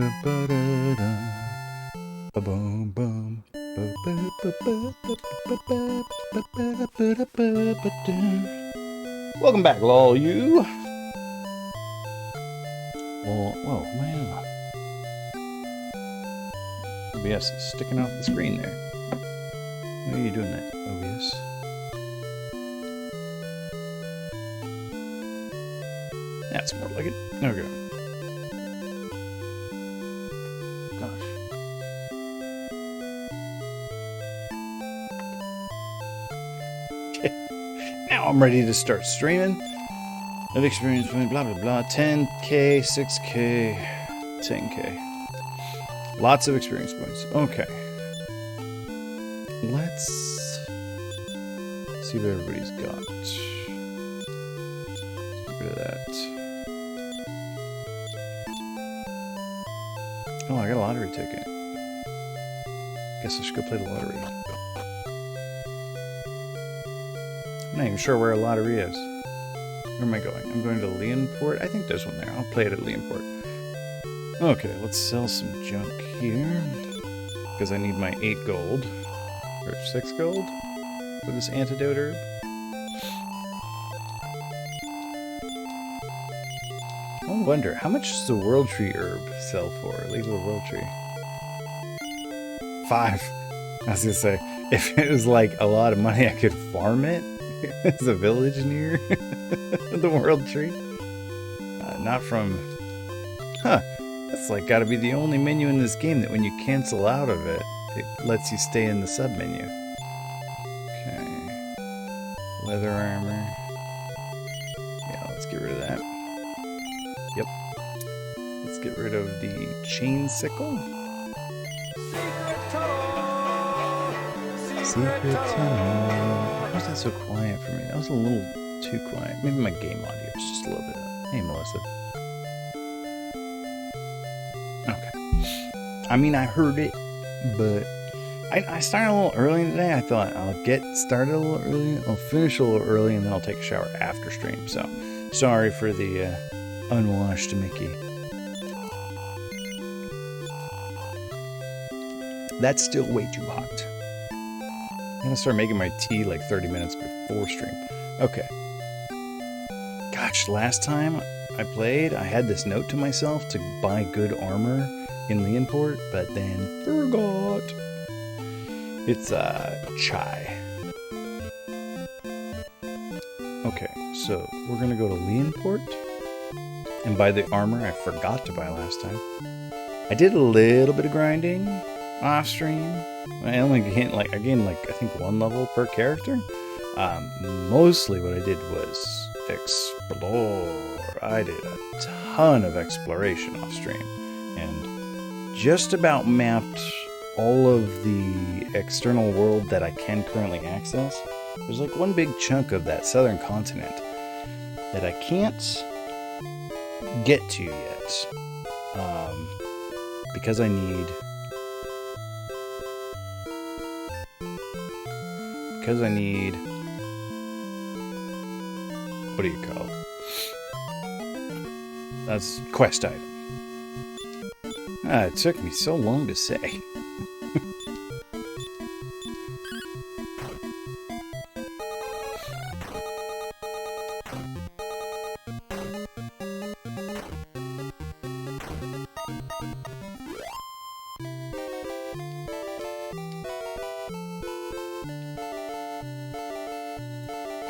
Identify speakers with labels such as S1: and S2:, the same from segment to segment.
S1: Welcome back, lol, you. Well, whoa, man. OBS is sticking off the screen there. Why are you doing that, OBS? That's more like it. Okay. Gosh. Okay. Now I'm ready to start streaming. I've experienced blah blah blah. 10k, 6k, 10k. Lots of experience points. Okay. Let's see what everybody's got. Let's get rid of that. Oh, I got a lottery ticket. Guess I should go play the lottery. I'm not even sure where a lottery is. Where am I going? I'm going to Leonport. I think there's one there. I'll play it at Leonport. Okay, let's sell some junk here. Because I need my 8 gold. Or 6 gold? For this antidote herb. I wonder, how much does the World Tree herb sell for? Leave the World Tree. 5. I was gonna say, if it was like a lot of money, I could farm it. There's a village near the World Tree. Not from... Huh. That's like gotta be the only menu in this game that when you cancel out of it, it lets you stay in the sub-menu. Okay. Leather armor. Yeah, let's get rid of that. Yep. Let's get rid of the chain sickle. Secret tunnel. Why was that so quiet for me? That was a little too quiet. Maybe my game audio is just a little bit up. Hey, Melissa. Okay. I mean, I heard it, but I started a little early today. I thought I'll get started a little early, I'll finish a little early, and then I'll take a shower after stream. So, sorry for the unwashed Mickey. That's still way too hot. I'm gonna start making my tea like 30 minutes before stream. Okay. Gosh, last time I played, I had this note to myself to buy good armor in Leonport, but then forgot. It's chai. Okay, so we're gonna go to Leonport and buy the armor I forgot to buy last time. I did a little bit of grinding off stream. I only gained I think 1 level per character. Mostly what I did was explore. I did a ton of exploration off stream and just about mapped all of the external world that I can currently access. There's like one big chunk of that southern continent that I can't get to yet because I need what do you call it? That's quest item. It took me so long to say.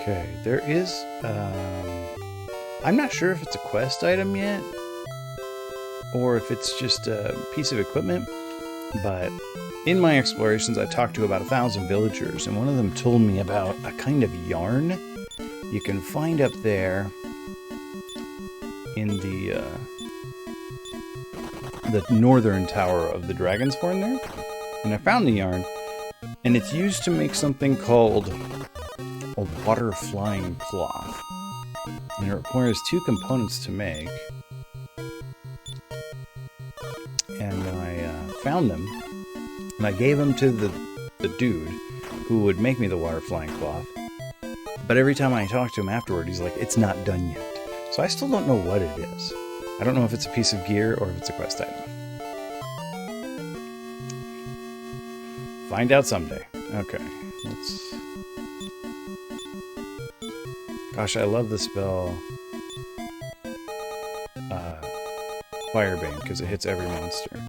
S1: Okay, there is, I'm not sure if it's a quest item yet, or if it's just a piece of equipment, but in my explorations I talked to about 1,000 villagers, and one of them told me about a kind of yarn you can find up there in the northern tower of the Dragon's Horn there, and I found the yarn, and it's used to make something called a water flying cloth, and it requires 2 components to make. And I found them, and I gave them to the dude who would make me the water flying cloth. But every time I talk to him afterward, he's like, it's not done yet. So I still don't know what it is. I don't know if it's a piece of gear or if it's a quest item. Find out someday. Okay, let's... Gosh, I love the spell Firebane, because it hits every monster.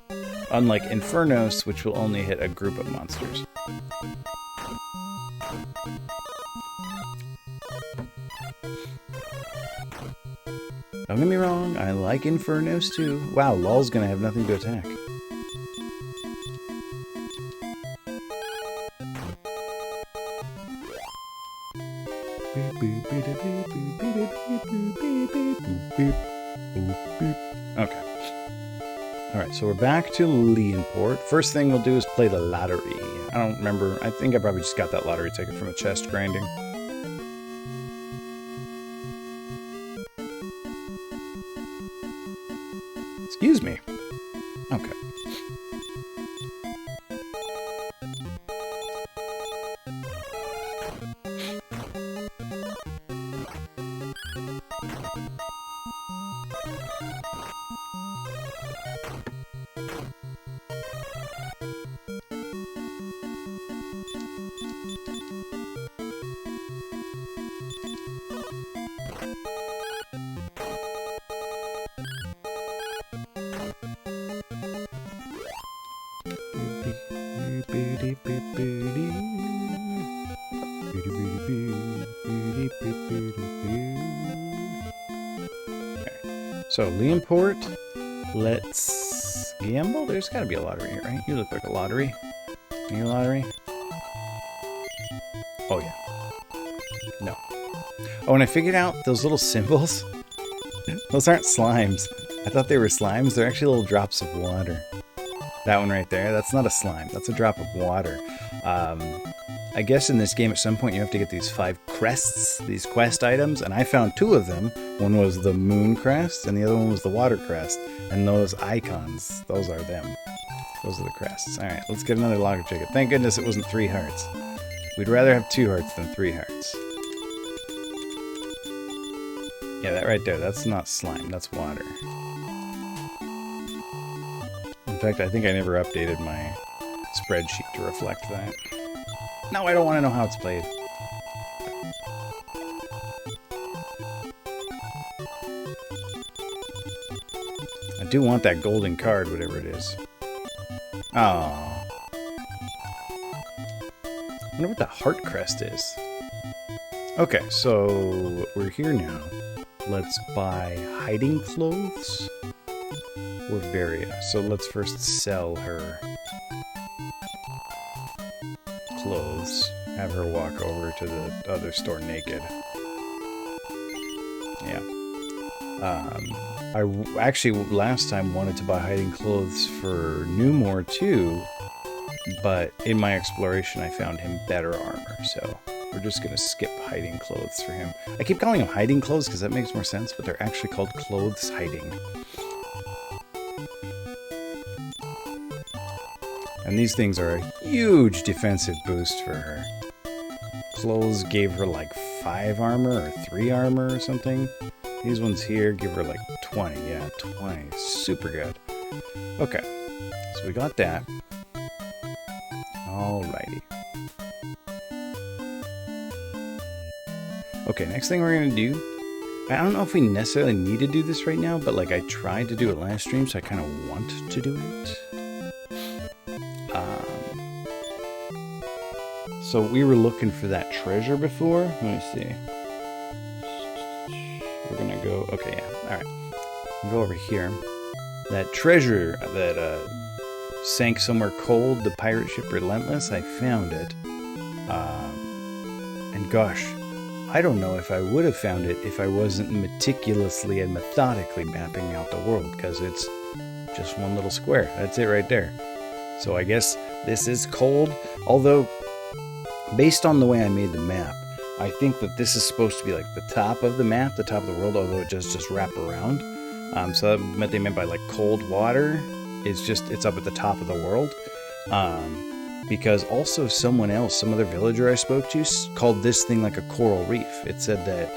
S1: Unlike Infernos, which will only hit a group of monsters. Don't get me wrong, I like Infernos too. Wow, Lol's gonna have nothing to attack. Okay. Alright, so we're back to Leonport. First thing we'll do is play the lottery. I don't remember. I think I probably just got that lottery ticket from a chest grinding. Excuse me. Okay. So, Leonport, let's gamble. There's got to be a lottery here, right? You look like a lottery. Are you a lottery? Oh, yeah. No. Oh, and I figured out those little symbols. Those aren't slimes. I thought they were slimes. They're actually little drops of water. That one right there, that's not a slime. That's a drop of water. I guess in this game at some point you have to get these 5 crests, these quest items, and I found 2 of them. One was the moon crest, and the other one was the water crest. And those icons, those are them. Those are the crests. Alright, let's get another lottery ticket. Thank goodness it wasn't 3 hearts. We'd rather have 2 hearts than 3 hearts. Yeah, that right there, that's not slime, that's water. In fact, I think I never updated my spreadsheet to reflect that. No, I don't want to know how it's played. I do want that golden card, whatever it is. Oh. I wonder what the heart crest is. Okay, so we're here now. Let's buy hiding clothes. Or Varia. So let's first sell her clothes. Have her walk over to the other store naked. Yeah. I actually last time wanted to buy hiding clothes for Newmore too, but in my exploration I found him better armor, so we're just gonna skip hiding clothes for him. I keep calling them hiding clothes because that makes more sense, but they're actually called clothes hiding. And these things are a huge defensive boost for her. Clothes gave her like 5 armor or 3 armor or something. These ones here give her like 20. Yeah, 20. Super good. Okay. So we got that. Alrighty. Okay, next thing we're going to do. I don't know if we necessarily need to do this right now, but like I tried to do it last stream, so I kind of want to do it. So we were looking for that treasure before. Let me see. We're gonna go. Okay, yeah. All right. We'll go over here. That treasure that sank somewhere cold, the pirate ship Relentless. I found it. And gosh, I don't know if I would have found it if I wasn't meticulously and methodically mapping out the world, because it's just one little square. That's it right there. So I guess this is cold, although based on the way I made the map, I think that this is supposed to be like the top of the map, the top of the world, although it does just wrap around. So that what they meant by like cold water is just, it's up at the top of the world. Because also some other villager I spoke to called this thing like a coral reef. It said that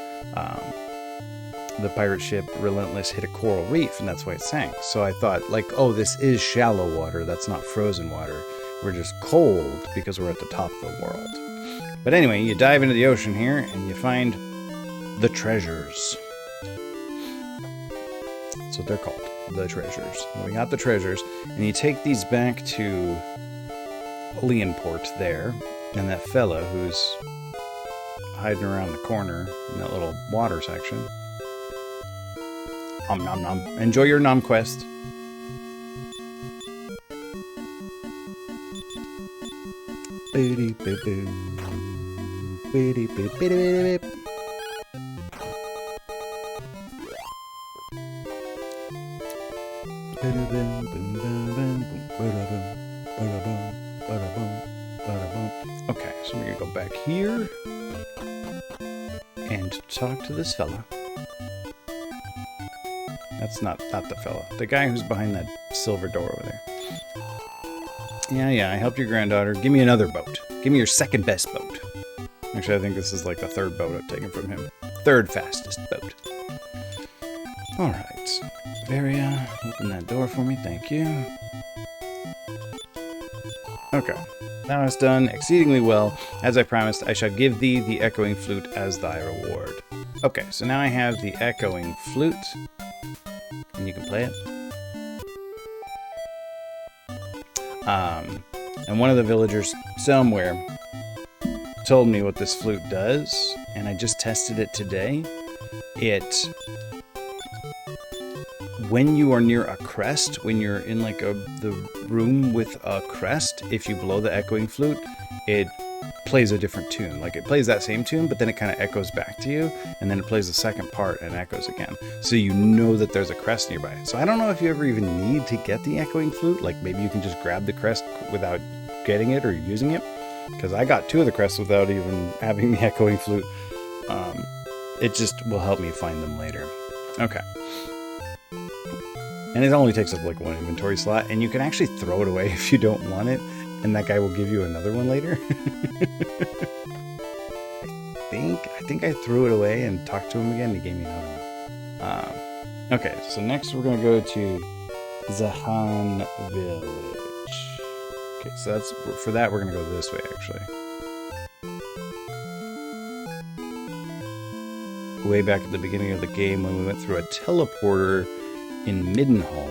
S1: the pirate ship Relentless hit a coral reef and that's why it sank. So I thought like, oh, this is shallow water, that's not frozen water. We're just cold because we're at the top of the world. But anyway, you dive into the ocean here and you find the treasures. That's what they're called, the treasures. We got the treasures, and you take these back to Leonport there, and that fella who's hiding around the corner in that little water section. Nom nom nom. Enjoy your nom quest. Okay, so we're gonna go back here and talk to this fella. That's not the fella. The guy who's behind that silver door over there. Yeah, I helped your granddaughter. Give me another boat. Give me your second best boat. Actually, I think this is like the third boat I've taken from him. Third fastest boat. Alright. Varia, open that door for me, thank you. Okay. Now it's done exceedingly well. As I promised, I shall give thee the echoing flute as thy reward. Okay, so now I have the echoing flute. And you can play it. And one of the villagers somewhere told me what this flute does, and I just tested it today. When you are near a crest, when you're in like the room with a crest, if you blow the echoing flute, it plays a different tune. Like it plays that same tune, but then it kind of echoes back to you, and then it plays the second part and echoes again. So you know that there's a crest nearby. So I don't know if you ever even need to get the echoing flute. Like maybe you can just grab the crest without getting it or using it. Because I got 2 of the crests without even having the echoing flute. It just will help me find them later. Okay. And it only takes up like 1 inventory slot, and you can actually throw it away if you don't want it, and that guy will give you another one later. I think I threw it away and talked to him again, and he gave me another one. Okay, so next we're going to go to Zahan Village. Okay, so for that we're going to go this way, actually. Way back at the beginning of the game when we went through a teleporter in Midden Hall,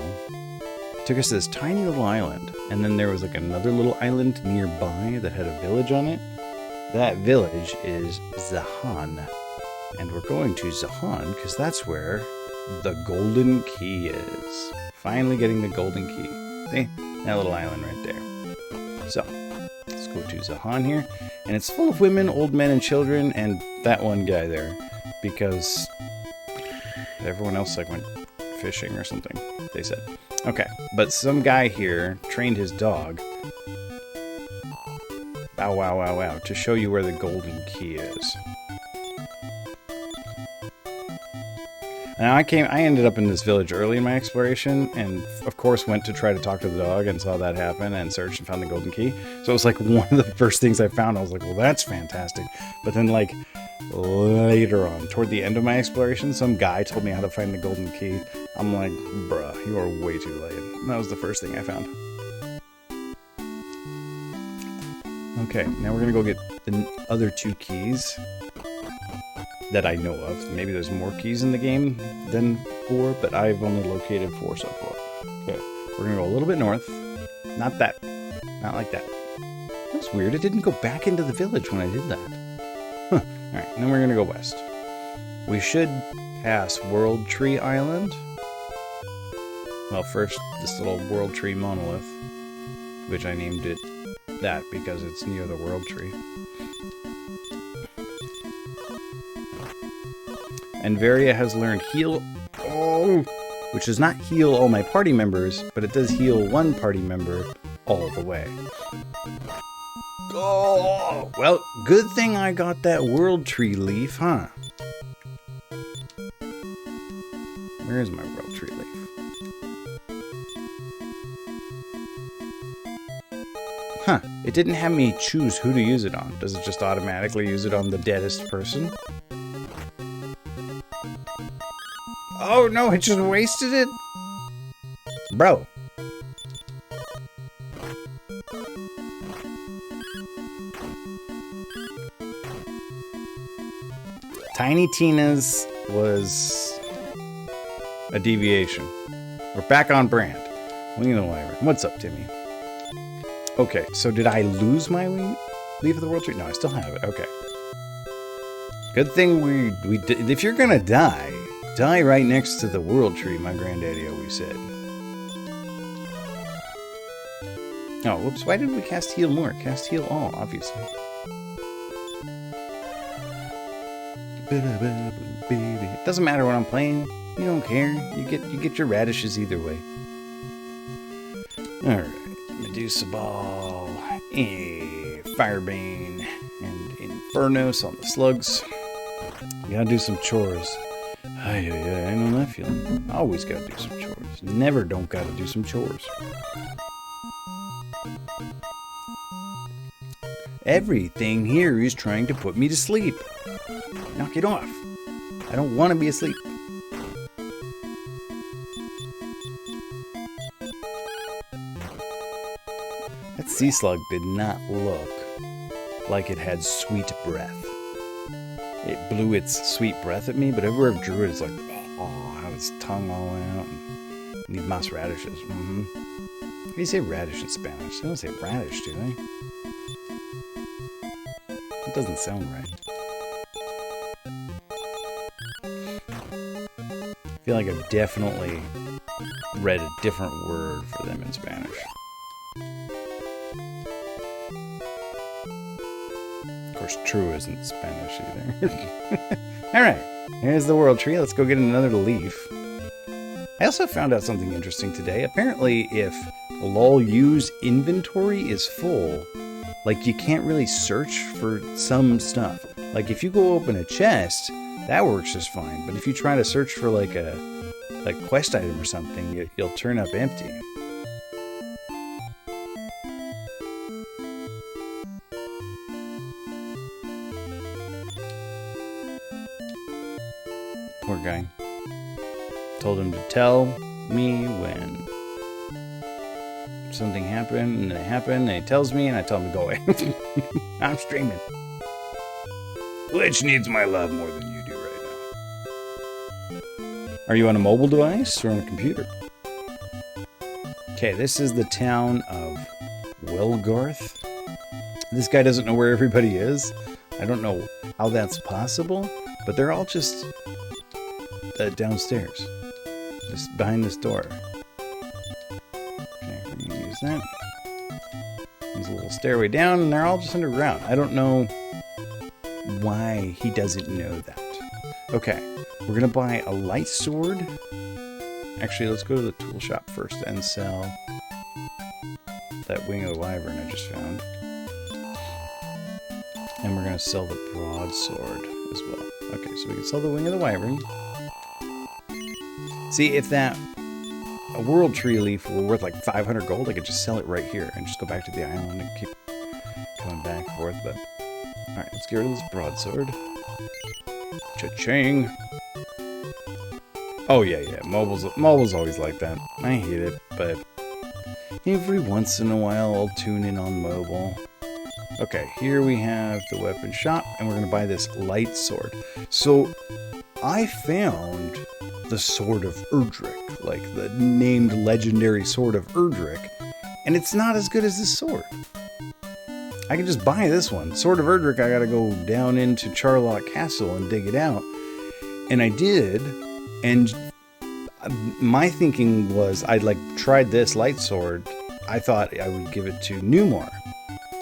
S1: it took us to this tiny little island, and then there was like another little island nearby that had a village on it. That village is Zahan, and we're going to Zahan because that's where the golden key is. Finally getting the golden key. See? That little island right there. So, let's go to Zahan here, and it's full of women, old men, and children, and that one guy there, because everyone else like went fishing or something, they said. Okay, but some guy here trained his dog, bow wow wow wow, to show you where the golden key is. Now I ended up in this village early in my exploration, and of course went to try to talk to the dog and saw that happen and searched and found the golden key. So it was like one of the first things I found. I was like, well, that's fantastic. But then like later on, toward the end of my exploration, some guy told me how to find the golden key. I'm like, bruh, you are way too late. And that was the first thing I found. Okay, now we're gonna go get the other 2 keys that I know of. Maybe there's more keys in the game than 4, but I've only located 4 so far. Okay, we're gonna go a little bit north. Not that. Not like that. That's weird. It didn't go back into the village when I did that. Huh. Alright, then we're gonna go west. We should pass World Tree Island. Well, first, this little World Tree monolith, which I named it that because it's near the World Tree. And Varia has learned heal, which does not heal all my party members, but it does heal one party member all the way. Oh, well, good thing I got that World Tree leaf, huh? Where is my World Tree leaf? Huh, it didn't have me choose who to use it on. Does it just automatically use it on the deadest person? Oh no, it just wasted it? Tiny Tina's was a deviation. We're back on brand. Wing of the Wyvern. What's up, Timmy? Okay, so did I lose my Leaf of the World Tree? No, I still have it. Okay. Good thing we did. If you're gonna die right next to the World Tree, my granddaddy always said. Oh, whoops. Why didn't we cast Heal more? Cast Heal all, obviously. It doesn't matter what I'm playing. You don't care. You get your radishes either way. Alright. Medusa Ball. Firebane. And Infernos on the slugs. Gotta do some chores. I know that feeling. Always gotta do some chores. Never don't gotta do some chores. Everything here is trying to put me to sleep. Knock it off. I don't want to be asleep. That sea slug did not look like it had sweet breath. It blew its sweet breath at me, but everywhere I drew it, it's like, oh, had its tongue all out. And need moss radishes. How do you say radish in Spanish? They don't say radish, do they? It doesn't sound right. I feel like I've definitely read a different word for them in Spanish. Of course, true isn't Spanish either. Alright, here's the World Tree. Let's go get another leaf. I also found out something interesting today. Apparently, if LOLU's inventory is full, like, you can't really search for some stuff. Like, if you go open a chest, that works just fine. But if you try to search for, like, a quest item or something, you'll turn up empty. Poor guy. Told him to tell me when something happened, and it happened, and he tells me, and I tell him to go away. I'm streaming. Which needs my love more than you do right now. Are you on a mobile device or on a computer? Okay, this is the town of Welgarth. This guy doesn't know where everybody is. I don't know how that's possible, but they're all just downstairs. Just behind this door. Okay, we're gonna use that. There's a little stairway down, and they're all just underground. I don't know why he doesn't know that. Okay, we're gonna buy a light sword. Actually, let's go to the tool shop first and sell that wing of the wyvern I just found. And we're gonna sell the broadsword as well. Okay, so we can sell the wing of the wyvern. See, if that a world tree leaf were worth like 500 gold, I could just sell it right here and just go back to the island and keep coming back and forth. But alright, let's get rid of this broadsword. Cha-ching! Oh yeah, mobile's always like that. I hate it, but every once in a while I'll tune in on mobile. Okay, here we have the weapon shop, and we're gonna buy this light sword. So I found the Sword of Erdrick, like the named legendary Sword of Erdrick, and it's not as good as this sword. I can just buy this one. Sword of Erdrick, I gotta go down into Charlock Castle and dig it out. And I did, and my thinking was I'd like tried this light sword. I thought I would give it to Newmore,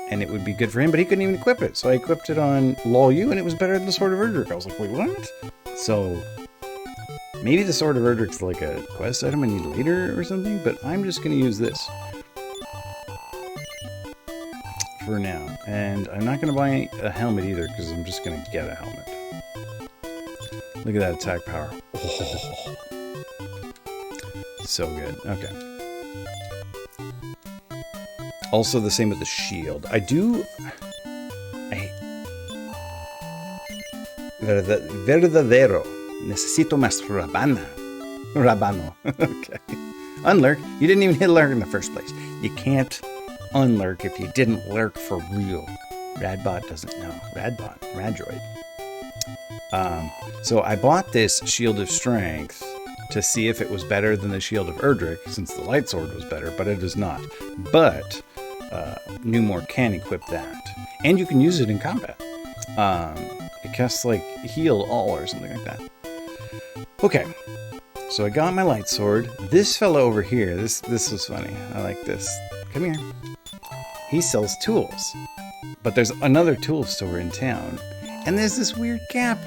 S1: and it would be good for him, but he couldn't even equip it. So I equipped it on LOLU, and it was better than the Sword of Erdrick. I was like, wait, what? So maybe the Sword of Erdrick's like a quest item I need later or something, but I'm just going to use this for now. And I'm not going to buy a helmet either, because I'm just going to get a helmet. Look at that attack power. Oh, so good. Okay. Also the same with the shield. Verdadero. Necesito más Rabano. Okay. Unlurk. You didn't even hit lurk in the first place. You can't unlurk if you didn't lurk for real. Radbot doesn't know. Radbot. Radroid. So I bought this Shield of Strength to see if it was better than the Shield of Erdrick, since the Light Sword was better, but it is not. But Newmore can equip that. And you can use it in combat. It casts like heal all or something like that. Okay, so I got my Light Sword. This fellow over here, this was funny. I like this. Come here. He sells tools. But there's another tool store in town. And there's this weird gap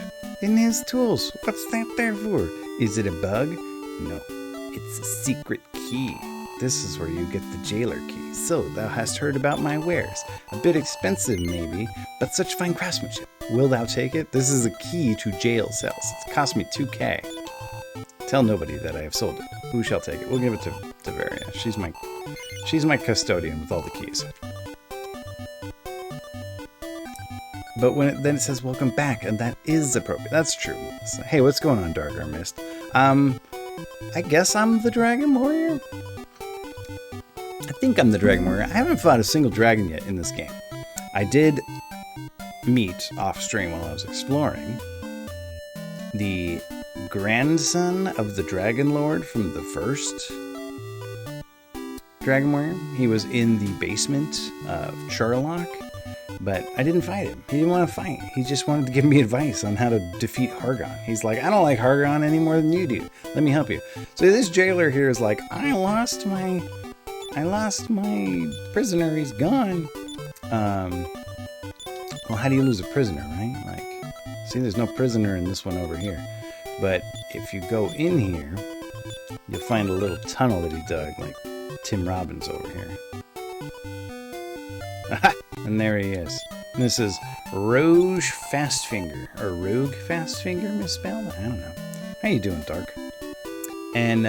S1: in his tools. What's that there for? Is it a bug? No, it's a secret key. This is where you get the jailer key. So thou hast heard about my wares. A bit expensive maybe, but such fine craftsmanship. Will thou take it? This is a key to jail cells. It cost me 2K. Tell nobody that I have sold it. Who shall take it? We'll give it to Varia. She's my custodian with all the keys. But then it says welcome back, and that is appropriate. That's true. So, hey, what's going on, Darker Mist? I guess I'm the Dragon Warrior? I think I'm the Dragon Warrior. I haven't fought a single dragon yet in this game. I did meet off stream while I was exploring the grandson of the Dragon Lord from the first Dragon Warrior. He was in the basement of Charlock, but I didn't fight him. He didn't want to fight. He just wanted to give me advice on how to defeat Hargon. He's like, I don't like Hargon any more than you do. Let me help you. So this jailer here is like, I lost my prisoner. He's gone. Well, how do you lose a prisoner, right? Like, see, there's no prisoner in this one over here. But if you go in here, you'll find a little tunnel that he dug, like Tim Robbins over here. And there he is. And this is Rogue Fastfinger, or Rogue Fastfinger misspelled? I don't know. How you doing, Dark? And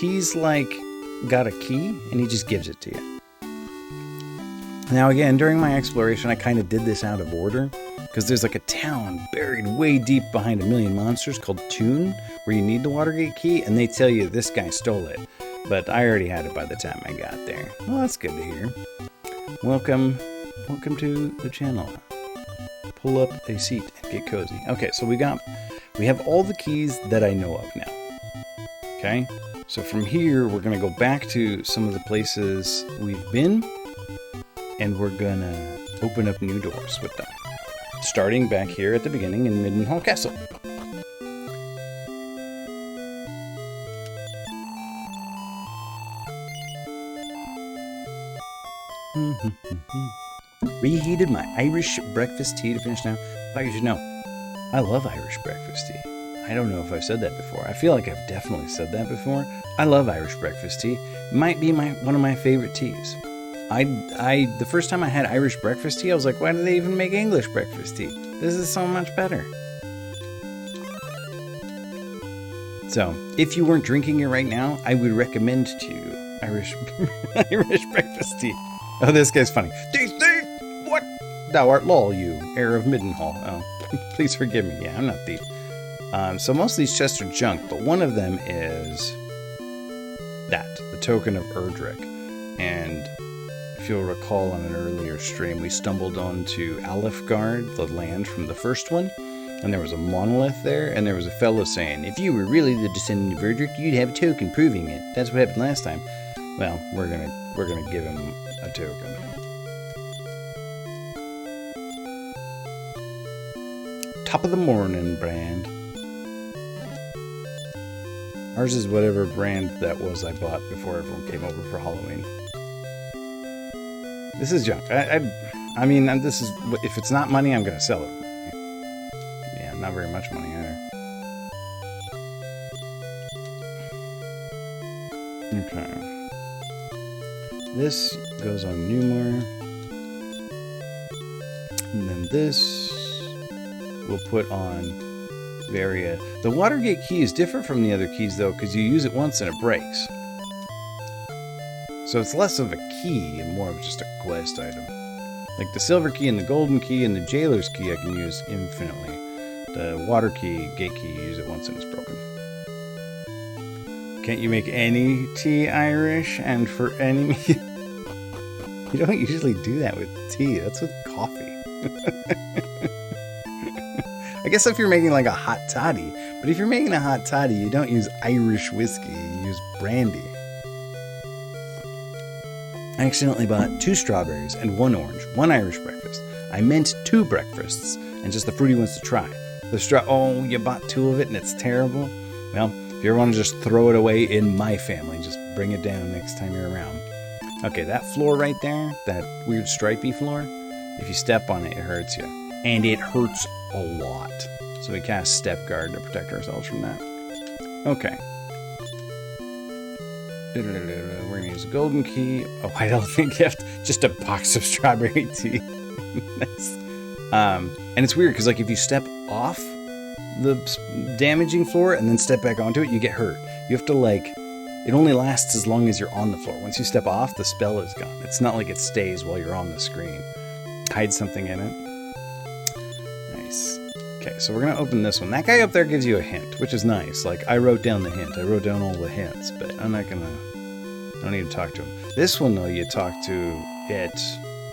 S1: he's like got a key, and he just gives it to you. Now again, during my exploration, I kind of did this out of order, because there's like a town buried way deep behind a million monsters called Toon, where you need the Watergate key, and they tell you this guy stole it. But I already had it by the time I got there. Well, that's good to hear. Welcome to the channel. Pull up a seat and get cozy. Okay, so we have all the keys that I know of now. Okay, so from here we're gonna go back to some of the places we've been, and we're gonna open up new doors with them. Starting back here at the beginning in Midden Hall Castle. Reheated my Irish breakfast tea to finish now. Thought you should know, I love Irish breakfast tea. I don't know if I've said that before. I feel like I've definitely said that before. I love Irish breakfast tea. It might be one of my favorite teas. The first time I had Irish breakfast tea, I was like, why do they even make English breakfast tea? This is so much better. So, if you weren't drinking it right now, I would recommend to you Irish breakfast tea. Oh, this guy's funny. Thief! What? Thou art lol, you, heir of Midden Hall. Oh, please forgive me. Yeah, I'm not thief. So most of these chests are junk, but one of them is the token of Erdrick. And if you'll recall on an earlier stream, we stumbled onto Alefgard, the land from the first one, and there was a monolith there, and there was a fellow saying, if you were really the descendant of Erdrick, you'd have a token proving it. That's what happened last time. Well, we're gonna give him a token. Top of the morning brand. Ours is whatever brand that was I bought before everyone came over for Halloween. This is junk. I mean, this is, if it's not money, I'm gonna sell it. Yeah, not very much money either. Okay. This goes on Newmore. And then this we'll put on Varia. The Watergate key is different from the other keys though, because you use it once and it breaks. So it's less of a key and more of just a quest item. Like the silver key and the golden key and the jailer's key I can use infinitely. The water key, gate key, you use it once and it's broken. Can't you make any tea Irish and for any... You don't usually do that with tea. That's with coffee. I guess if you're making like a hot toddy, but if you're making a hot toddy, you don't use Irish whiskey, you use brandy. I accidentally bought 2 strawberries and 1 orange, 1 Irish breakfast. I meant 2 breakfasts and just the fruity ones to try. Oh, you bought 2 of it and it's terrible? Well, if you ever want to just throw it away in my family, just bring it down next time you're around. Okay, that floor right there, that weird stripey floor, if you step on it, it hurts you. And it hurts a lot. So we cast Step Guard to protect ourselves from that. Okay. We're going to use a golden key. Oh, I don't think you have to, just a box of strawberry tea. Nice. And it's weird because like if you step off the damaging floor and then step back onto it, you get hurt. You have to like, it only lasts as long as you're on the floor. Once you step off, the spell is gone. It's not like it stays while you're on the screen. Hide something in it. Nice. Okay, so we're going to open this one. That guy up there gives you a hint, which is nice. Like, I wrote down the hint. I wrote down all the hints, but I'm not going to... I don't need to talk to him. This one, though, you talk to it,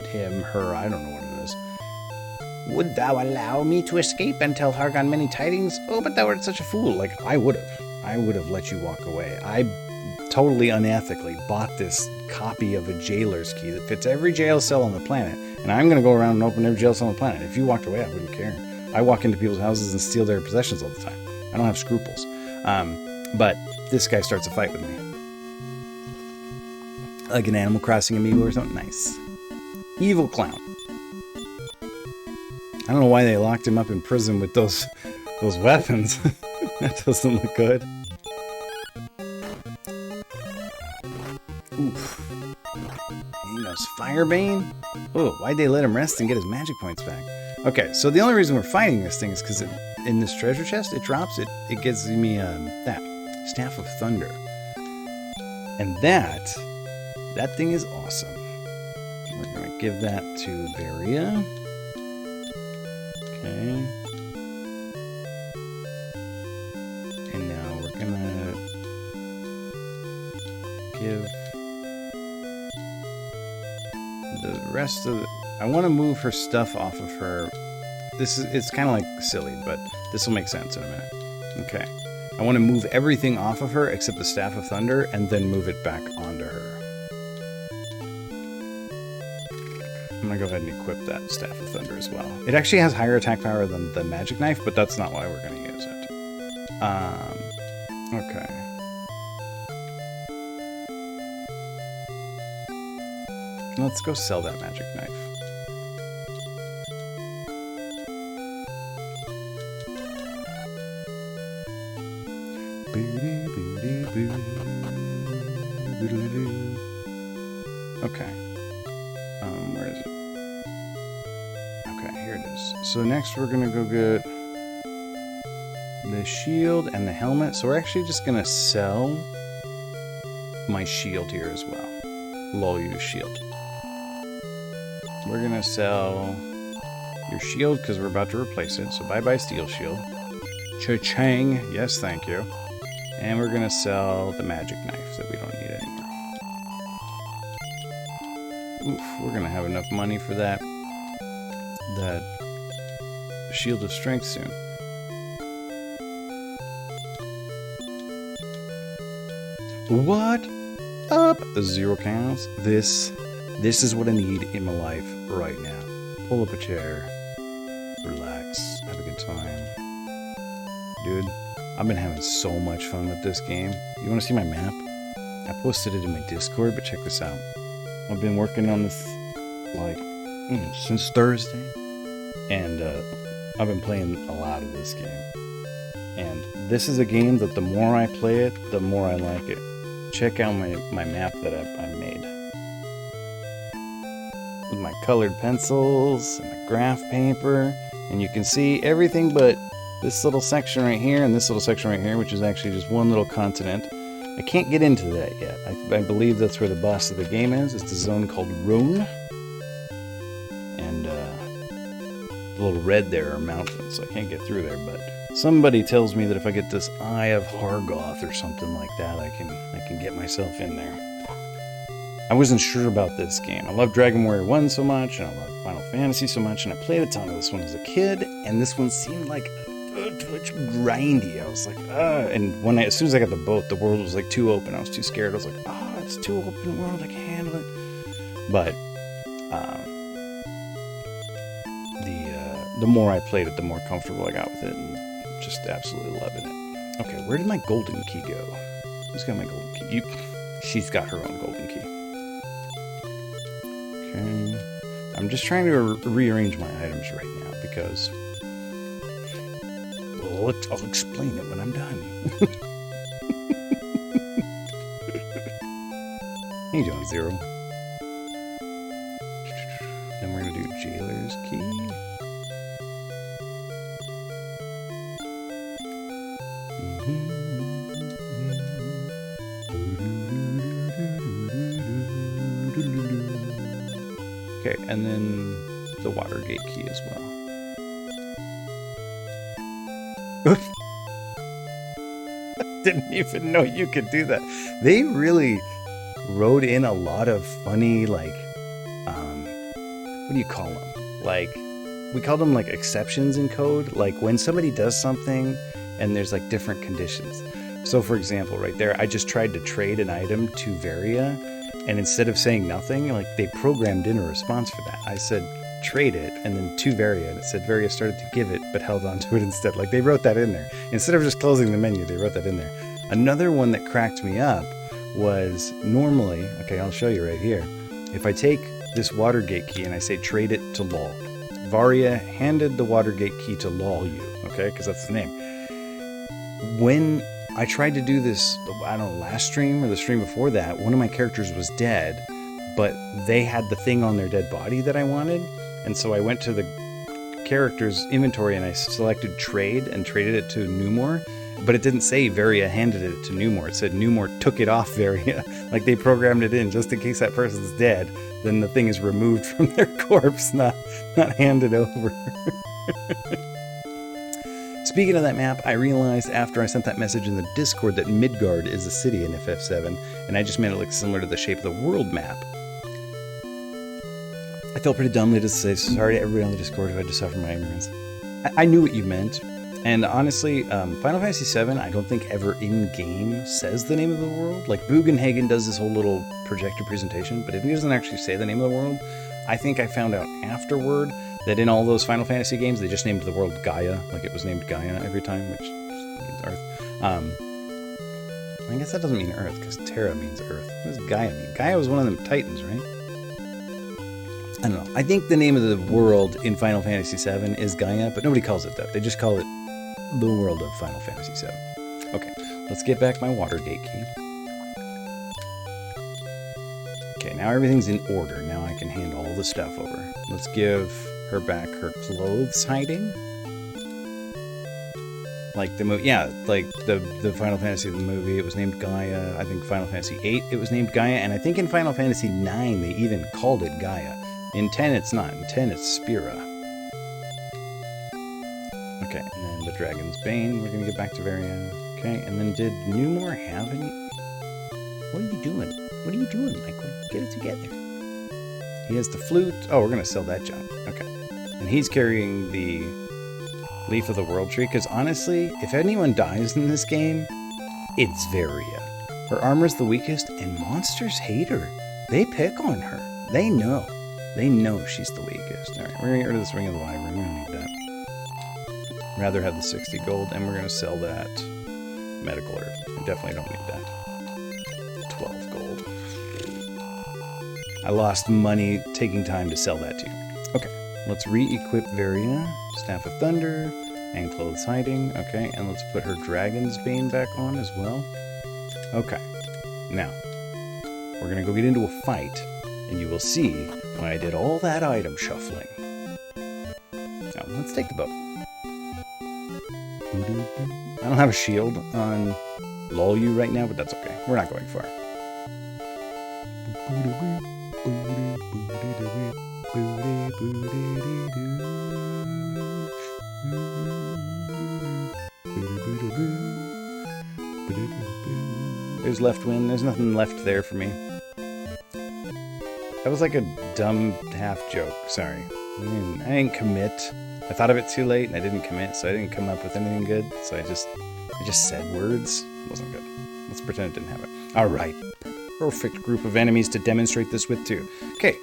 S1: him, her, I don't know what it is. Would thou allow me to escape and tell Hargon many tidings? Oh, but thou art such a fool. Like, I would have. I would have let you walk away. I totally unethically bought this copy of a jailer's key that fits every jail cell on the planet, and I'm going to go around and open every jail cell on the planet. If you walked away, I wouldn't care. I walk into people's houses and steal their possessions all the time. I don't have scruples. But this guy starts a fight with me. Like an Animal Crossing amiibo or something. Nice. Evil clown. I don't know why they locked him up in prison with those weapons. That doesn't look good. Oof. He knows Firebane? Oh, why'd they let him rest and get his magic points back? Okay, so the only reason we're fighting this thing is because in this treasure chest, it drops it. It gives me that Staff of Thunder. And that thing is awesome. We're going to give that to Varia. Okay. And now we're going to give the rest of the... I want to move her stuff off of her. It's kind of like silly, but this will make sense in a minute. Okay. I want to move everything off of her except the Staff of Thunder and then move it back onto her. I'm going to go ahead and equip that Staff of Thunder as well. It actually has higher attack power than the Magic Knife, but that's not why we're going to use it. Okay. Let's go sell that Magic Knife. Okay. Where is it? Okay, here it is. So next we're gonna go get the shield and the helmet. So we're actually just gonna sell my shield here as well. Low use shield. We're gonna sell your shield because we're about to replace it. So bye-bye steel shield. Cha-chang. Yes, thank you. And we're going to sell the magic knife that we don't need anymore. Oof, we're going to have enough money for that shield of strength soon. What up, Zero Cows? This is what I need in my life right now. Pull up a chair, relax, have a good time. Dude, I've been having so much fun with this game. You want to see my map? I posted it in my Discord, but check this out. I've been working on this, like, since Thursday. And I've been playing a lot of this game. And this is a game that the more I play it, the more I like it. Check out my map that I made. With my colored pencils and my graph paper. And you can see everything but this little section right here and this little section right here, which is actually just one little continent. I can't get into that yet. I believe that's where the boss of the game is. It's the zone called Rune. And the little red there are mountains, so I can't get through there. But somebody tells me that if I get this Eye of Hargoth or something like that, I can get myself in there. I wasn't sure about this game. I love Dragon Warrior 1 so much, and I love Final Fantasy so much, and I played a ton of this one as a kid, and this one seemed like too much grindy. I was like, and as soon as I got the boat, the world was like too open. I was too scared. I was like, it's too open world. I can't handle it. But the more I played it, the more comfortable I got with it, and just absolutely loving it. Okay, where did my golden key go? Who's got my golden key? She's got her own golden key. Okay. I'm just trying to rearrange my items right now because I'll explain it when I'm done. How you doing, Zero? Then we're gonna do Jailer's Key. Okay, and then the Watergate key as well. Didn't even know you could do that. They really wrote in a lot of funny, like, what do you call them? Like, we call them like exceptions in code. Like when somebody does something and there's like different conditions. So for example, right there, I just tried to trade an item to Varia, and instead of saying nothing, like they programmed in a response for that. I said trade it, and then to Varia, and it said Varia started to give it, but held on to it instead. Like they wrote that in there. Instead of just closing the menu, they wrote that in there. Another one that cracked me up was normally, okay, I'll show you right here. If I take this Watergate key and I say trade it to Lol, Varia handed the Watergate key to Lol you, okay, because that's the name. When I tried to do this, I don't know, last stream or the stream before that, one of my characters was dead, but they had the thing on their dead body that I wanted, and so I went to the character's inventory and I selected trade and traded it to Numor, but it didn't say Varia handed it to Numor. It said Numor took it off Varia. Like they programmed it in just in case that person's dead, then the thing is removed from their corpse, not handed over. Speaking of that map, I realized after I sent that message in the Discord that Midgard is a city in FF7, and I just made it look similar to the shape of the world map. I felt pretty dumbly to say sorry to everybody on the Discord who had to suffer my ignorance. I knew what you meant, and honestly, Final Fantasy VII I don't think ever in-game says the name of the world. Like, Bugenhagen does this whole little projector presentation, but if he doesn't actually say the name of the world, I think I found out afterward that in all those Final Fantasy games, they just named the world Gaia, like it was named Gaia every time, which means Earth. I guess that doesn't mean Earth, because Terra means Earth. What does Gaia mean? Gaia was one of them Titans, right? I don't know. I think the name of the world in Final Fantasy VII is Gaia, but nobody calls it that. They just call it the world of Final Fantasy VII. Okay, let's get back my Watergate key. Okay, now everything's in order. Now I can hand all the stuff over. Let's give her back her clothes hiding. Like the movie, yeah, like the Final Fantasy the movie, it was named Gaia. I think Final Fantasy VIII, it was named Gaia, and I think in Final Fantasy IX they even called it Gaia. In 10 it's not. In 10 it's Spira. Okay, and then the Dragon's Bane, we're gonna get back to Varia. Okay, and then did Numor have any? What are you doing? What are you doing, Michael? Get it together. He has the flute. Oh, we're gonna sell that junk. Okay. And he's carrying the Leaf of the World Tree, because honestly, if anyone dies in this game, it's Varia. Her armor's the weakest, and monsters hate her. They pick on her. They know. They know she's the weakest. Alright, we're gonna get rid of this Ring of the Wyvern. We don't need that. Rather have the 60 gold, and we're gonna sell that medical herb. We definitely don't need that. 12 gold. I lost money taking time to sell that to you. Okay. Let's re-equip Varia, Staff of Thunder, and Clothes Hiding. Okay, and let's put her Dragon's Bane back on as well. Okay, now, we're gonna go get into a fight, and you will see why I did all that item shuffling. Now, let's take the boat. I don't have a shield on Lolu right now, but that's okay. We're not going far. There's left wind. There's nothing left there for me. That was like a dumb half joke. Sorry. I didn't commit. I thought of it too late and I didn't commit, so I didn't come up with anything good. So I just said words. It wasn't good. Let's pretend it didn't happen. All right. Perfect group of enemies to demonstrate this with too. Okay.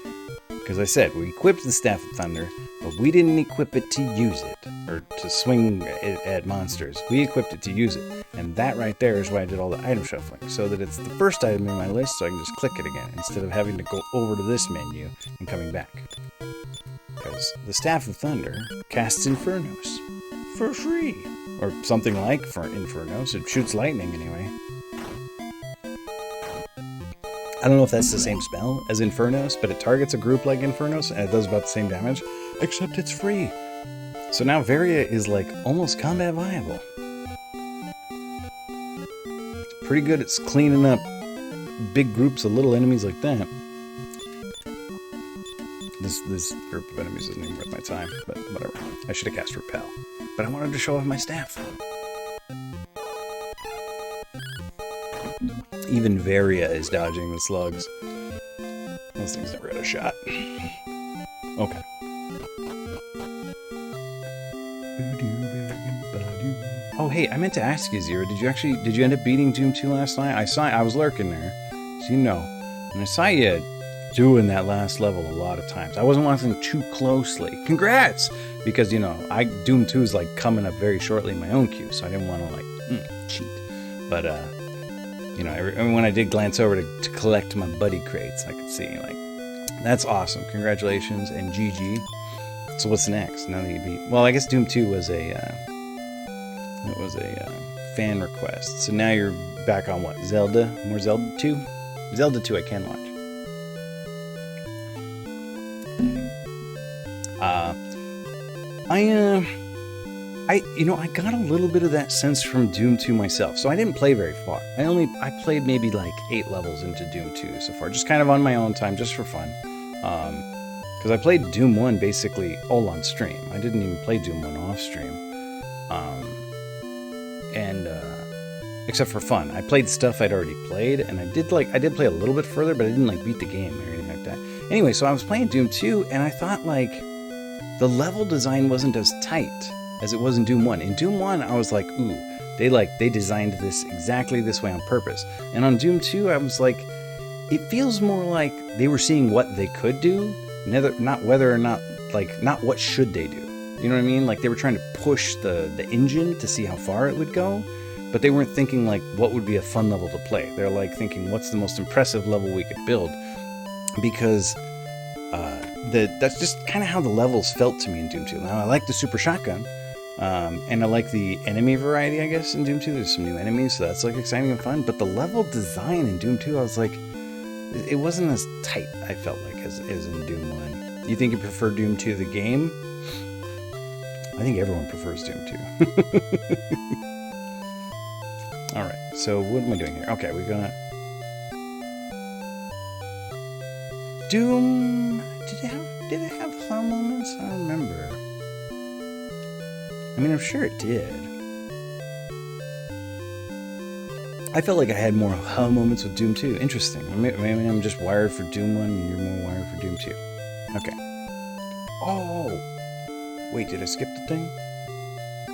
S1: Because I said we equipped the Staff of Thunder, but we didn't equip it to use it or to swing it at monsters. We equipped it to use it. And that right there is why I did all the item shuffling, so that it's the first item in my list, so I can just click it again instead of having to go over to this menu and coming back. Because the Staff of Thunder casts Infernos for free, or something like for Infernos. It shoots lightning anyway. I don't know if that's the same spell as Infernos, but it targets a group like Infernos, and it does about the same damage, except it's free. So now Varia is like almost combat viable. Pretty good at cleaning up big groups of little enemies like that. This group of enemies isn't even worth my time, but whatever. I should have cast Repel. But I wanted to show off my staff. Even Varia is dodging the slugs. Those things never had a shot. Okay. Oh, hey, I meant to ask you, Zero. Did you end up beating Doom 2 last night? I was lurking there, so you know. And I saw you doing that last level a lot of times. I wasn't watching too closely. Congrats! Because, you know, Doom 2 is like coming up very shortly in my own queue, so I didn't want to like cheat. But you know, when I did glance over to collect my buddy crates, I could see like that's awesome. Congratulations and GG. So what's next? Now that you beat, well, I guess Doom 2 was a fan request. So now you're back on what? Zelda? More Zelda 2? Zelda 2 I can watch. I got a little bit of that sense from Doom 2 myself, so I didn't play very far. I played maybe like 8 levels into Doom 2 so far, just kind of on my own time, just for fun. Because I played Doom 1 basically all on stream. I didn't even play Doom 1 off stream. Except for fun. I played stuff I'd already played, and I did play a little bit further, but I didn't like beat the game or anything like that. Anyway, so I was playing Doom 2, and I thought like the level design wasn't as tight as it was in Doom 1. In Doom 1, I was like, ooh, they designed this exactly this way on purpose. And on Doom 2, I was like, it feels more like they were seeing what they could do, not whether or not, like, not what should they do. You know what I mean? Like, they were trying to push the engine to see how far it would go, but they weren't thinking, like, what would be a fun level to play. They're, like, thinking, what's the most impressive level we could build? Because that's just kind of how the levels felt to me in Doom 2. Now, I like the super shotgun, and I like the enemy variety, I guess, in Doom 2. There's some new enemies, so that's, like, exciting and fun. But the level design in Doom 2, I was like, it wasn't as tight, I felt like, as in Doom 1. You think you prefer Doom 2 the game? I think everyone prefers Doom 2. Alright, so what am I doing here? Okay, we got Doom. Did it have fun moments? I don't remember. I mean, I'm sure it did. I felt like I had more huh moments with Doom 2. Interesting. Maybe I'm just wired for Doom 1 and you're more wired for Doom 2. Okay. Oh! Wait, did I skip the thing?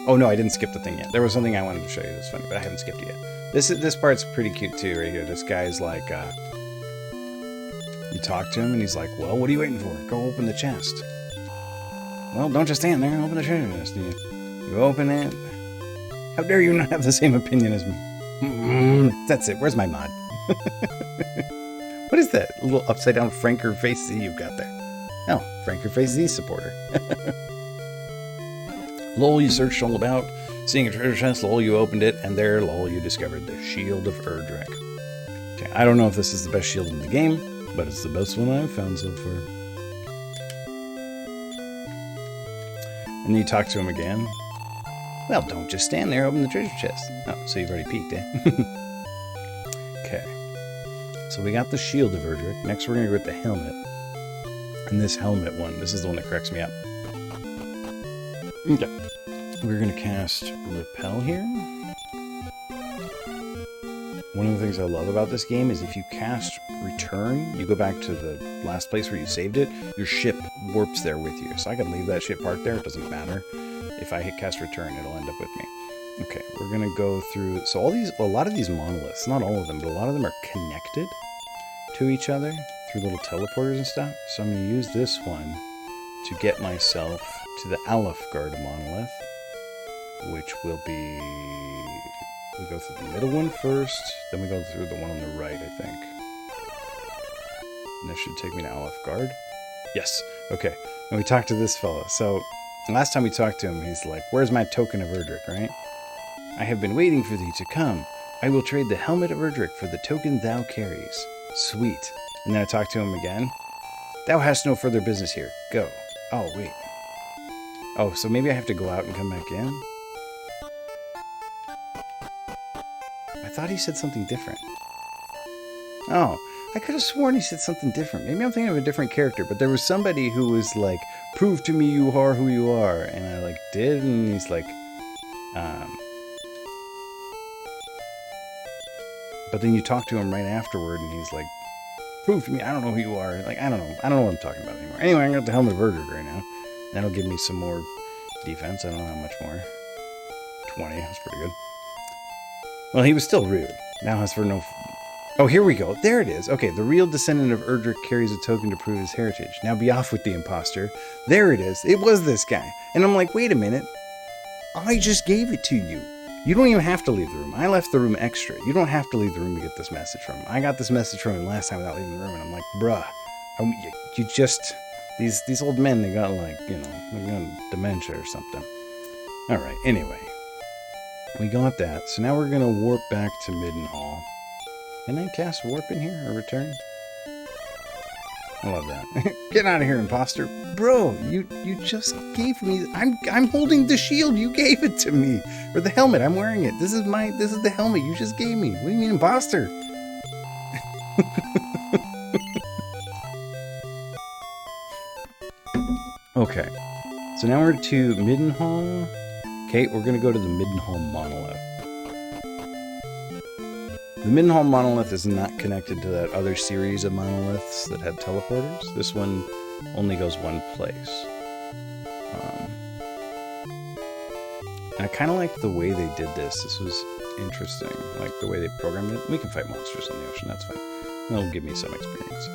S1: Oh, no, I didn't skip the thing yet. There was something I wanted to show you that's funny, but I haven't skipped it yet. This part's pretty cute, too, right here. This guy's like, you talk to him, and he's like, well, what are you waiting for? Go open the chest. Well, don't just stand there. Open the chest. You open it. How dare you not have the same opinion as me? That's it. Where's my mod? What is that little upside-down Franker Face Z you've got there? Oh, Franker Face Z supporter. Lol, you searched all about, seeing a treasure chest, lol, you opened it, and there, lol, you discovered the Shield of Erdrick. Okay, I don't know if this is the best shield in the game, but it's the best one I've found so far. And then you talk to him again. Well, don't just stand there, open the treasure chest. Oh, so you've already peeked, eh? Okay. So we got the Shield of Erdrick. Next we're going to go with the helmet. And this helmet one, this is the one that cracks me up. Okay. We're going to cast Repel here. One of the things I love about this game is if you cast Return, you go back to the last place where you saved it, your ship warps there with you. So I can leave that shit parked there. It doesn't matter. If I hit cast return, it'll end up with me. Okay, we're going to go through... So a lot of these monoliths, not all of them, but a lot of them are connected to each other through little teleporters and stuff. So I'm going to use this one to get myself to the Alefgard monolith, which will be... We go through the middle one first, then we go through the one on the right, I think. And this should take me to Alefgard. Yes, okay. And we talked to this fella. So, last time we talked to him, he's like, where's my token of Erdrick, right? I have been waiting for thee to come. I will trade the helmet of Erdrick for the token thou carries. Sweet. And then I talked to him again. Thou hast no further business here. Go. Oh, wait. Oh, so maybe I have to go out and come back in? I thought he said something different. Oh, I could have sworn he said something different. Maybe I'm thinking of a different character, but there was somebody who was like, prove to me you are who you are. And I like did, and he's like, but then you talk to him right afterward, and he's like, prove to me, I don't know who you are. Like, I don't know what I'm talking about anymore. Anyway, I got the helmet of Erdrick right now. That'll give me some more defense. I don't know how much more. 20, that's pretty good. Well, he was still rude. Now as for no... Oh, here we go. There it is. Okay, the real descendant of Erdrick carries a token to prove his heritage. Now be off with the imposter. There it is. It was this guy. And I'm like, wait a minute. I just gave it to you. You don't even have to leave the room. I left the room extra. You don't have to leave the room to get this message from him. I got this message from him last time without leaving the room, and I'm like, bruh, you just... These old men, they got like, you know, they got dementia or something. Alright, anyway. We got that. So now we're going to warp back to Midden Hall. Can I cast warp in here or return? I love that. Get out of here, imposter. Bro, you just gave me... I'm holding the shield. You gave it to me. Or the helmet. I'm wearing it. This is the helmet you just gave me. What do you mean, imposter? Okay. So now we're to Midden Hall. Okay, we're going to go to the Midden Hall monolith. The Midden Hall monolith is not connected to that other series of monoliths that had teleporters. This one only goes one place. And I kind of liked the way they did this. This was interesting. Like the way they programmed it. We can fight monsters in the ocean, that's fine. That'll give me some experience.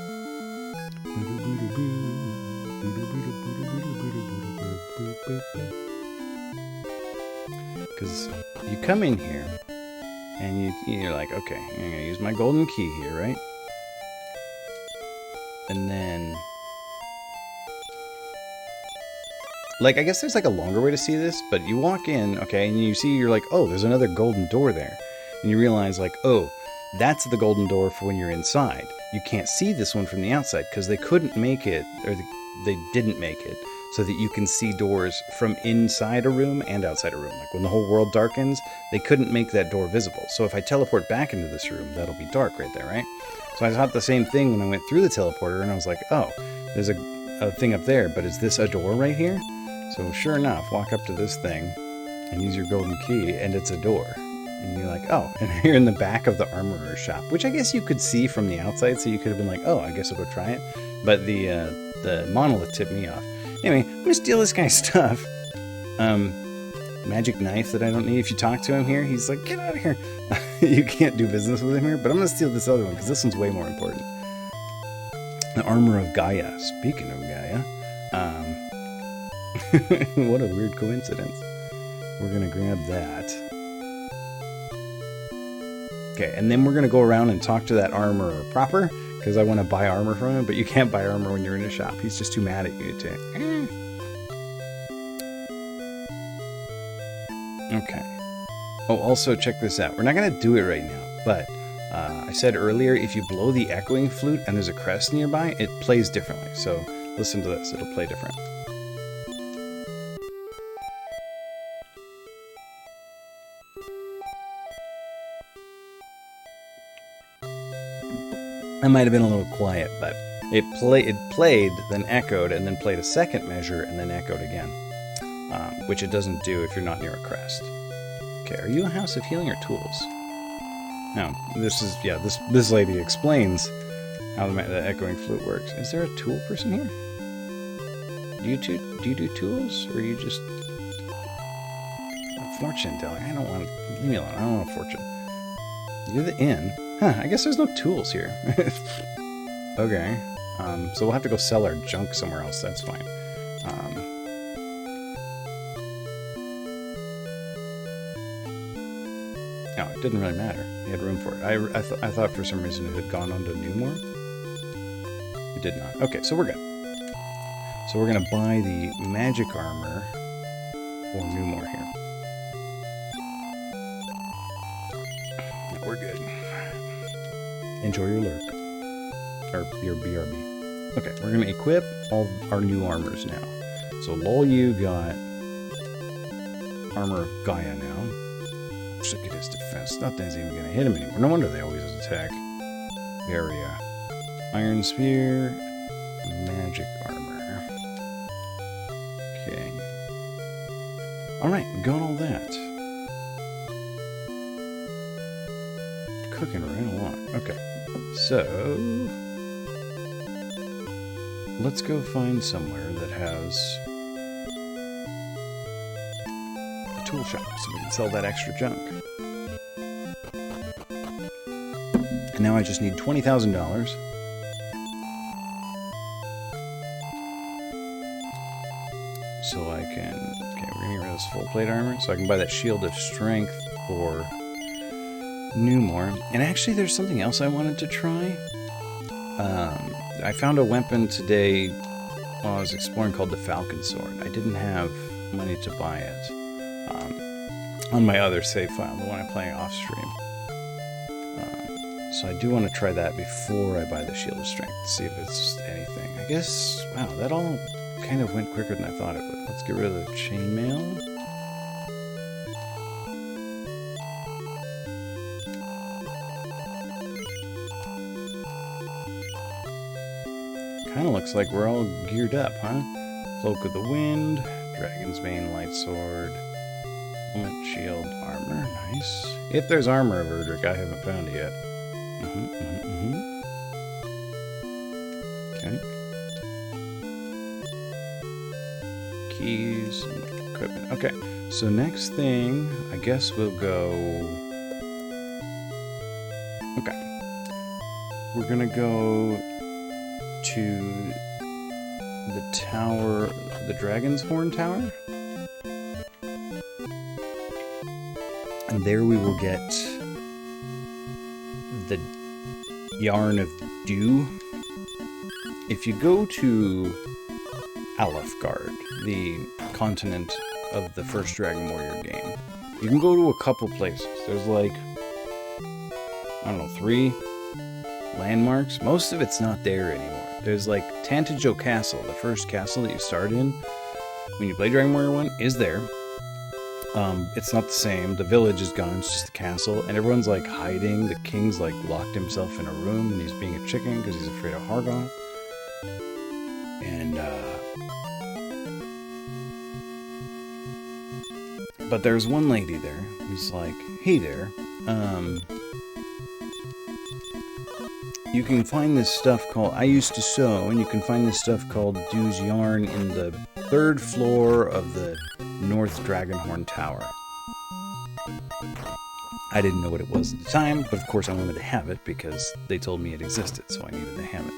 S1: Because you come in here, and you're like, okay, I'm going to use my golden key here, right? And then... Like, I guess there's like a longer way to see this, but you walk in, okay, and you see, you're like, oh, there's another golden door there. And you realize, like, oh, that's the golden door for when you're inside. You can't see this one from the outside, because they couldn't make it, or they didn't make it, so that you can see doors from inside a room and outside a room. Like when the whole world darkens, they couldn't make that door visible. So if I teleport back into this room, that'll be dark right there, right? So I thought the same thing when I went through the teleporter, and I was like, oh, there's a thing up there, but is this a door right here? So sure enough, walk up to this thing and use your golden key, and it's a door. And you're like, oh, and you're in the back of the armorer's shop, which I guess you could see from the outside, so you could have been like, oh, I guess I'll go try it. But the monolith tipped me off. Anyway, I'm gonna steal this guy's stuff. Magic knife that I don't need. If you talk to him here, he's like, get out of here. You can't do business with him here, but I'm gonna steal this other one, because this one's way more important. The Armor of Gaia. Speaking of Gaia, what a weird coincidence. We're gonna grab that. Okay, and then we're gonna go around and talk to that armorer proper, because I want to buy armor from him, but you can't buy armor when you're in a shop. He's just too mad at you to... Okay. Oh, also check this out. We're not going to do it right now, but I said earlier, if you blow the echoing flute and there's a crest nearby, it plays differently. So listen to this. It'll play different. I might have been a little quiet, but it played, then echoed, and then played a second measure, and then echoed again, which it doesn't do if you're not near a crest. Okay, are you a house of healing or tools? No, this is, yeah, this lady explains how the echoing flute works. Is there a tool person here? Do you do tools, or are you just fortune telling? I don't want to. Leave me alone. I don't want a fortune. You're the inn. Huh? I guess there's no tools here. Okay. So we'll have to go sell our junk somewhere else. That's fine. No, it didn't really matter. He had room for it. I thought for some reason it had gone on to Newmore. It did not. Okay, so we're good. So we're going to buy the magic armor for Newmore here. No, we're good. Enjoy your lurk. Or your BRB. Okay, we're going to equip all our new armors now. So Lol, you got Armor of Gaia now. Look at his defense. Nothing's even going to hit him anymore. No wonder they always attack. Area. Iron Spear. Magic armor. Okay. Alright, we got all that. Cooking right along. Okay. So let's go find somewhere that has a tool shop so we can sell that extra junk. And now I just need $20,000. So I can... Okay, we're going to get rid of this full plate armor. So I can buy that shield of strength for Newmore. And actually there's something else I wanted to try. I found a weapon today while I was exploring called the Falcon Sword. I didn't have money to buy it on my other save file, the one I'm playing off stream. So I do want to try that before I buy the Shield of Strength to see if it's anything. I guess, wow, that all kind of went quicker than I thought it would. Let's get rid of the chainmail. Kind of looks like we're all geared up, huh? Cloak of the Wind, Dragon's Bane, Light Sword, Helmet, Shield, Armor. Nice. If there's Armor of Erdrick, I haven't found it yet. Okay. Keys and equipment. Okay. So next thing, I guess we'll go... Okay. We're gonna go to the tower, the Dragon's Horn Tower. And there we will get the Yarn of Dew. If you go to Alefgard, the continent of the first Dragon Warrior game, you can go to a couple places. There's like, I don't know, 3 landmarks. Most of it's not there anymore. There's like Tantajo Castle, the first castle that you start in when you play Dragon Warrior 1, is there. It's not the same. The village is gone. It's just the castle. And everyone's like hiding. The king's like locked himself in a room and he's being a chicken because he's afraid of Hargon. And, but there's one lady there who's like, hey there, you can find this stuff called, I used to sew, and you can find this stuff called Dew's Yarn in the 3rd floor of the North Dragonhorn Tower. I didn't know what it was at the time, but of course I wanted to have it because they told me it existed, so I needed to have it.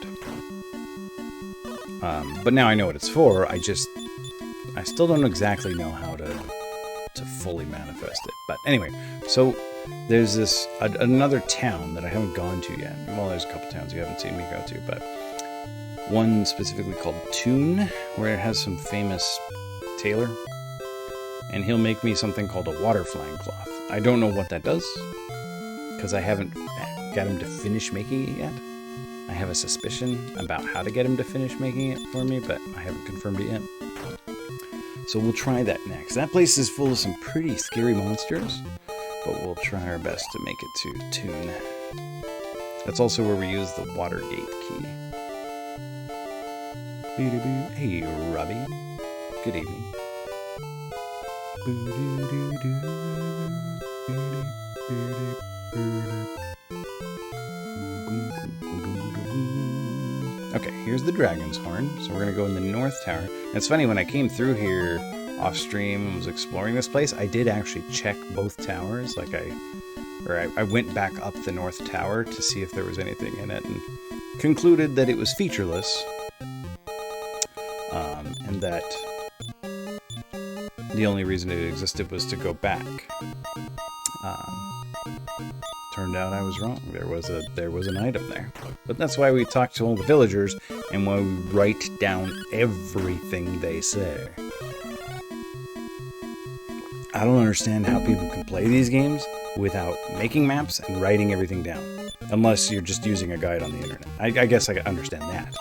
S1: But now I know what it's for. I still don't exactly know how to fully manifest it. But anyway, so there's this another town that I haven't gone to yet. Well, there's a couple towns you haven't seen me go to, but one specifically called Toon, where it has some famous tailor, and he'll make me something called a water flying cloth. I don't know what that does, because I haven't got him to finish making it yet. I have a suspicion about how to get him to finish making it for me, but I haven't confirmed it yet. So we'll try that next. That place is full of some pretty scary monsters, but we'll try our best to make it to Toon. That's also where we use the Watergate key. Hey, Robbie. Good evening. Okay, here's the Dragon's Horn. So we're going to go in the North Tower. And it's funny, when I came through here off stream and was exploring this place, I did actually check both towers. Like I went back up the North Tower to see if there was anything in it and concluded that it was featureless. And that the only reason it existed was to go back. Turned out I was wrong. There was an item there. But that's why we talk to all the villagers and why we write down everything they say. I don't understand how people can play these games without making maps and writing everything down. Unless you're just using a guide on the internet. I guess I understand that.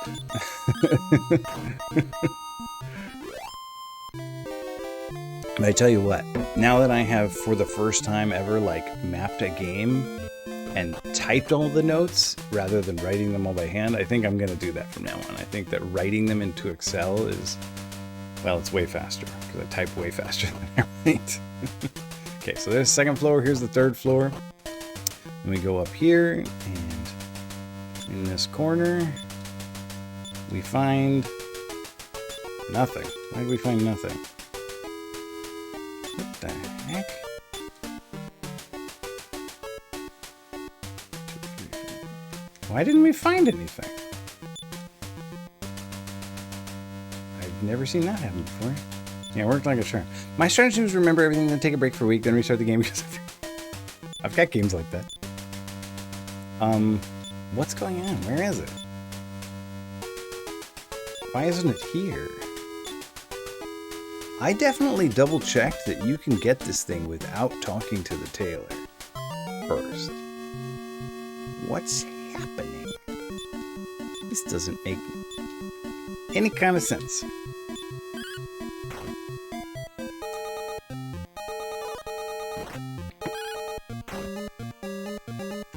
S1: But I tell you what, now that I have, for the first time ever, like, mapped a game and typed all the notes rather than writing them all by hand, I think I'm going to do that from now on. I think that writing them into Excel is, well, it's way faster, because I type way faster than I write. Okay, so there's the second floor, here's the third floor. And we go up here, and in this corner, we find nothing. Why did we find nothing? What the heck? Why didn't we find anything? I've never seen that happen before. Yeah, it worked like a charm. My strategy was remember everything, then take a break for a week, then restart the game because I've got games like that. What's going on? Where is it? Why isn't it here? I definitely double-checked that you can get this thing without talking to the tailor first. What's happening? This doesn't make any kind of sense.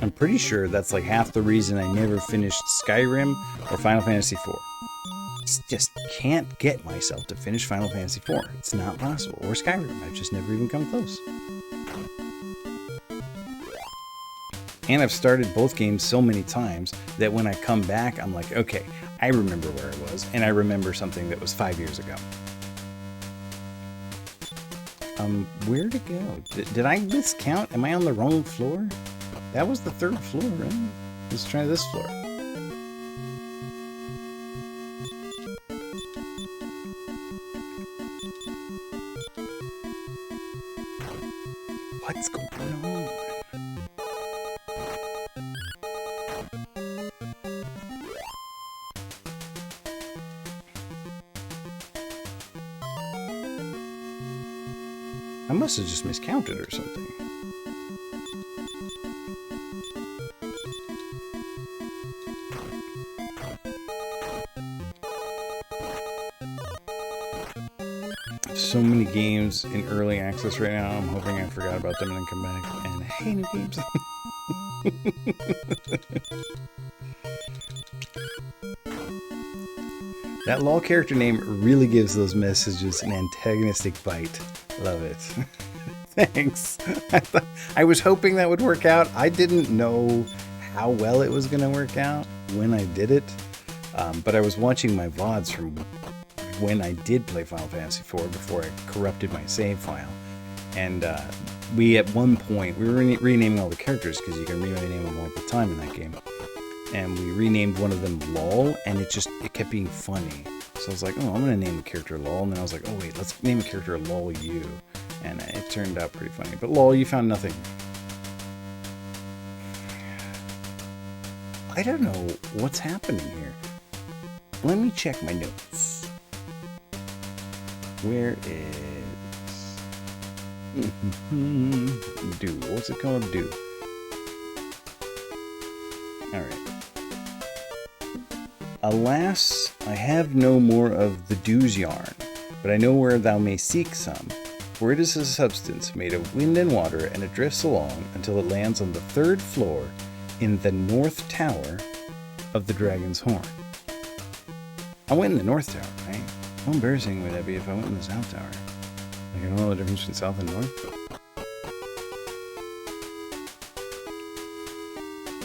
S1: I'm pretty sure that's like half the reason I never finished Skyrim or Final Fantasy IV. Just can't get myself to finish Final Fantasy IV. It's not possible. Or Skyrim. I've just never even come close. And I've started both games so many times that when I come back, I'm like, okay, I remember where I was, and I remember something that was 5 years ago. Where to go? Did I miscount? Am I on the wrong floor? That was the third floor, right? Let's try this floor. What's going on? I must have just miscounted or something. So many games in early access right now. I'm hoping I forgot about them and then come back and hey, new games. That LOL character name really gives those messages an antagonistic bite. Love it. Thanks. I was hoping that would work out. I didn't know how well it was going to work out when I did it, but I was watching my VODs from when I did play Final Fantasy IV before I corrupted my save file. And we, at one point, we were renaming all the characters because you can rename them all the time in that game. And we renamed one of them LOL, and it kept being funny. So I was like, oh, I'm going to name a character LOL. And then I was like, oh, wait, let's name a character LOL you. And it turned out pretty funny. But LOL, you found nothing. I don't know what's happening here. Let me check my notes. Where is... Do. What's it called? Do. Alright. Alas, I have no more of the dews yarn, but I know where thou may seek some, for it is a substance made of wind and water, and it drifts along until it lands on the third floor in the North Tower of the Dragon's Horn. I went in the North Tower, right? How embarrassing would that be if I went in the South Tower? Like, I don't know the difference between South and North.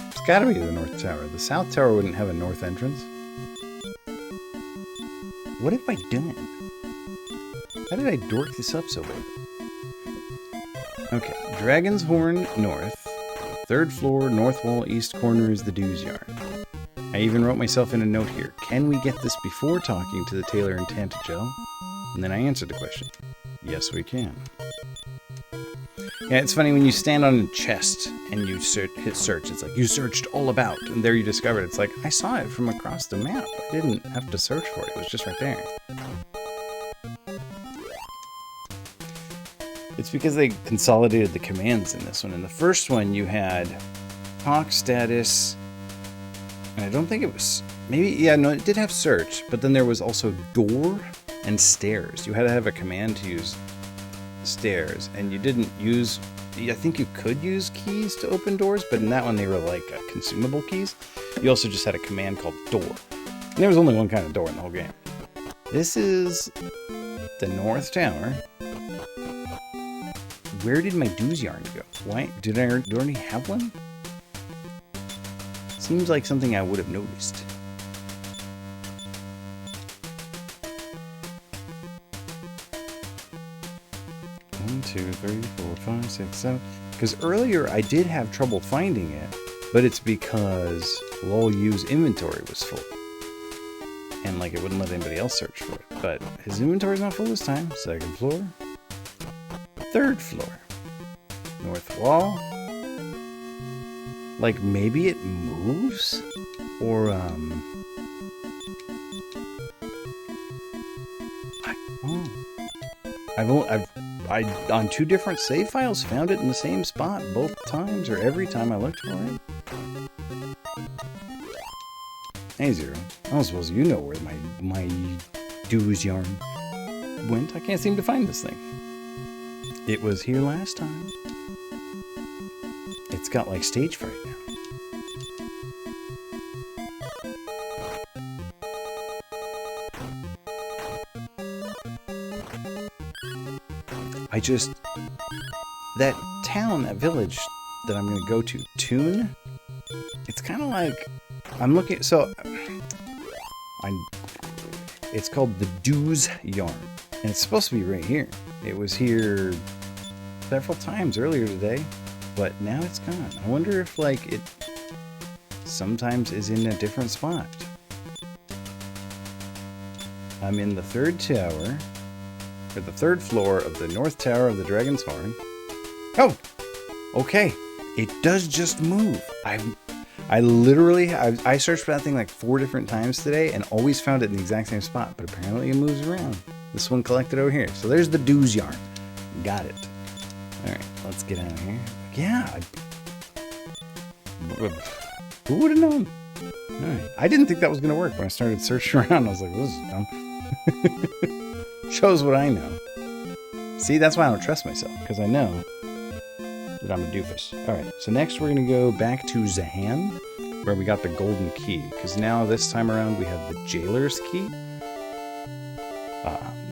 S1: It's gotta be the North Tower. The South Tower wouldn't have a north entrance. What have I done? How did I dork this up so bad? Okay, Dragon's Horn North. 3rd floor, north wall, east corner is the dues yard. I even wrote myself in a note here. Can we get this before talking to the tailor in Tantagel? And then I answered the question. Yes, we can. Yeah, it's funny when you stand on a chest and you hit search. It's like, you searched all about, and there you discovered it. It's like, I saw it from across the map. I didn't have to search for it. It was just right there. It's because they consolidated the commands in this one. In the first one, you had talk status, and I don't think it was... Maybe, yeah, no, it did have search, but then there was also door and stairs. You had to have a command to use stairs, and you didn't use... I think you could use keys to open doors, but in that one they were like consumable keys. You also just had a command called door. And there was only one kind of door in the whole game. This is the North Tower. Where did my dues yarn go? Why? Do I already have one? Seems like something I would have noticed. One, two, three, 4, 5, 6, 7. Because earlier I did have trouble finding it, but it's because LOL use inventory was full. And like it wouldn't let anybody else search for it. But his inventory's not full this time. 2nd floor. 3rd floor. North wall. Like maybe it moves? Or I've on 2 different save files found it in the same spot both times, or every time I looked for it. Hey Zero, I don't suppose you know where my dues yarn went. I can't seem to find this thing. It was here last time. It's got like stage fright now. That town, that village that I'm going to go to, Toon, it's kind of like, I'm looking, so, it's called the Dues Yarn, and it's supposed to be right here. It was here several times earlier today, but now it's gone. I wonder if, like, it sometimes is in a different spot. I'm in the 3rd tower, or the 3rd floor of the North Tower of the Dragon's Horn. Oh! Okay. It does just move. I literally, I searched for that thing like 4 different times today and always found it in the exact same spot, but apparently it moves around. This one collected over here. So there's the dues yarn. Got it. Alright, let's get out of here. Yeah. Who would have known? Alright. I didn't think that was going to work when I started searching around. I was like, this is dumb. Shows what I know. See, that's why I don't trust myself, because I know that I'm a doofus. Alright, so next we're going to go back to Zahan, where we got the golden key, because now this time around we have the jailer's key.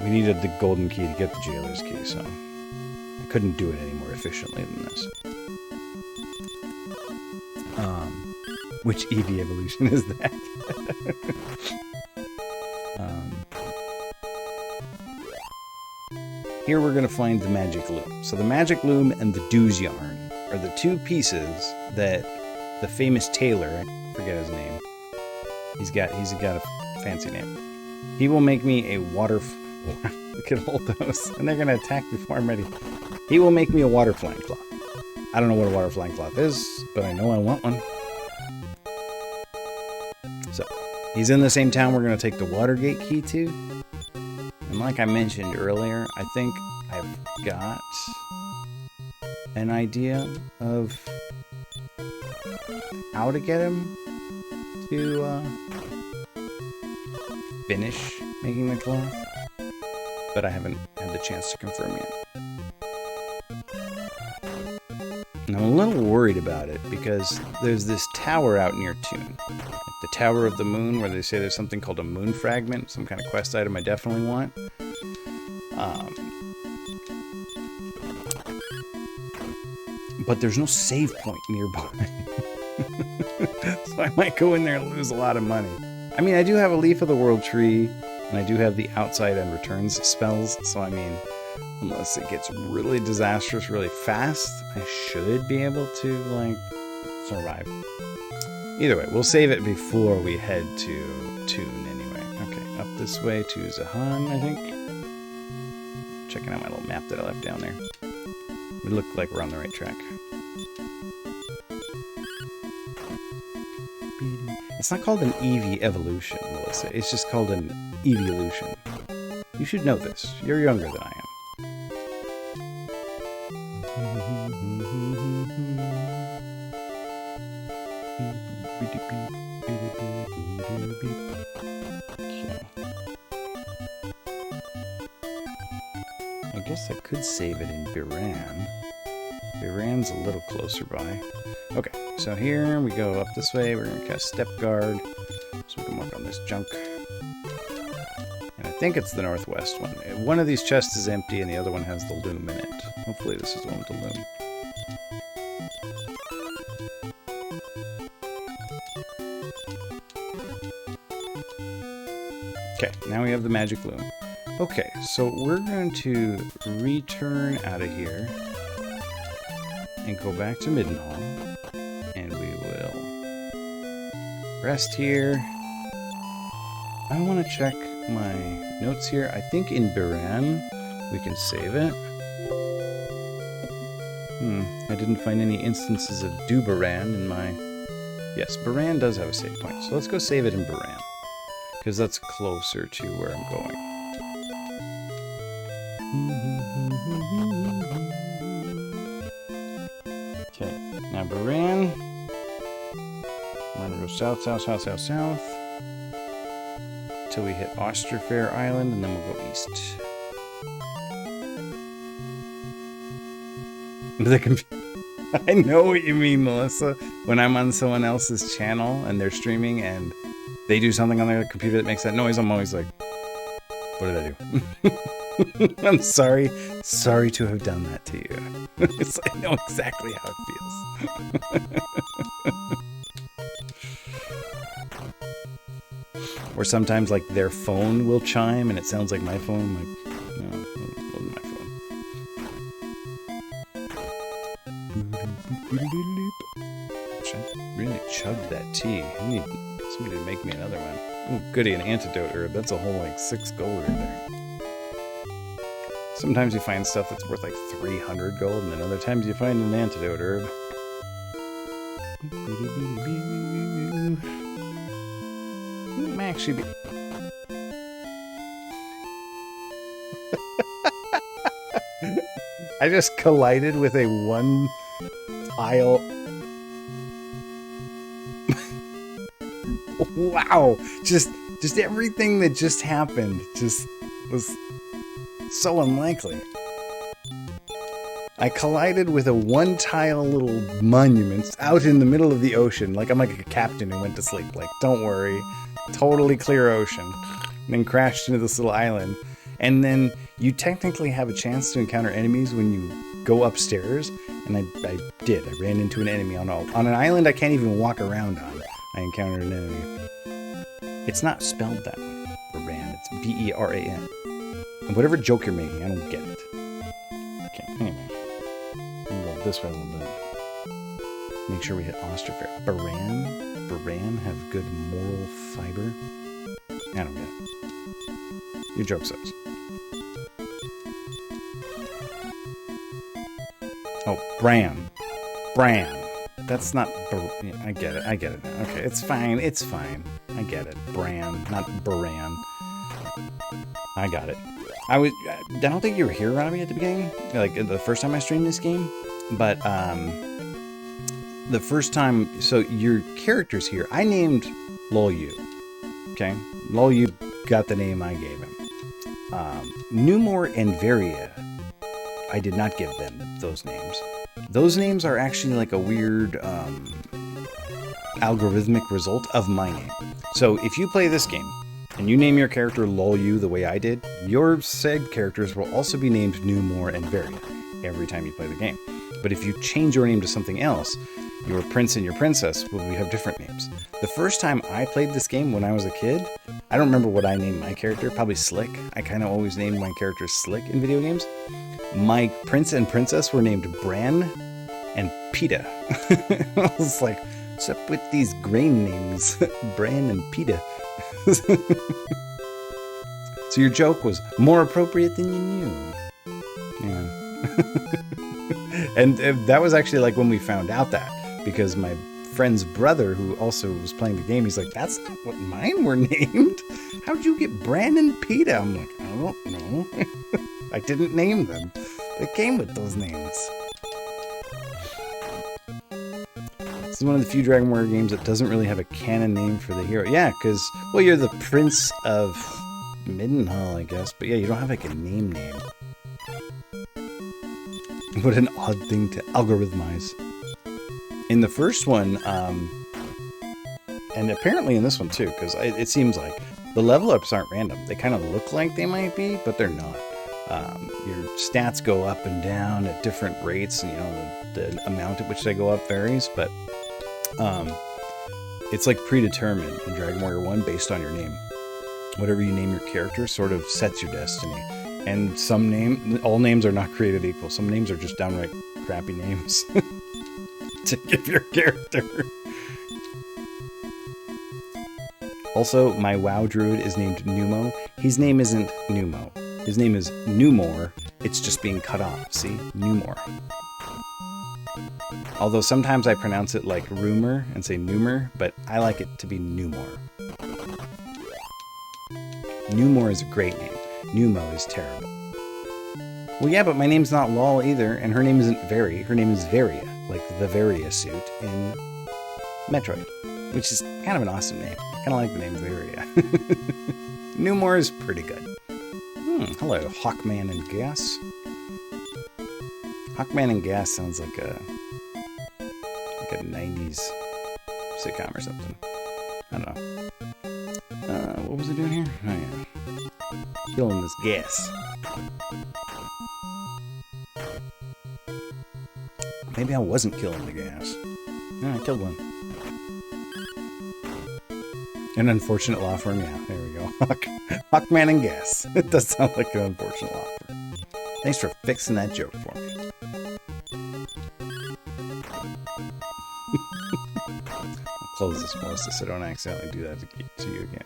S1: We needed the golden key to get the jailer's key, so I couldn't do it any more efficiently than this. Which Eevee evolution is that? Here we're going to find the magic loom. So the magic loom and the dues yarn are the 2 pieces that the famous tailor, I forget his name, he's got a fancy name. He will make me a water... Look at all those. And they're going to attack before I'm ready. He will make me a water flying cloth. I don't know what a water flying cloth is, but I know I want one. So, he's in the same town we're going to take the Watergate key to. And like I mentioned earlier, I think I've got an idea of how to get him to finish making the cloth, but I haven't had the chance to confirm yet. And I'm a little worried about it because there's this tower out near Toon. Like the Tower of the Moon, where they say there's something called a Moon Fragment, some kind of quest item I definitely want. But there's no save point nearby. So I might go in there and lose a lot of money. I mean, I do have a Leaf of the World tree, And I do have the outside and returns spells, so I mean, unless it gets really disastrous really fast, I should be able to, like, survive. Either way, we'll save it before we head to Toon anyway. Okay, up this way to Zahan, I think. Checking out my little map that I left down there. We look like we're on the right track. It's not called an Eevee evolution, Melissa. It's just called an evolution. You should know this. You're younger than I am. I guess I could save it in Biran. Biran's a little closer by. Okay, so here we go up this way. We're going to cast Step Guard, so we can work on this junk. And I think it's the northwest one. One of these chests is empty and the other one has the loom in it. Hopefully this is the one with the loom. Okay, now we have the magic loom. Okay, so we're going to return out of here and go back to Midden Hall. And we will rest here. I want to check my notes here. I think in Biran we can save it. I didn't find any instances of Biran in my... Yes, Biran does have a save point. So let's go save it in Biran, because that's closer to where I'm going. Okay, now Biran. We're gonna go south, south, south, south, south. Till we hit Osterfair Island, and then we'll go east. I know what you mean, Melissa. When I'm on someone else's channel and they're streaming and they do something on their computer that makes that noise, I'm always like, what did I do? I'm sorry. Sorry to have done that to you. I know exactly how it feels. Or sometimes, like, their phone will chime and it sounds like my phone. I'm like, no, it wasn't my phone. I really chugged that tea. I need somebody to make me another one. Oh, goody, an antidote herb. That's a whole, like, 6 gold right there. Sometimes you find stuff that's worth, like, 300 gold, and then other times you find an antidote herb. It might actually be... I just collided with a one-tile... Wow! Just everything that just happened just was so unlikely. I collided with a one-tile little monument out in the middle of the ocean. Like I'm like a captain who went to sleep. Like, don't worry. Totally clear ocean. And then crashed into this little island. And then you technically have a chance to encounter enemies when you go upstairs. And I did. I ran into an enemy on an island I can't even walk around on. I encountered an enemy. It's not spelled that way. Beran. It's B-E-R-A-N. And whatever joke you're making, I don't get it. Okay, anyway. I'm going to go this way a little bit. Make sure we hit Osterfair. Beran have good moral fiber? I don't get it. Your joke sucks. Oh, Bran. That's not... I get it now. Okay, it's fine. I get it. Bran, not Baran. I got it. I don't think you were here around me at the beginning, like the first time I streamed this game, but the first time, so your character's here, I named Lolyu, okay? Lolyu got the name I gave him. Numor and Varia, I did not give them those names. Those names are actually like a weird algorithmic result of my name. So if you play this game, and you name your character Lolyu the way I did, your said characters will also be named Numor and Varia every time you play the game. But if you change your name to something else, your prince and your princess will have different names. The first time I played this game when I was a kid, I don't remember what I named my character. Probably Slick. I kind of always named my characters Slick in video games. My prince and princess were named Bran and Peta. I was like, what's up with these grain names? Bran and Peta. So your joke was more appropriate than you knew. Yeah. And that was actually like when we found out that, because my friend's brother, who also was playing the game, he's like, that's not what mine were named. How'd you get Bran and Peta? I'm like, I don't know. I didn't name them. They came with those names. This is one of the few Dragon Warrior games that doesn't really have a canon name for the hero. Yeah, because, well, you're the Prince of Midden Hall, I guess. But yeah, you don't have like a name. What an odd thing to algorithmize. In the first one, and apparently in this one too, because it seems like the level ups aren't random. They kind of look like they might be, but they're not. Your stats go up and down at different rates, and you know the amount at which they go up varies, but it's like predetermined in Dragon Warrior 1 based on your name. Whatever you name your character sort of sets your destiny. And all names are not created equal. Some names are just downright crappy names to give your character. Also, my WoW druid is named Numo. His name isn't Numo. His name is Numor. It's just being cut off. See? Numor. Although sometimes I pronounce it like rumor and say Numer, but I like it to be Numor. Numor is a great name. Numo is terrible. Well, yeah, but my name's not Lol either, and her name isn't Veri. Her name is Varia, like the Varia suit in Metroid, which is kind of an awesome name. I kind of like the name Varia. Numor is pretty good. Hello, Hawkman and Gas. Hawkman and Gas sounds like a 90s sitcom or something. I don't know. What was I doing here? Oh, yeah. Killing this gas. Maybe I wasn't killing the gas. No, I killed one. An unfortunate law firm. Yeah, there we go. Hawkman and Gas. It does sound like an unfortunate law firm. Thanks for fixing that joke for me. I'll close this Melissa so I don't accidentally do that to you again.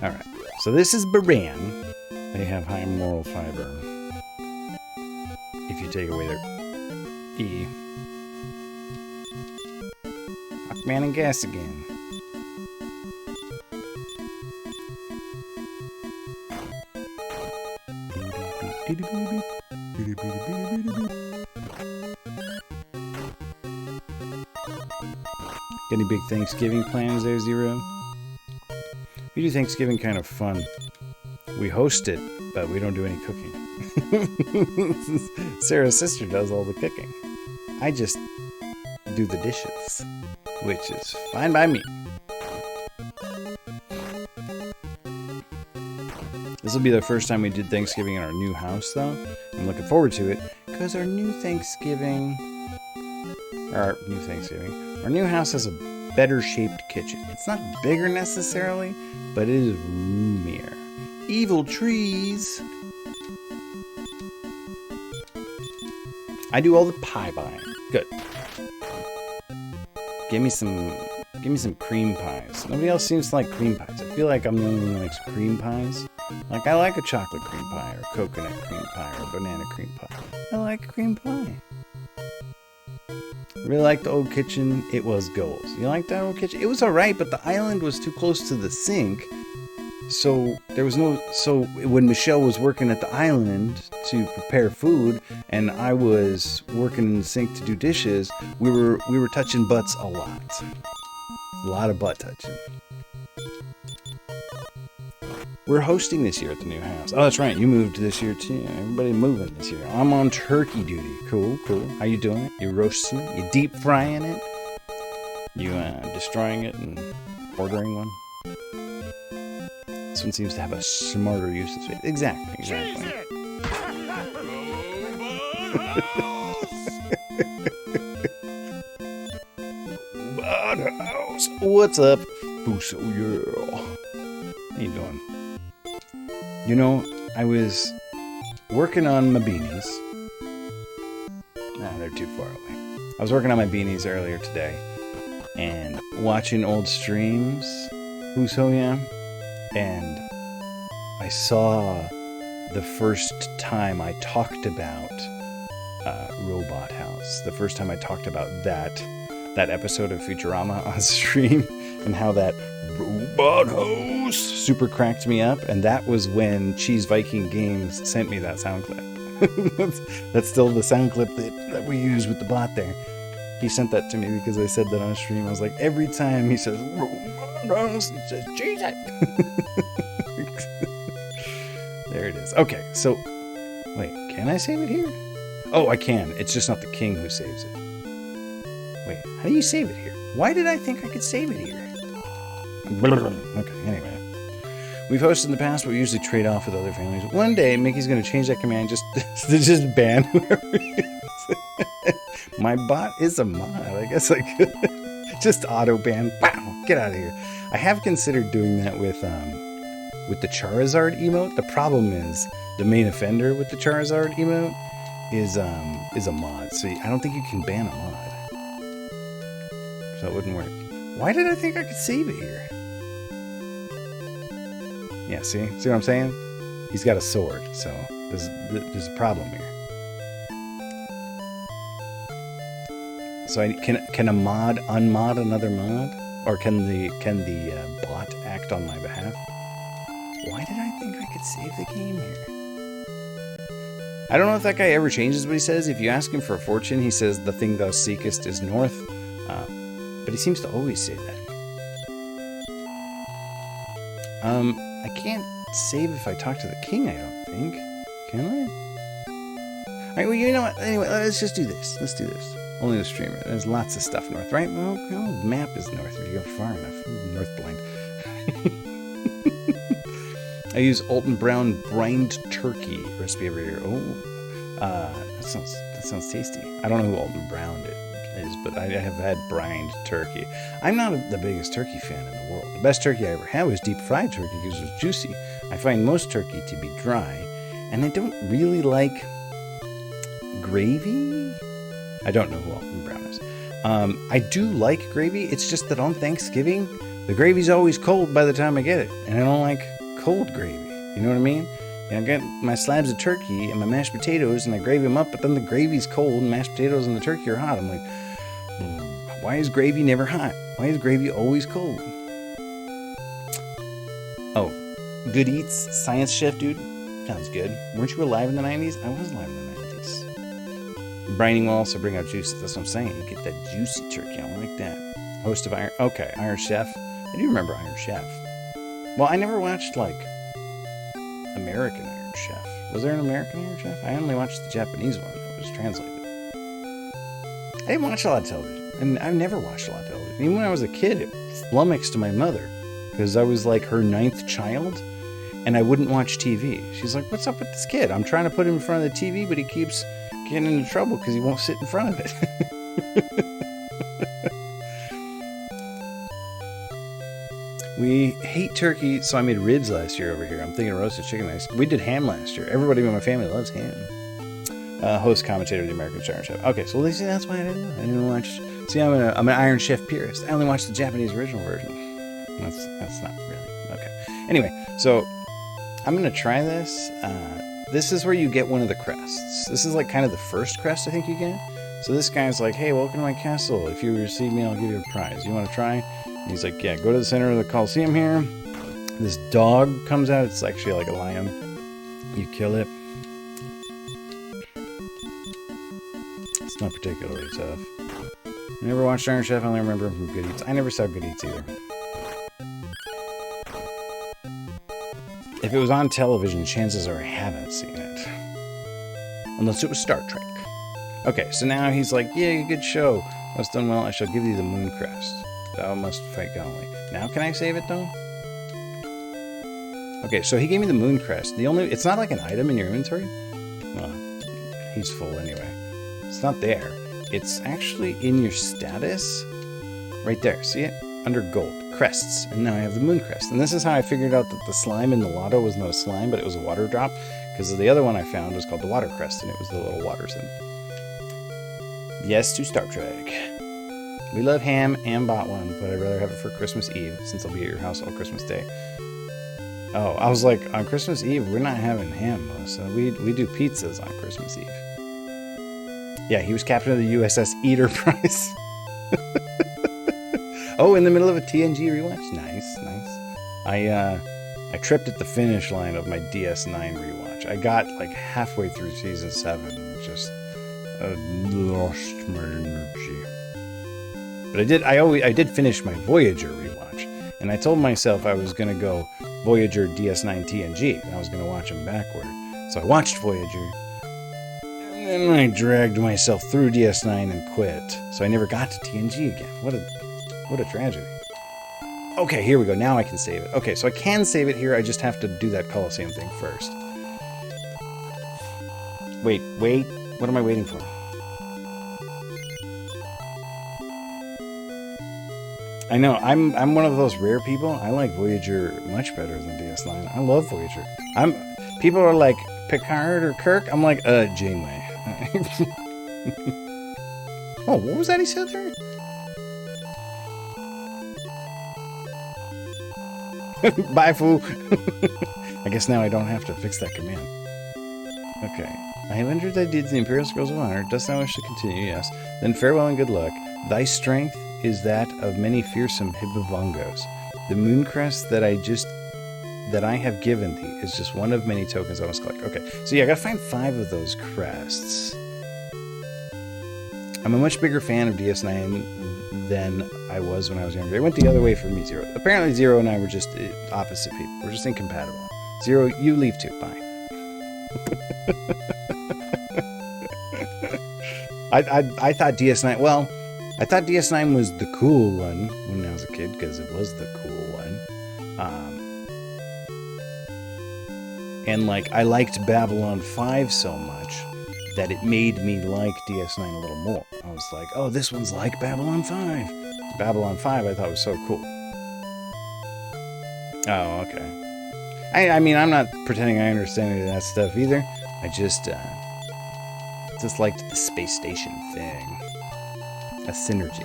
S1: Alright, so this is Baran. They have high moral fiber. If you take away their E. Hawkman and Gas again. Any big Thanksgiving plans there, Zero? We do Thanksgiving kind of fun. We host it, but we don't do any cooking. Sarah's sister does all the cooking. I just do the dishes, which is fine by me. This will be the first time we did Thanksgiving in our new house, though. I'm looking forward to it, because our new house has a better shaped kitchen. It's not bigger necessarily, but it is roomier. Evil trees! I do all the pie buying. Good. Give me some cream pies. Nobody else seems to like cream pies. I feel like I'm the only one who likes cream pies. Like, I like a chocolate cream pie, or coconut cream pie, or banana cream pie. I like cream pie. Really like the old kitchen. It was goals. You like that old kitchen? It was alright, but the island was too close to the sink. So there was no. So when Michelle was working at the island to prepare food, and I was working in the sink to do dishes, we were touching butts a lot. A lot of butt touching. We're hosting this year at the new house. Oh, that's right. You moved this year too. Everybody moving this year. I'm on turkey duty. Cool, cool. How you doing it? You roasting it? You deep frying it? You destroying it and ordering one? This one seems to have a smarter use of space. Exactly. What's up, Fuso? Yeah. How you doing? You know, I was working on my beanies. Nah, they're too far away. I was working on my beanies earlier today and watching old streams. Fuso, yeah. And I saw the first time I talked about Robot House. The first time I talked about that episode of Futurama on stream and how that Robot House super cracked me up. And that was when Cheese Viking Games sent me that sound clip. that's still the sound clip that we use with the bot there. He sent that to me because I said that on stream. I was like, every time he says Robot House, he says Cheese. There it is. Okay, so wait, can I save it here? Oh, I can. It's just not the king who saves it. Wait, how do you save it here? Why did I think I could save it here? Okay, anyway. We've hosted in the past, but we usually trade off with other families. One day, Mickey's going to change that command just to just ban whoever he is. My bot is a mod. I guess I could just auto ban. Wow, get out of here. I have considered doing that with the Charizard emote. The problem is the main offender with the Charizard emote is a mod. So I don't think you can ban a mod. So it wouldn't work. Why did I think I could save it here? Yeah, see what I'm saying? He's got a sword, so there's a problem here. So can a mod unmod another mod, or can the bot act on my behalf? Why did I think I could save the game here? I don't know if that guy ever changes what he says. If you ask him for a fortune, he says the thing thou seekest is north. But he seems to always say that. I can't save if I talk to the king, I don't think. Can I? Alright, well, you know what? Anyway, let's just do this. Let's do this. Only the streamer. There's lots of stuff north, right? Well, the map is north if you go far enough. I'm north blind. I use Alton Brown brined turkey recipe every year. Oh, that sounds tasty. I don't know who Alton Brown is, but I have had brined turkey. I'm not the biggest turkey fan in the world. The best turkey I ever had was deep fried turkey because it was juicy. I find most turkey to be dry, and I don't really like gravy. I don't know who Alton Brown is. I do like gravy. It's just that on Thanksgiving, the gravy's always cold by the time I get it, and I don't like cold gravy. You know what I mean? And I get my slabs of turkey and my mashed potatoes, and I gravy them up, but then the gravy's cold, and mashed potatoes and the turkey are hot. I'm like, why is gravy never hot? Why is gravy always cold? Oh, Good Eats, Science Chef, dude. Sounds good. Weren't you alive in the 90s? I was alive in the 90s. Brining will also bring out juices. That's what I'm saying. You get that juicy turkey. I like that. Host of Iron... Okay, Iron Chef. I do remember Iron Chef. Well, I never watched, like, American Iron Chef. Was there an American Iron Chef? I only watched the Japanese one that was translated. I didn't watch a lot of television. And I've never watched a lot of television. Even when I was a kid, it flummoxed my mother. Because I was like her 9th child. And I wouldn't watch TV. She's like, what's up with this kid? I'm trying to put him in front of the TV, but he keeps getting into trouble because he won't sit in front of it. We hate turkey, so I made ribs last year over here. I'm thinking roasted chicken. We did ham last year. Everybody in my family loves ham. Host, commentator of the American Iron Chef. Okay, so see, that's why I didn't know. I didn't watch... See, I'm an Iron Chef purist. I only watched the Japanese original version. That's not really... Okay. Anyway, so I'm going to try this. This is where you get one of the crests. This is like kind of the first crest I think you get. So this guy's like, hey, welcome to my castle. If you receive me, I'll give you a prize. You want to try? And he's like, yeah, go to the center of the Coliseum here. This dog comes out. It's actually like a lion. You kill it. It's not particularly tough. I never watched Iron Chef. I only remember him from Good Eats. I never saw Good Eats either. If it was on television, chances are I haven't seen it. Unless it was Star Trek. Okay, so now he's like, yeah, good show. That's done well. I shall give thee the Moon Crest. Thou must fight gallantly. Now can I save it, though? Okay, so he gave me the Moon Crest. It's not like an item in your inventory. Well, he's full anyway. It's not there. It's actually in your status. Right there. See it? under gold, crests, and now I have the moon crest. And this is how I figured out that the slime in the lotto was not a slime, but it was a water drop, because the other one I found was called the water crest, and it was the little waters in it. Yes to Star Trek. We love ham and bought one, but I'd rather have it for Christmas Eve, since I'll be at your house all Christmas Day. Oh, I was like, on Christmas Eve, we're not having ham, Melissa. We do pizzas on Christmas Eve. Yeah, he was captain of the USS Enterprise. Oh, in the middle of a TNG rewatch? Nice, nice. I tripped at the finish line of my DS9 rewatch. I got like halfway through season 7 and just lost my energy. But I did finish my Voyager rewatch, and I told myself I was gonna go Voyager, DS9, TNG, and I was gonna watch them backward. So I watched Voyager, and then I dragged myself through DS9 and quit. So I never got to TNG again. What a tragedy. Okay, here we go. Now I can save it. Okay, so I can save it here. I just have to do that Coliseum thing first. Wait. What am I waiting for? I know, I'm one of those rare people. I like Voyager much better than DS9. I love Voyager. People are like, Picard or Kirk? I'm like, Janeway. Oh, what was that he said there? Bye, fool. I guess now I don't have to fix that command. Okay. I have entered thy deeds in the Imperial Scrolls of Honor. Dost thou wish to continue? Yes. Then farewell and good luck. Thy strength is that of many fearsome hibbivongos. The moon crest that I have given thee is just one of many tokens I must collect. Okay. So yeah, I gotta find 5 of those crests. I'm a much bigger fan of DS9 than I was when I was younger. It went the other way for me, Zero. Apparently Zero and I were just opposite people. We're just incompatible. Zero, you leave too. Bye. I thought DS9, well, I thought DS9 was the cool one when I was a kid, because it was the cool one. And like, I liked Babylon 5 so much that it made me like DS9 a little more. I was like, oh, this one's like Babylon 5. Babylon 5 I thought was so cool. Oh, okay. I mean, I'm not pretending I understand any of that stuff either. I just liked the space station thing. A synergy.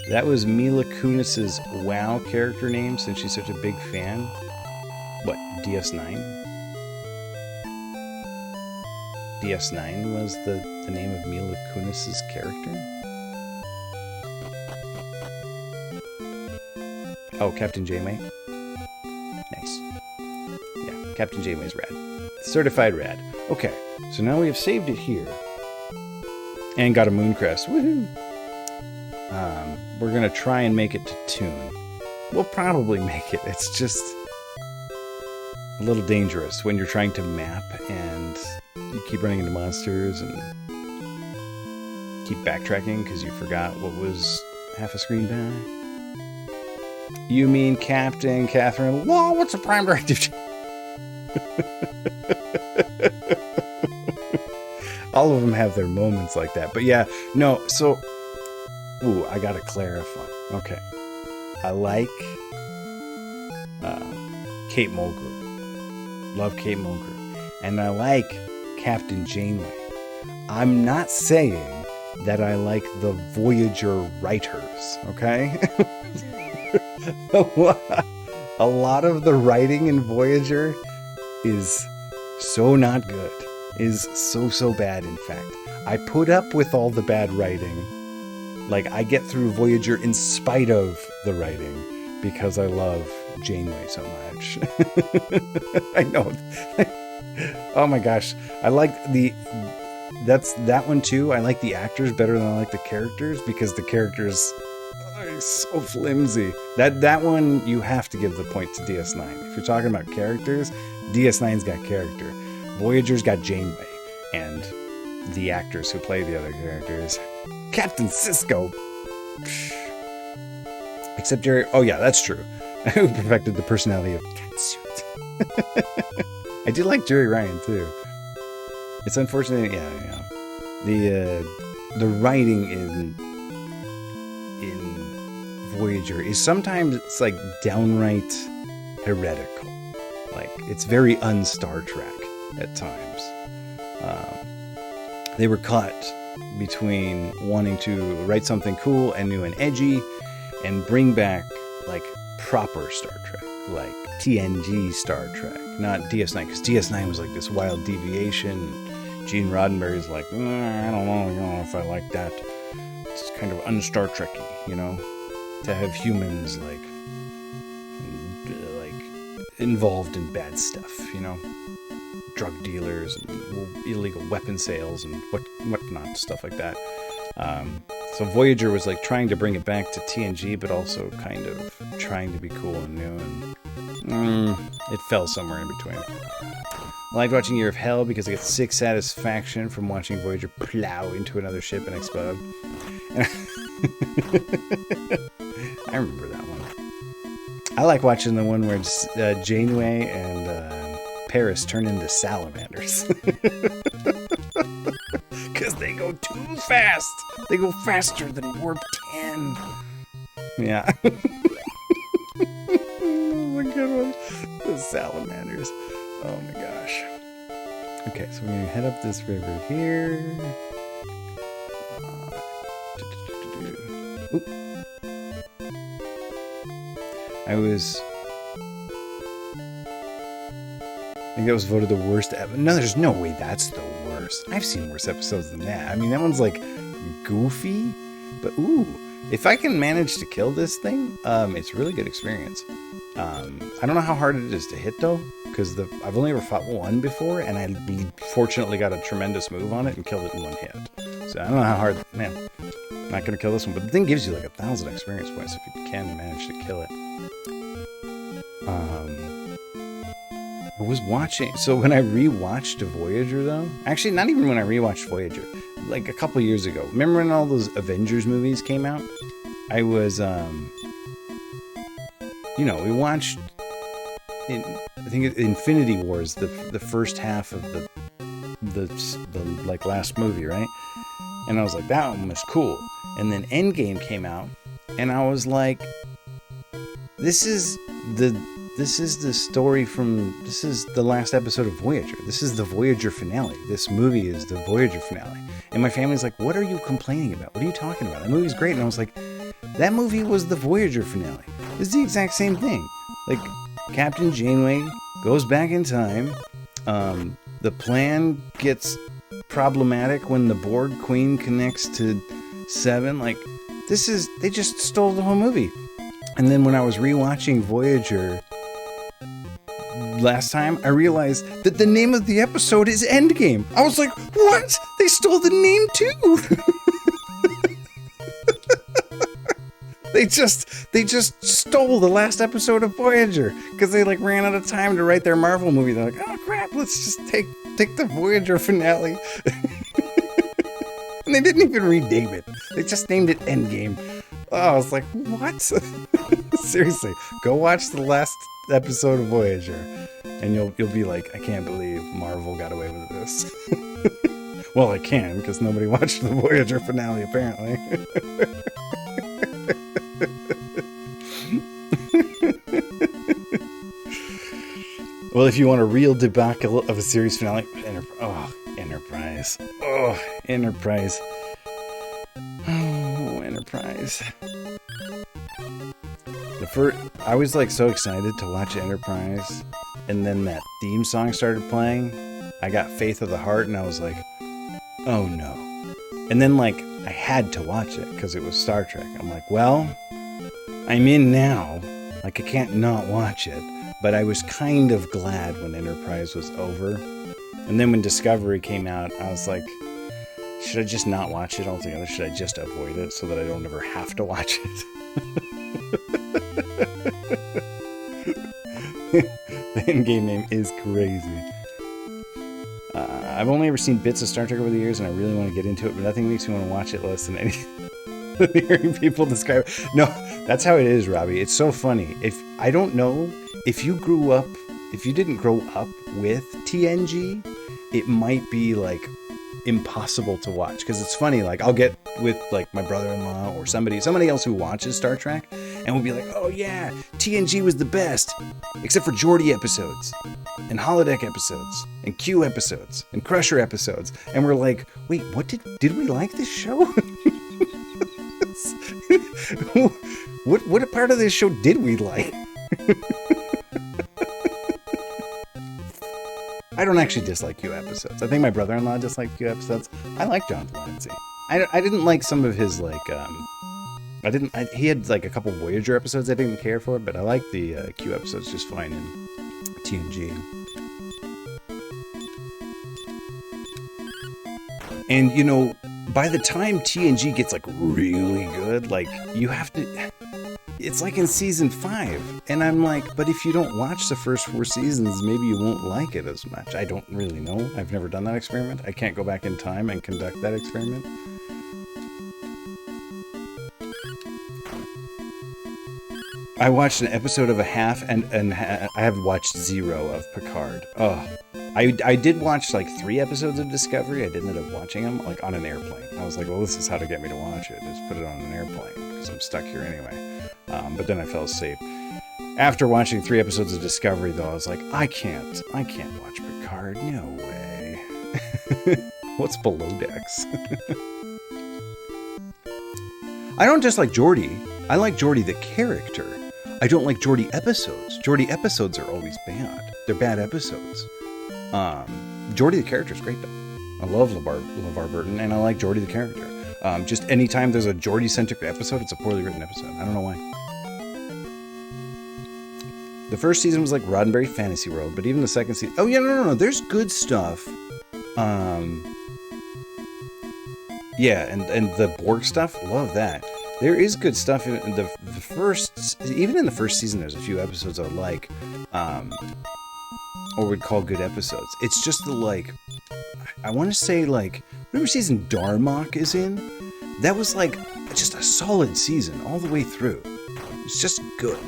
S1: That was Mila Kunis's WoW character name, since she's such a big fan. What, DS9? DS9 was the name of Mila Kunis's character? Oh, Captain Janeway? Nice. Yeah, Captain Janeway's rad. Certified rad. Okay, so now we have saved it here. And got a moon crest. Woohoo! We're gonna try and make it to Tune. We'll probably make it. It's just a little dangerous when you're trying to map and you keep running into monsters and keep backtracking because you forgot what was half a screen back. You mean Captain Catherine? Whoa, what's a prime directive? All of them have their moments like that. But yeah, no, so... Ooh, I gotta clarify. Okay. I like Kate Mulgrew. Love Kate Mulgrew. And I like Captain Janeway. I'm not saying that I like the Voyager writers, okay? A lot of the writing in Voyager is so not good. Is so bad, in fact. I put up with all the bad writing. Like, I get through Voyager in spite of the writing because I love Janeway so much. I know. Oh my gosh. I like that one too. I like the actors better than I like the characters because the characters are so flimsy. That one, you have to give the point to DS9. If you're talking about characters, DS9's got character. Voyager's got Janeway. And the actors who play the other characters. Captain Sisko. Except Jerry. Oh yeah, that's true. Who perfected the personality of Catsuit. I do like Jerry Ryan too. It's unfortunate. Yeah. The writing in Voyager is sometimes it's like downright heretical. Like, it's very un-Star Trek at times. They were caught between wanting to write something cool and new and edgy and bring back, like, proper Star Trek, like TNG Star Trek, not DS9, because DS9 was like this wild deviation. Gene Roddenberry's like, I don't know if I like that. It's kind of un-Star Trek-y, you know, to have humans like involved in bad stuff, you know, drug dealers and illegal weapon sales and whatnot, stuff like that. So Voyager was like trying to bring it back to TNG, but also kind of trying to be cool and new, and it fell somewhere in between. I liked watching Year of Hell because I get sick satisfaction from watching Voyager plow into another ship and explode. I remember that one. I like watching the one where Janeway and Paris turn into salamanders. Because they go too fast. They go faster than warp 10. Yeah. Oh, a good one. The salamanders. Oh my gosh. Okay, so we're going to head up this river here. Oop. I think that was voted the worst ever. No, there's no way that's the worst. I've seen worse episodes than that. I mean, that one's like goofy, but ooh, if I can manage to kill this thing, it's a really good experience. I don't know how hard it is to hit though, because I've only ever fought one before, and I fortunately got a tremendous move on it and killed it in one hit. So I don't know how hard, man, I'm not going to kill this one, but the thing gives you like 1,000 experience points if you can manage to kill it. I was watching, so when I rewatched Voyager though, actually not even when I rewatched Voyager, like a couple years ago, remember when all those Avengers movies came out? I was, you know, we watched, I think Infinity Wars, the first half of the like last movie, right? And I was like, that one was cool. And then Endgame came out, and I was like, this is the story from, this is the last episode of Voyager. This is the Voyager finale. This movie is the Voyager finale. And my family's like, what are you complaining about? What are you talking about? That movie's great. And I was like, that movie was the Voyager finale. It's the exact same thing. Like, Captain Janeway goes back in time. The plan gets problematic when the Borg Queen connects to 7. Like, they just stole the whole movie. And then when I was rewatching Voyager last time, I realized that the name of the episode is Endgame. I was like, what? They stole the name too. They just stole the last episode of Voyager because they like ran out of time to write their Marvel movie. They're like, oh crap, let's just take the Voyager finale. And they didn't even rename it. They just named it Endgame. Oh, I was like, what? Seriously, go watch the last episode of Voyager, and you'll be like, I can't believe Marvel got away with this. Well, I can, because nobody watched the Voyager finale, apparently. Well, if you want a real debacle of a series finale, Enterprise. Oh, Enterprise. Oh, Enterprise. I was like so excited to watch Enterprise, and then that theme song started playing. I got Faith of the Heart, and I was like, oh no. And then like I had to watch it because it was Star Trek. I'm like, well, I'm in now. Like I can't not watch it. But I was kind of glad when Enterprise was over. And then when Discovery came out, I was like, should I just not watch it altogether? Should I just avoid it so that I don't ever have to watch it? The Endgame name is crazy. I've only ever seen bits of Star Trek over the years, and I really want to get into it, but nothing makes me want to watch it less than anything. Hearing people describe it. No, that's how it is, Robbie. It's so funny. I don't know if you didn't grow up with TNG, it might be like impossible to watch, because it's funny. Like I'll get with like my brother-in-law or somebody else who watches Star Trek, and we'll be like, oh yeah, TNG was the best, except for Geordi episodes, and holodeck episodes, and Q episodes, and Crusher episodes, and we're like, wait, what did we like this show? What part of this show did we like? I don't actually dislike Q episodes. I think my brother-in-law disliked Q episodes. I like Jonathan Lancy. I didn't like some of his like he had like a couple Voyager episodes I didn't care for, but I like the Q episodes just fine in TNG. And you know, by the time TNG gets like really good, like you have to, it's like in season 5, and I'm like, but if you don't watch the first 4 seasons, maybe you won't like it as much. I don't really know. I've never done that experiment. I can't go back in time and conduct that experiment. I watched an episode of a half, and I have watched 0 of Picard. Oh, I did watch like 3 episodes of Discovery. I didn't end up watching them like on an airplane. I was like, well, this is how to get me to watch it. Just put it on an airplane because I'm stuck here anyway. But then I fell asleep. After watching 3 episodes of Discovery, though, I was like, I can't watch Picard. No way. What's Below Decks? I don't just like Geordi. I like Geordi the character. I don't like Geordi episodes. Geordi episodes are always bad. They're bad episodes. Geordi the character is great, though. I love LeVar Burton, and I like Geordi the character. Just anytime there's a Geordi-centric episode, it's a poorly written episode. I don't know why. The first season was like Roddenberry Fantasy World, but even the second season... Oh, yeah, no. There's good stuff. Yeah, and the Borg stuff, love that. There is good stuff in the first... Even in the first season, there's a few episodes I like, or would call good episodes. It's just the, like... I want to say, like... Whatever season Darmok is in, that was, like, just a solid season all the way through. It's just good.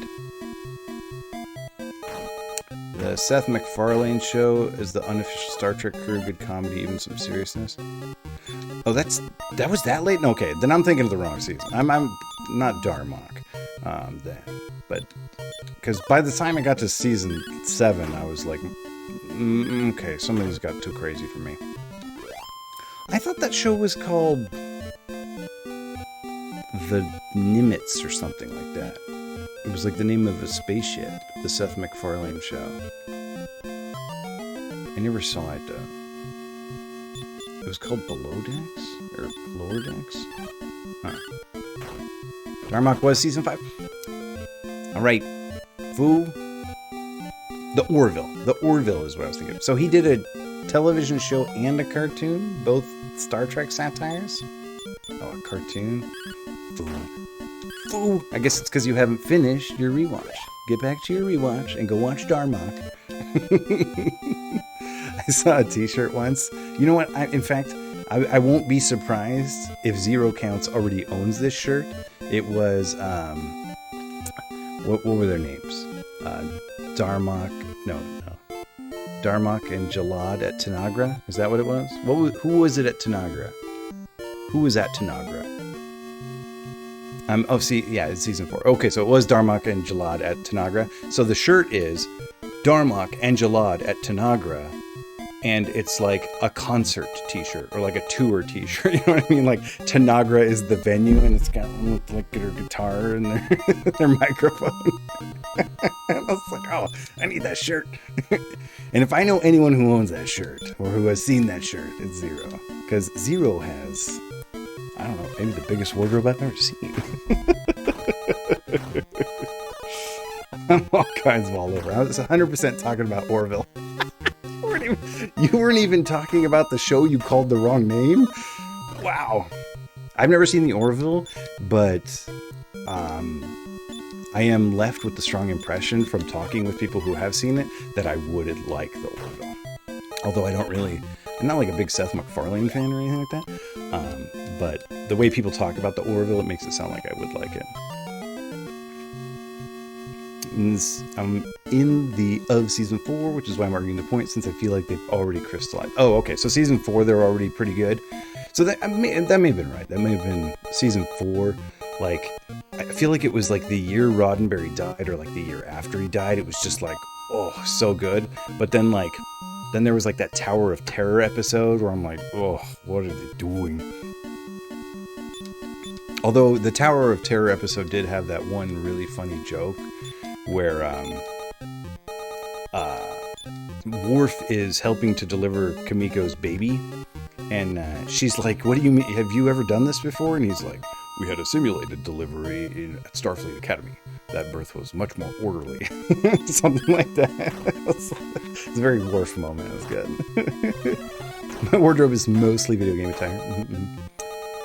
S1: The Seth MacFarlane Show is the unofficial Star Trek crew, good comedy, even some seriousness. Oh, that was that late? No, okay, then I'm thinking of the wrong season. I'm not Darmok then, but because by the time I got to season 7, I was like, okay, some of these got too crazy for me. I thought that show was called The Nimitz or something like that. It was like the name of a spaceship, the Seth MacFarlane Show. I never saw it, though. It was called Below Decks? Or Lower Decks? Huh. Darmok was season 5. Alright. Foo. The Orville. The Orville is what I was thinking of. So he did a television show and a cartoon? Both Star Trek satires? Oh, a cartoon? Foo. Foo. I guess it's because you haven't finished your rewatch. Get back to your rewatch and go watch Darmok. I saw a t-shirt once. You know what? In fact, I won't be surprised if Zero Counts already owns this shirt. It was, what were their names? Darmok, no. Darmok and Jalad at Tanagra? Is that what it was? Who was it at Tanagra? Who was at Tanagra? It's season 4. Okay, so it was Darmok and Jalad at Tanagra. So the shirt is Darmok and Jalad at Tanagra, and it's like a concert t-shirt or like a tour t-shirt. You know what I mean? Like Tanagra is the venue, and it's got like their guitar and their microphone. And I was like, oh, I need that shirt. And if I know anyone who owns that shirt or who has seen that shirt, it's Zero. Because Zero has, I don't know, maybe the biggest wardrobe I've ever seen. I'm all kinds of all over. I was 100% talking about Orville. You weren't even talking about the show you called the wrong name? Wow. I've never seen the Orville, but I am left with the strong impression from talking with people who have seen it that I would like the Orville. Although I'm not like a big Seth MacFarlane fan or anything like that. But the way people talk about the Orville, it makes it sound like I would like it. I'm in the season 4, which is why I'm arguing the point, since I feel like they've already crystallized. Oh, okay, so season 4, they're already pretty good. So that may have been right. That may have been season 4. Like, I feel like it was like the year Roddenberry died, or like the year after he died. It was just like, oh, so good. But then there was like that Tower of Terror episode where I'm like, oh, what are they doing? Although the Tower of Terror episode did have that one really funny joke where Worf is helping to deliver Kamiko's baby, and she's like, what do you mean? Have you ever done this before? And he's like, we had a simulated delivery at Starfleet Academy. That birth was much more orderly. Something like that. It's a very Worf moment. It was good. My wardrobe is mostly video game attire.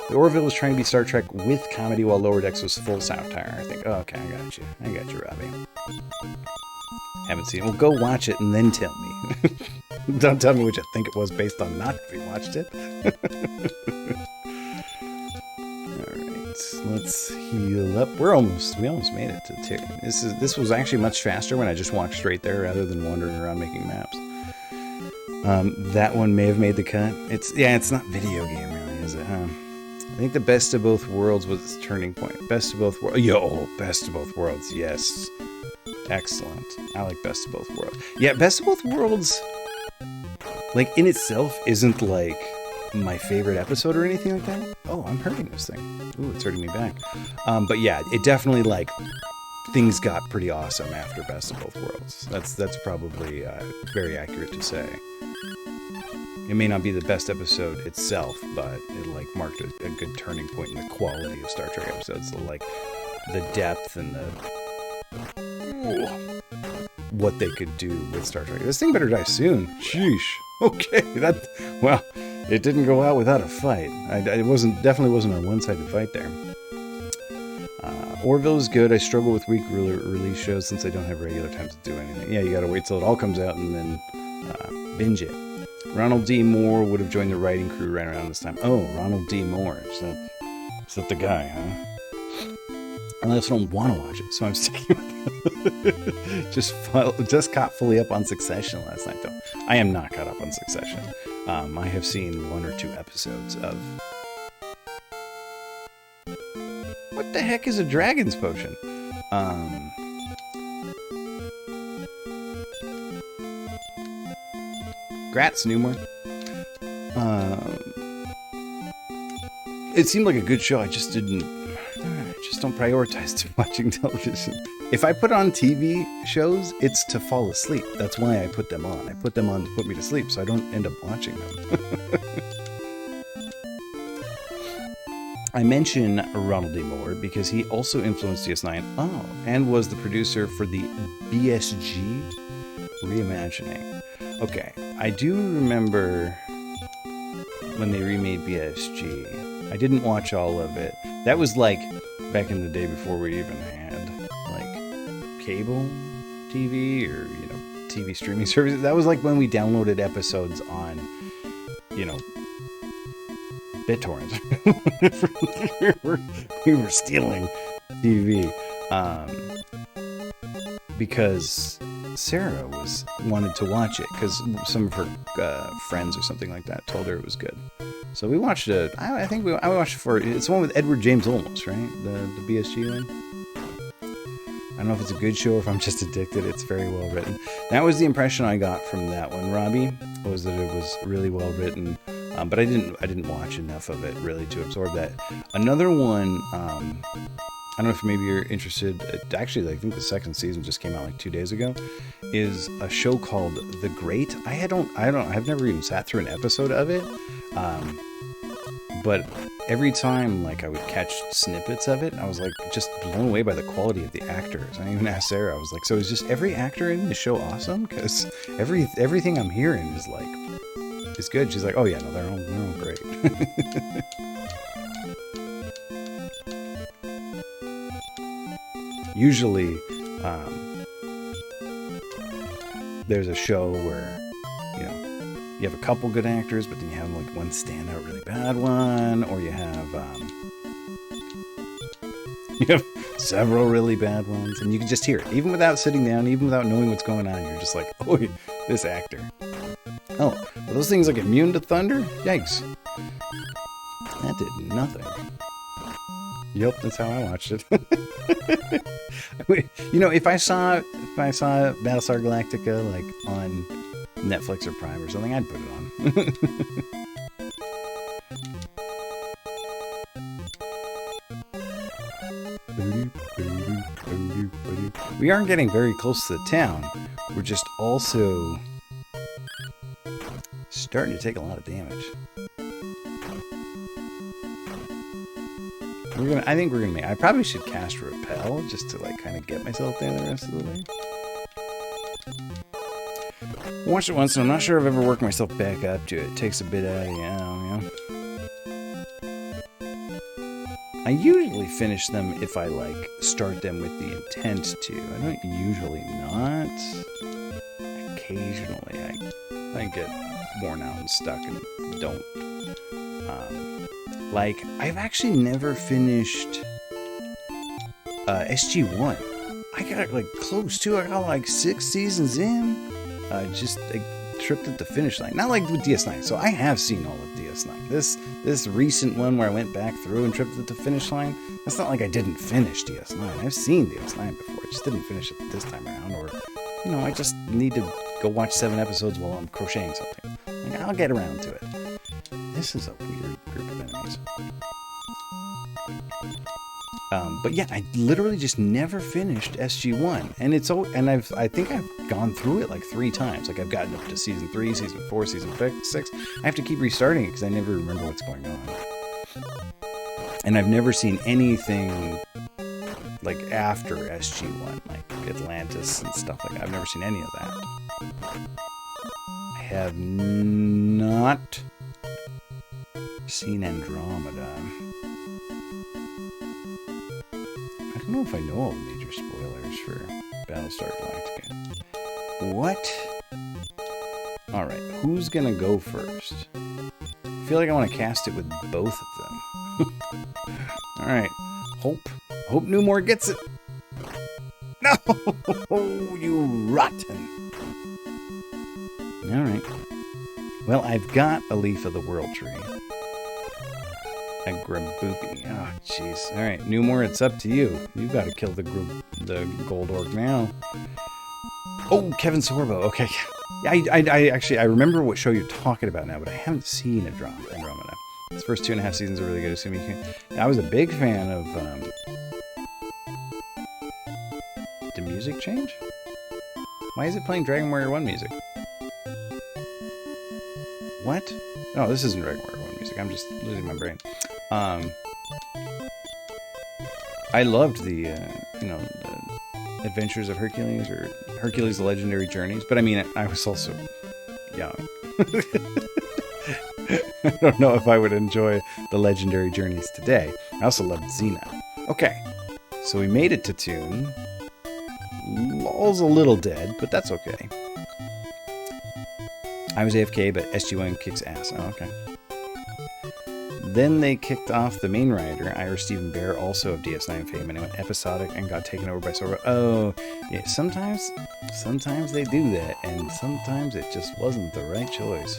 S1: The Orville was trying to be Star Trek with comedy, while Lower Decks was full satire, I think. Oh, okay, I got you, Robbie. Haven't seen it. Well, go watch it and then tell me. Don't tell me what you think it was based on not having watched it. Alright, let's heal up. We almost made it to 2. This was actually much faster when I just walked straight there rather than wandering around making maps. That one may have made the cut. It's not video game really, is it? I think the Best of Both Worlds was its turning point. Best of Both Worlds. Best of Both Worlds. Yes. Excellent. I like Best of Both Worlds. Yeah, Best of Both Worlds, like, in itself, isn't, like, my favorite episode or anything like that. Oh, I'm hurting this thing. Ooh, it's hurting me back. But yeah, it definitely, like, things got pretty awesome after Best of Both Worlds. That's probably very accurate to say. It may not be the best episode itself, but it, like, marked a good turning point in the quality of Star Trek episodes. So, like, the depth and what they could do with Star Trek. This thing better die soon. Sheesh. Okay, well, it didn't go out without a fight. It definitely wasn't a one-sided fight there. Orville is good. I struggle with week release shows since I don't have regular time to do anything. Yeah, you gotta wait till it all comes out and then binge it. Ronald D. Moore would have joined the writing crew right around this time. Oh, Ronald D. Moore. Is that the guy, huh? Unless I don't want to watch it, so I'm sticking with it. Just caught fully up on Succession last night, though. I am not caught up on Succession. I have seen 1 or 2 episodes of... What the heck is a dragon's potion? Grats, Newmore. It seemed like a good show. I just don't prioritize watching television. If I put on TV shows, it's to fall asleep. That's why I put them on. I put them on to put me to sleep, so I don't end up watching them. I mention Ronald D. Moore because he also influenced DS9. Oh, and was the producer for the BSG reimagining. Okay, I do remember when they remade BSG. I didn't watch all of it. That was like back in the day before we even had like cable TV or, you know, TV streaming services. That was like when we downloaded episodes on, you know, BitTorrent. we were stealing TV because Sarah wanted to watch it because some of her friends or something like that told her it was good. So we watched it. I watched it for, it's the one with Edward James Olmos, right? The BSG one. I don't know if it's a good show or if I'm just addicted. It's very well written. That was the impression I got from that one, Robbie, was that it was really well written. But I didn't watch enough of it really to absorb that. Another one, I don't know if maybe you're interested. Actually, I think the second season just came out like 2 days ago. Is a show called The Great. I've never even sat through an episode of it. But every time like I would catch snippets of it, I was like just blown away by the quality of the actors. I even asked Sarah, I was like, so is just every actor in the show awesome? Because everything I'm hearing is like, is good. She's like, oh yeah, no, they're all great. Usually, there's a show where, you know, you have a couple good actors, but then you have like one standout really bad one, or you have several really bad ones, and you can just hear it, even without sitting down, even without knowing what's going on. You're just like, oh, this actor. Oh, are those things like immune to thunder? Yikes. That did nothing. Yep, that's how I watched it. You know, if I saw Battlestar Galactica like on Netflix or Prime or something, I'd put it on. We aren't getting very close to the town. We're just also starting to take a lot of damage. I think we're gonna make. I probably should cast Repel just to like kind of get myself there the rest of the way. I watched it once, and I'm not sure I've ever worked myself back up to it. It takes a bit out of you, I usually finish them if I like start them with the intent to. I don't usually not. Occasionally, I get worn out and stuck and don't. Like, I've actually never finished SG1. I got like close to. I got like 6 seasons in. Just like tripped at the finish line. Not like with DS9. So I have seen all of DS9. This recent one where I went back through and tripped at the finish line. That's not like I didn't finish DS9. I've seen DS9 before. I just didn't finish it this time around. Or, you know, I just need to go watch 7 episodes while I'm crocheting something. Like, I'll get around to it. This is a weird group of enemies. But yeah, I literally just never finished SG1, and I think I've gone through it like 3 times. Like I've gotten up to season 3, season 4, season 6. I have to keep restarting it because I never remember what's going on. And I've never seen anything like after SG1, like Atlantis and stuff like that. I've never seen any of that. I have not seen Andromeda. I don't know if I know all the major spoilers for Battlestar Galactica. What? Alright, who's gonna go first? I feel like I want to cast it with both of them. Alright, hope Newmore gets it. No! You rotten! Alright. Well, I've got a Leaf of the World Tree. A Graboopy. Oh, jeez. Alright, Newmore, it's up to you. You've got to kill the Gold Orc now. Oh, Kevin Sorbo. Okay. I remember what show you're talking about now, but I haven't seen Andromeda. Its first 2.5 seasons are really good. Assuming I was a big fan of... Did music change? Why is it playing Dragon Warrior 1 music? What? Oh, this isn't Dragon Warrior 1 music. I'm just losing my brain. I loved the Adventures of Hercules, or Hercules: The Legendary Journeys, but I mean, I was also young. I don't know if I would enjoy the Legendary Journeys today. I also loved Xena. Okay, so we made it to Toon. Lol's a little dead, but that's okay. I was AFK, but SG1 kicks ass. Oh, okay. Then they kicked off the main writer, Ira Stephen Bear, also of DS9 fame, and it went episodic and got taken over by Sorbo. Oh, yeah, sometimes they do that, and sometimes it just wasn't the right choice.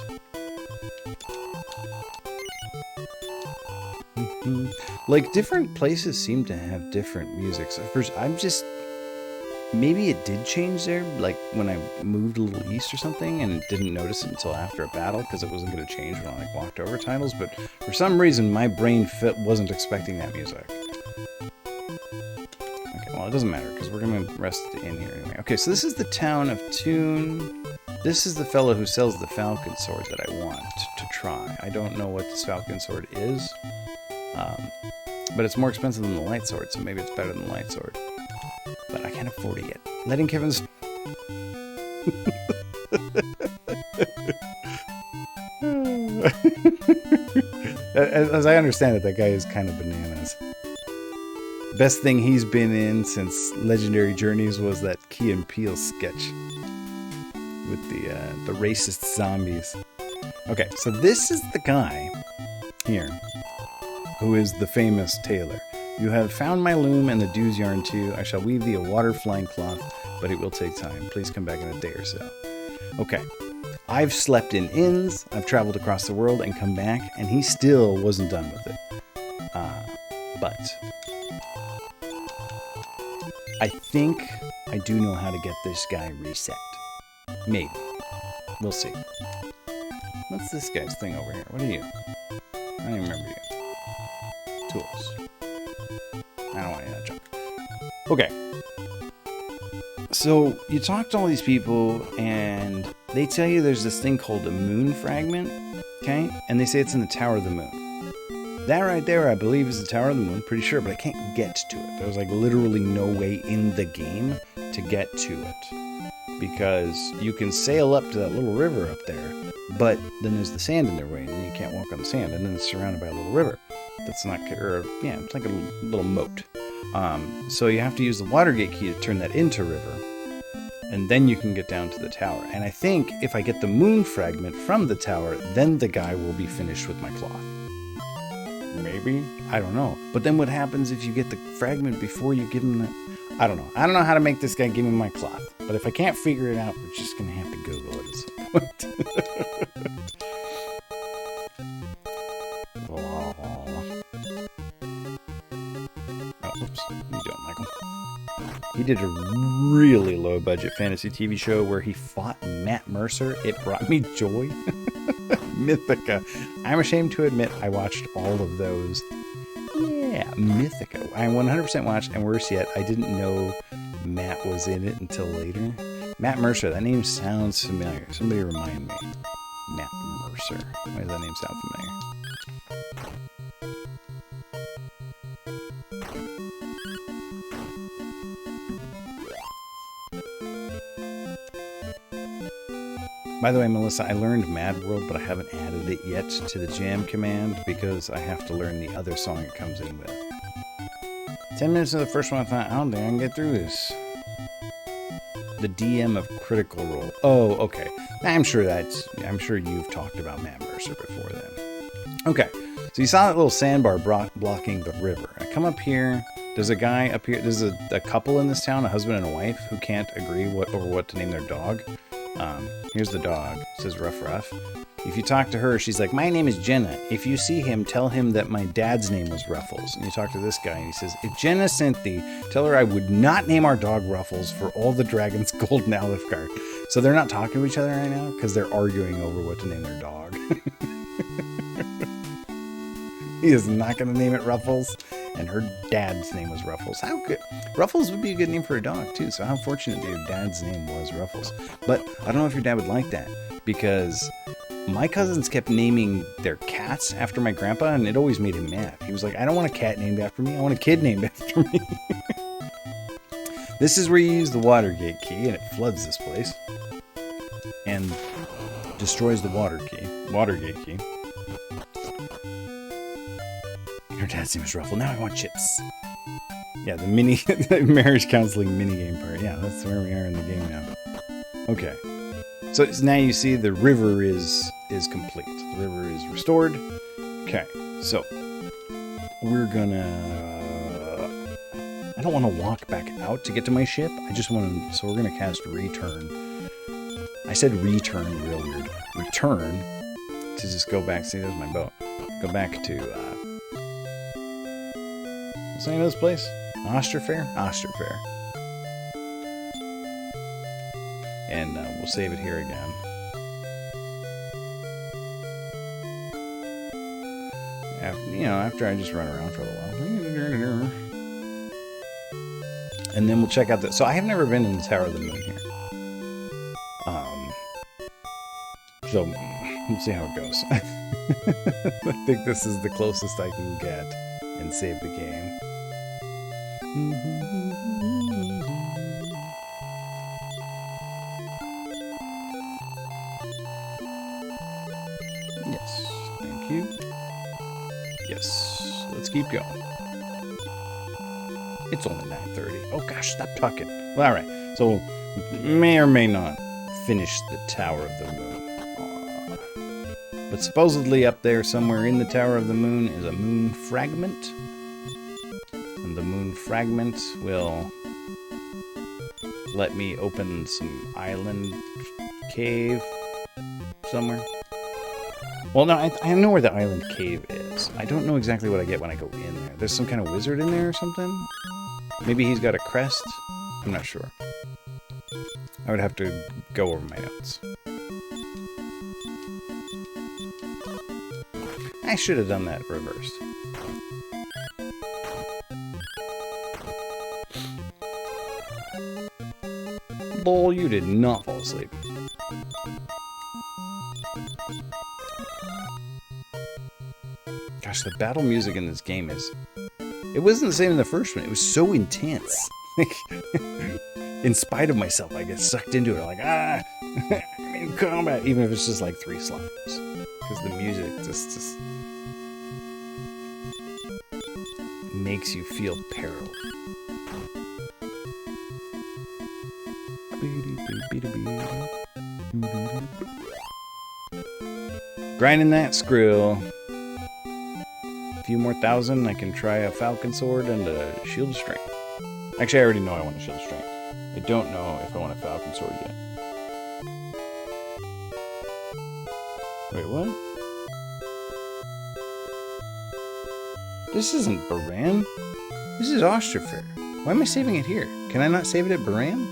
S1: Like, different places seem to have different music. So first, maybe it did change there, like when I moved a little east or something, and didn't notice it until after a battle because it wasn't going to change when I like walked over titles. But for some reason, my brain wasn't expecting that music. Okay, well, it doesn't matter because we're going to rest it in here anyway. Okay, so this is the town of Toon. This is the fellow who sells the Falcon Sword that I want to try. I don't know what this Falcon Sword is, but it's more expensive than the Light Sword, so maybe it's better than the Light Sword. But I can't afford it yet. Letting Kevin's... As I understand it, that guy is kind of bananas. Best thing he's been in since Legendary Journeys was that Key and Peele sketch with the racist zombies. Okay, so this is the guy here who is the famous tailor. You have found my loom and the dew's yarn too. I shall weave thee a water-flying cloth, but it will take time. Please come back in a day or so. Okay. I've slept in inns, I've traveled across the world and come back, and he still wasn't done with it. But I think I do know how to get this guy reset. Maybe. We'll see. What's this guy's thing over here? What are you? I don't even remember you. Tools. I don't want any of that junk. Okay. So, you talk to all these people, and they tell you there's this thing called a Moon Fragment, okay? And they say it's in the Tower of the Moon. That right there, I believe, is the Tower of the Moon. Pretty sure, but I can't get to it. There's, like, literally no way in the game to get to it. Because you can sail up to that little river up there, but then there's the sand in their way, and then you can't walk on the sand, and then it's surrounded by a little river. That's not, or, yeah, it's like a little moat. So you have to use the Watergate key to turn that into river, and then you can get down to the tower. And I think if I get the Moon Fragment from the tower, then the guy will be finished with my cloth. Maybe? I don't know. But then what happens if you get the fragment before you give him the... I don't know. I don't know how to make this guy give me my cloth. But if I can't figure it out, we're just going to have to Google it at some point. Oops. What are you doing, Michael? He did a really low-budget fantasy TV show where he fought Matt Mercer. It brought me joy. Mythica. I'm ashamed to admit I watched all of those. Yeah, Mythica. I 100% watched, and worse yet, I didn't know Matt was in it until later. Matt Mercer. That name sounds familiar. Somebody remind me. Matt Mercer. Why does that name sound familiar? By the way, Melissa, I learned Mad World, but I haven't added it yet to the jam command because I have to learn the other song it comes in with. 10 minutes of the first one, I thought, I don't think I can get through this. The DM of Critical Role. Oh, okay. I'm sure you've talked about Matt Mercer before then. Okay, so you saw that little sandbar blocking the river. I come up here. There's a guy up here. There's a couple in this town, a husband and a wife, who can't agree over what to name their dog. Here's the dog. It says Ruff Ruff. If you talk to her, she's like, my name is Jenna. If you see him, tell him that my dad's name was Ruffles. And you talk to this guy, and he says, if Jenna sent thee, tell her I would not name our dog Ruffles for all the dragon's gold in Alifgard. So they're not talking to each other right now because they're arguing over what to name their dog. He is not going to name it Ruffles, and her dad's name was Ruffles. How good. Ruffles would be a good name for a dog, too, so how fortunate that your dad's name was Ruffles. But I don't know if your dad would like that, because my cousins kept naming their cats after my grandpa, and it always made him mad. He was like, I don't want a cat named after me, I want a kid named after me. This is where you use the Watergate key, and it floods this place, and destroys the Watergate key. Her dad's name is Ruffle. Now I want chips. Yeah, the marriage counseling minigame part. Yeah, that's where we are in the game now. Okay. So now you see the river is complete. The river is restored. Okay. So we're gonna... I don't want to walk back out to get to my ship. I just want to... So we're gonna cast Return. I said return real weird. Return to just go back. See, there's my boat. Go back to... what's the name of this place? Osterfair? Osterfair. And we'll save it here again. After I just run around for a little while. And then we'll check out the... So I have never been in the Tower of the Moon here. So we'll see how it goes. I think this is the closest I can get and save the game. Yes, thank you. Yes, let's keep going. It's only 9:30. Oh gosh, stop talking. Well, all right, so may or may not finish the Tower of the Moon. But supposedly up there somewhere in the Tower of the Moon is a Moon Fragment. And the Moon Fragment will let me open some island cave somewhere. Well, no, I know where the island cave is. I don't know exactly what I get when I go in there. There's some kind of wizard in there or something? Maybe he's got a crest? I'm not sure. I would have to go over my notes. I should have done that reversed. Bull, you did not fall asleep. Gosh, the battle music in this game is... It wasn't the same in the first one. It was so intense. In spite of myself, I get sucked into it. I'm like, I'm in combat. Even if it's just like 3 slimes. Because the music just makes you feel peril. Grinding that skrill. A few more thousand, I can try a Falcon Sword and a Shield of Strength. Actually, I already know I want a Shield of Strength. I don't know if I want a Falcon Sword yet. Wait, what? This isn't Baran. This is Ostrafair. Why am I saving it here? Can I not save it at Baran?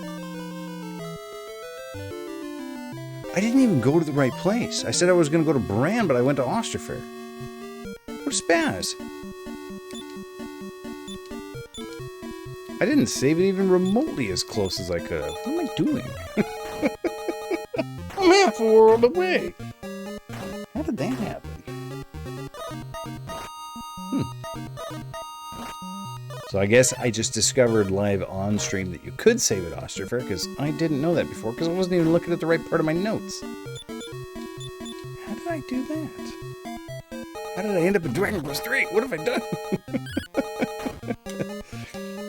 S1: I didn't even go to the right place. I said I was going to go to Baran, but I went to Ostrafair. What a spaz. I didn't save it even remotely as close as I could have. What am I doing? I'm half a world away. How did that happen? So I guess I just discovered live on stream that you could save it Ostrafair, because I didn't know that before, because I wasn't even looking at the right part of my notes. How did I do that? How did I end up in Dragon Quest 3? What have I done?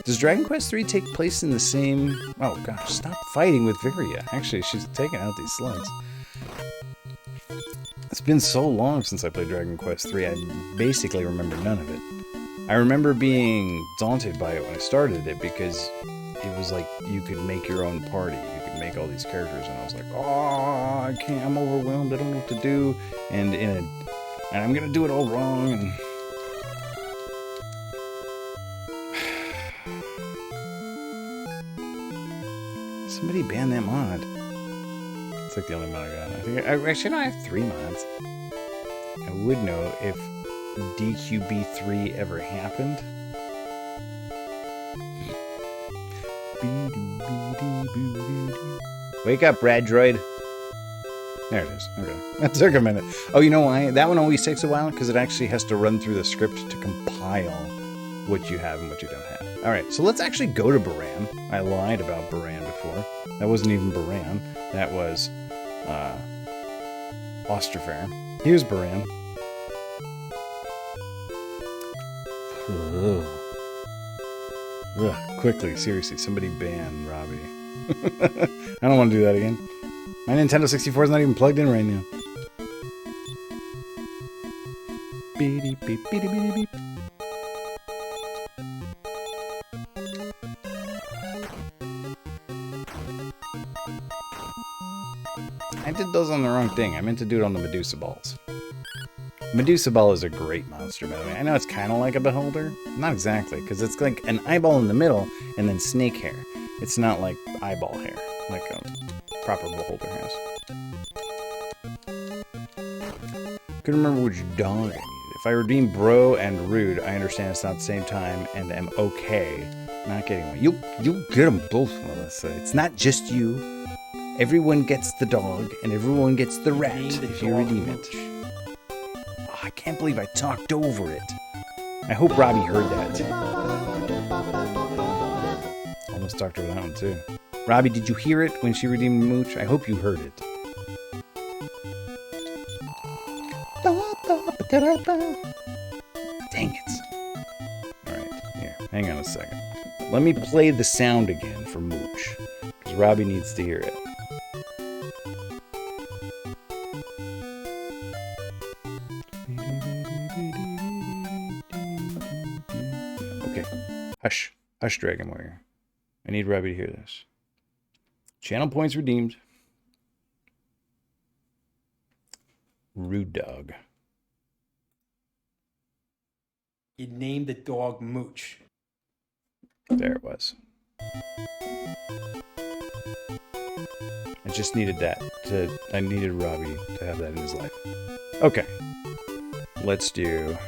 S1: Does Dragon Quest 3 take place in the same... Oh gosh, stop fighting with Viria. Actually, she's taking out these slugs. It's been so long since I played Dragon Quest 3, I basically remember none of it. I remember being daunted by it when I started it because it was like you could make your own party. You could make all these characters, and I was like, oh, I can't, I'm overwhelmed, I don't know what to do. And I'm gonna do it all wrong, and... Somebody ban that mod. It's like the only mod I got. I think actually, no, I have 3 mods. I would know if DQB3 ever happened. Wake up, Brad Droid. There it is. Okay. That took a minute. Oh, you know why? That one always takes a while? Because it actually has to run through the script to compile what you have and what you don't have. Alright, so let's actually go to Baran. I lied about Baran before. That wasn't even Baran. That was Ostrafair. Here's Baran. Ugh, quickly, seriously, somebody ban Robbie. I don't want to do that again. My Nintendo 64 is not even plugged in right now. Beep, beep, beep, beep, beep. I did those on the wrong thing. I meant to do it on the Medusa balls. Medusa ball is a great monster, by the way. I know it's kind of like a beholder. Not exactly, because it's like an eyeball in the middle and then snake hair. It's not like eyeball hair, like a proper beholder has. Couldn't remember which dog I needed. If I redeem Bro and Rude, I understand it's not the same time and am okay not getting one. You get them both, Melissa. It's not just you. Everyone gets the dog and everyone gets the rat if you redeem it. Oh, I can't believe I talked over it. I hope Robbie heard that. Almost talked over that one too. Robbie, did you hear it when she redeemed Mooch? I hope you heard it. Dang it. Alright, here. Hang on a second. Let me play the sound again for Mooch. Because Robbie needs to hear it. Okay. Hush. Hush, Dragon Warrior. I need Robbie to hear this. Channel points redeemed. Rude dog.
S2: You named the dog Mooch.
S1: There it was. I just needed that. I needed Robbie to have that in his life. Okay. Let's do...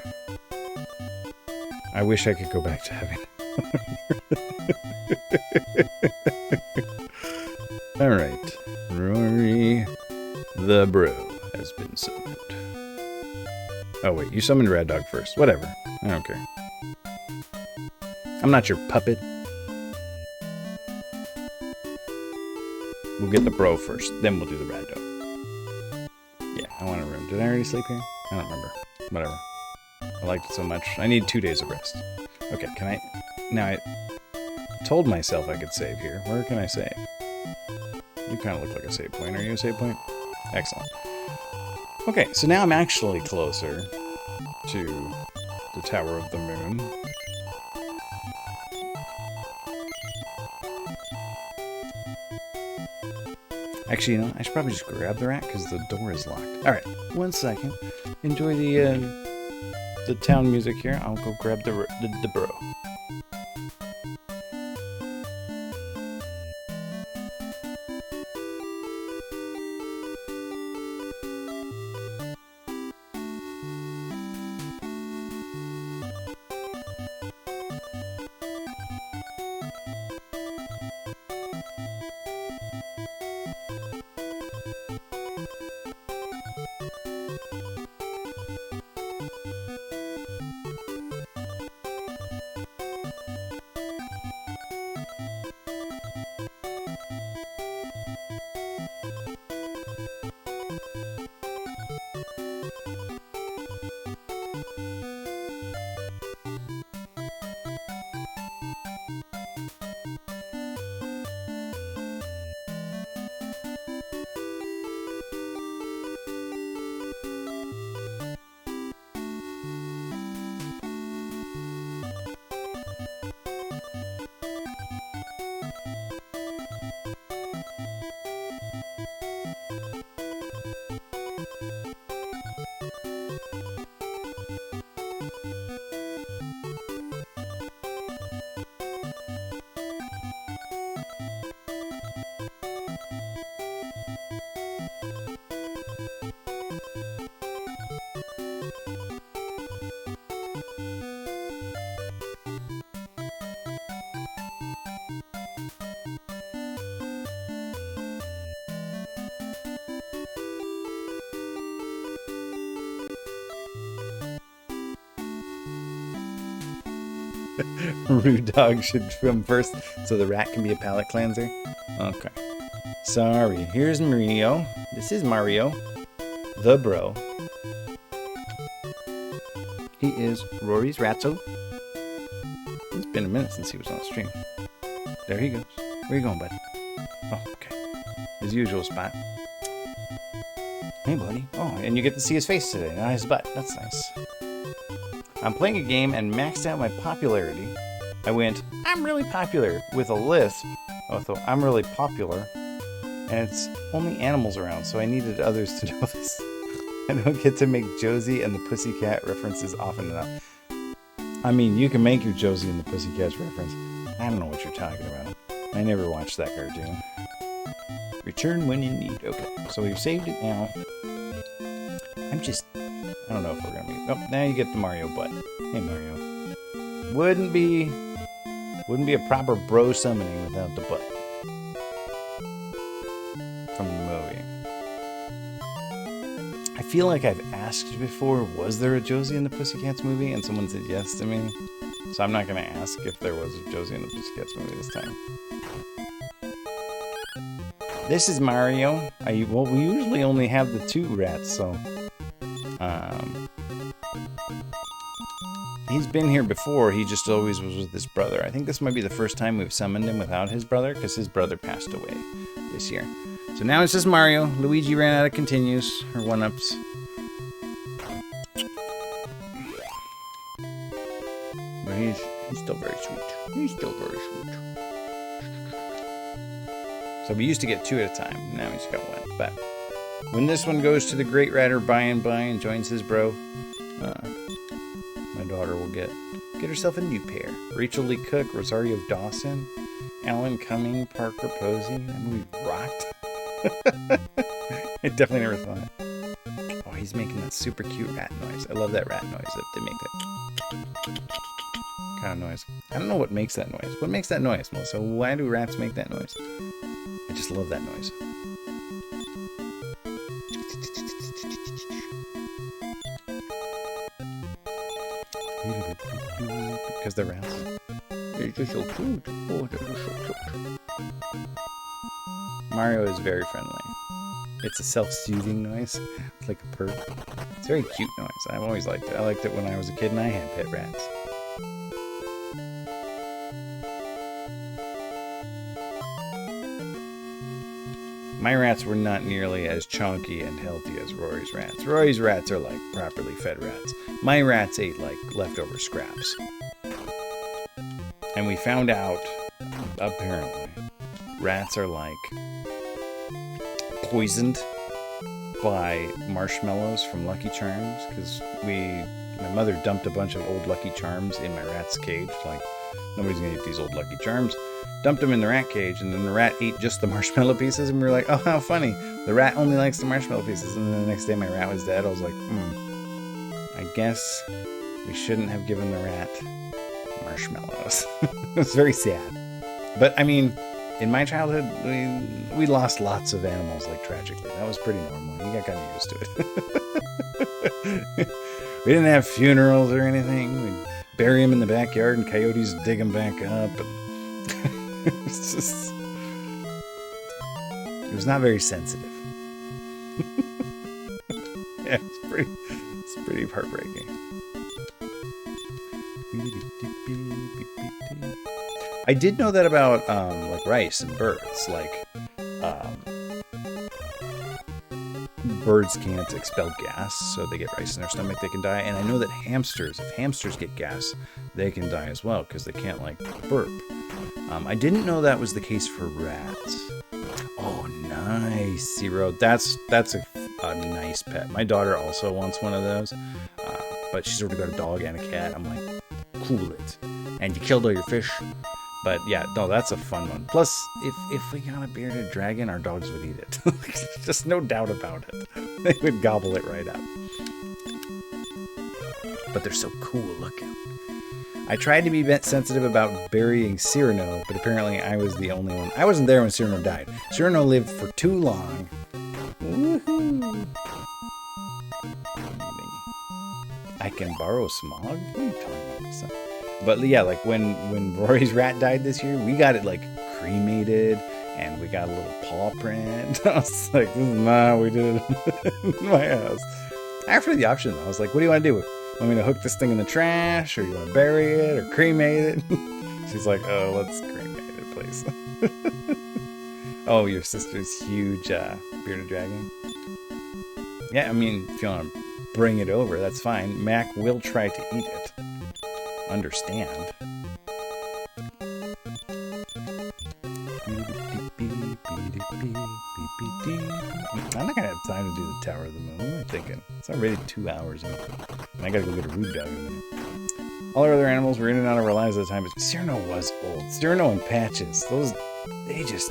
S1: I wish I could go back to heaven. Alright. Rory the Bro has been summoned. Oh wait, you summoned Red Dog first. Whatever. I don't care. I'm not your puppet. We'll get the bro first, then we'll do the Red Dog. Yeah, I want a room. Did I already sleep here? I don't remember. Whatever. I liked it so much. I need 2 days of rest. Okay, can I... Now, I told myself I could save here. Where can I save? You kind of look like a save point. Are you a save point? Excellent. Okay, so now I'm actually closer to the Tower of the Moon. Actually, you know, I should probably just grab the rat because the door is locked. Alright, 1 second. Enjoy the town music here. I'll go grab the bro. Rude dog should come first so the rat can be a palate cleanser. Okay. Sorry. Here's Mario. This is Mario. The bro. He is Rory's ratso. It's been a minute since he was on stream. There he goes. Where you going, bud? Oh, okay. His usual spot. Hey, buddy. Oh, and you get to see his face today, not his butt. That's nice. I'm playing a game and maxed out my popularity. I went, I'm really popular, with a lisp. Oh, so I'm really popular. And it's only animals around, so I needed others to know this. I don't get to make Josie and the Pussycat references often enough. I mean, you can make your Josie and the Pussycats reference. I don't know what you're talking about. I never watched that cartoon. Return when you need. Okay, so we've saved it now. I don't know if we're gonna be... Oh, now you get the Mario butt. Hey, Mario. Wouldn't be a proper bro summoning without the butt. From the movie. I feel like I've asked before, was there a Josie and the Pussycats movie? And someone said yes to me. So I'm not gonna ask if there was a Josie and the Pussycats movie this time. This is Mario. Well, we usually only have the 2 rats, so... He's been here before, he just always was with his brother. I think this might be the first time we've summoned him without his brother, because his brother passed away this year. So now it's just Mario. Luigi ran out of continues, or 1-ups. But he's still very sweet. He's still very sweet. So we used to get 2 at a time, now he's got 1. But When this one goes to the Great Ratter by and by and joins his bro, my daughter will get herself a new pair. Rachel Lee Cook, Rosario Dawson, Alan Cumming, Parker Posey. That movie rocked. I definitely never thought. Oh, he's making that super cute rat noise. I love that rat noise that they make that kind of noise. I don't know what makes that noise. What makes that noise, Melissa? Why do rats make that noise? I just love that noise. Because they're rats. They're just so cute. Oh, they're just so cute. Mario is very friendly. It's a self-soothing noise. It's like a purr. It's a very cute noise. I've always liked it. I liked it when I was a kid and I had pet rats. My rats were not nearly as chunky and healthy as Rory's rats. Rory's rats are like properly fed rats. My rats ate like leftover scraps. And we found out, apparently, rats are like poisoned by marshmallows from Lucky Charms, because my mother dumped a bunch of old Lucky Charms in my rat's cage. Like, nobody's gonna eat these old Lucky Charms. Dumped them in the rat cage, and then the rat ate just the marshmallow pieces, and we were like, oh, how funny. The rat only likes the marshmallow pieces. And then the next day my rat was dead. I was like, I guess we shouldn't have given the rat marshmallows. It was very sad. But, I mean, in my childhood, we lost lots of animals, like, tragically. That was pretty normal. You got kind of used to it. We didn't have funerals or anything. We'd bury them in the backyard, and coyotes dig them back up. And it's just... It was not very sensitive. Yeah, it's pretty heartbreaking. I did know that about like rice and birds. Like birds can't expel gas, so they get rice in their stomach, they can die. And I know that hamsters, if hamsters get gas, they can die as well because they can't like burp. I didn't know that was the case for rats. Oh, nice, Zero. That's a nice pet. My daughter also wants one of those, but she's already got a dog and a cat. I'm like, cool it. And you killed all your fish. But yeah, no, that's a fun one. Plus, if we got a bearded dragon, our dogs would eat it. Just no doubt about it. They would gobble it right up. But they're so cool looking. I tried to be sensitive about burying Cyrano, but apparently I was the only one. I wasn't there when Cyrano died. Cyrano lived for too long. Woohoo! I can borrow Smog? What are you talking about? But yeah, like when Rory's rat died this year, we got it like cremated, and we got a little paw print. I was like, this is not how we did it in my house. I offered the option though. I was like, what do you want to do? Want me to hook this thing in the trash, or you want to bury it, or cremate it? She's like, oh, let's cremate it, please. Oh, your sister's huge bearded dragon? Yeah, I mean, if you want to bring it over, that's fine. Mac will try to eat it. Understand. I'm not gonna have time to do the Tower of the Moon. What am I thinking? It's already 2 hours in. And I gotta go get a rude dog in a minute. All our other animals were in and out of our lives at the time, but Cyrano was old. Cyrano and Patches, they just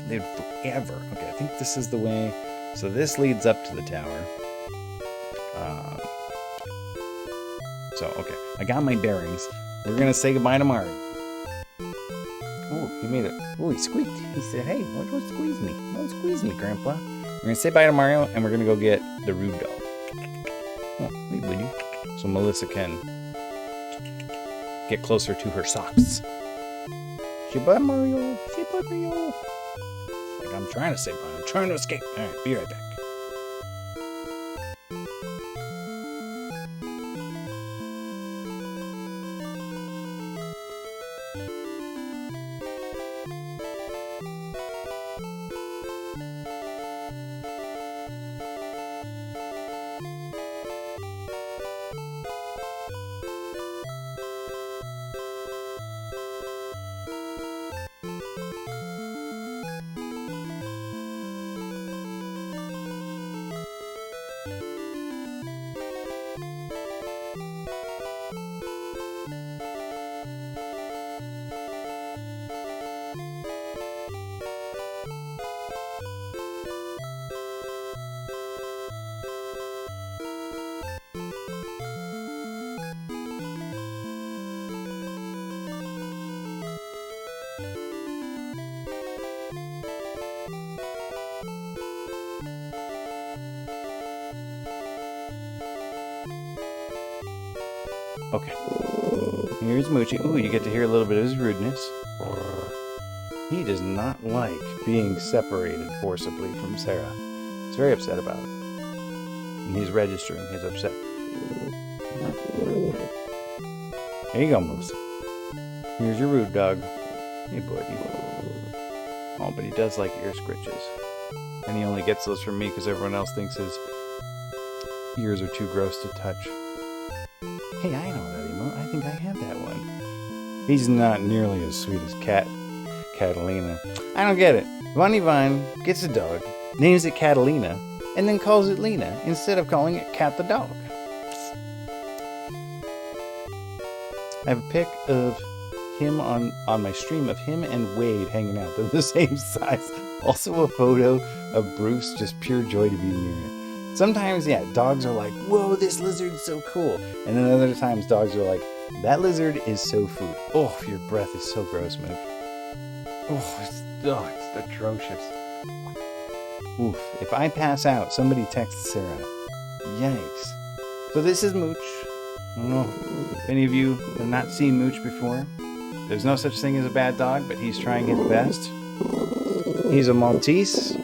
S1: lived forever. Okay, I think this is the way. So this leads up to the tower. Okay, I got my bearings. We're gonna say goodbye to Mario. Oh, he made it. Oh, he squeaked. He said, hey, don't squeeze me. Don't squeeze me, Grandpa. We're gonna say bye to Mario, and we're gonna go get the rude dog. Oh, hey, buddy. So Melissa can get closer to her socks. Say bye, Mario. Say bye, Mario. Like, I'm trying to say bye. I'm trying to escape. All right, be right back. Okay. Here's Moochie. Ooh, you get to hear a little bit of his rudeness. He does not like being separated forcibly from Sarah. He's very upset about it. And he's registering his upset. There you go, Moose. Here's your rude dog. Hey, buddy. Oh, but he does like ear scritches. And he only gets those from me because everyone else thinks his ears are too gross to touch. Hey, I know that emote. I think I have that one. He's not nearly as sweet as Catalina. I don't get it. Bunny Vine gets a dog, names it Catalina, and then calls it Lena instead of calling it Cat the dog. I have a pic of him on my stream of him and Wade hanging out. They're the same size. Also a photo of Bruce, just pure joy to be near it. Sometimes, yeah, dogs are like, whoa, this lizard's so cool. And then other times dogs are like, that lizard is so food. Oh, your breath is so gross, Mooch. Oh, it's atrocious. Oof. If I pass out, somebody texts Sarah. Yikes. So this is Mooch. I don't know if any of you have not seen Mooch before. There's no such thing as a bad dog, but he's trying his best. He's a Maltese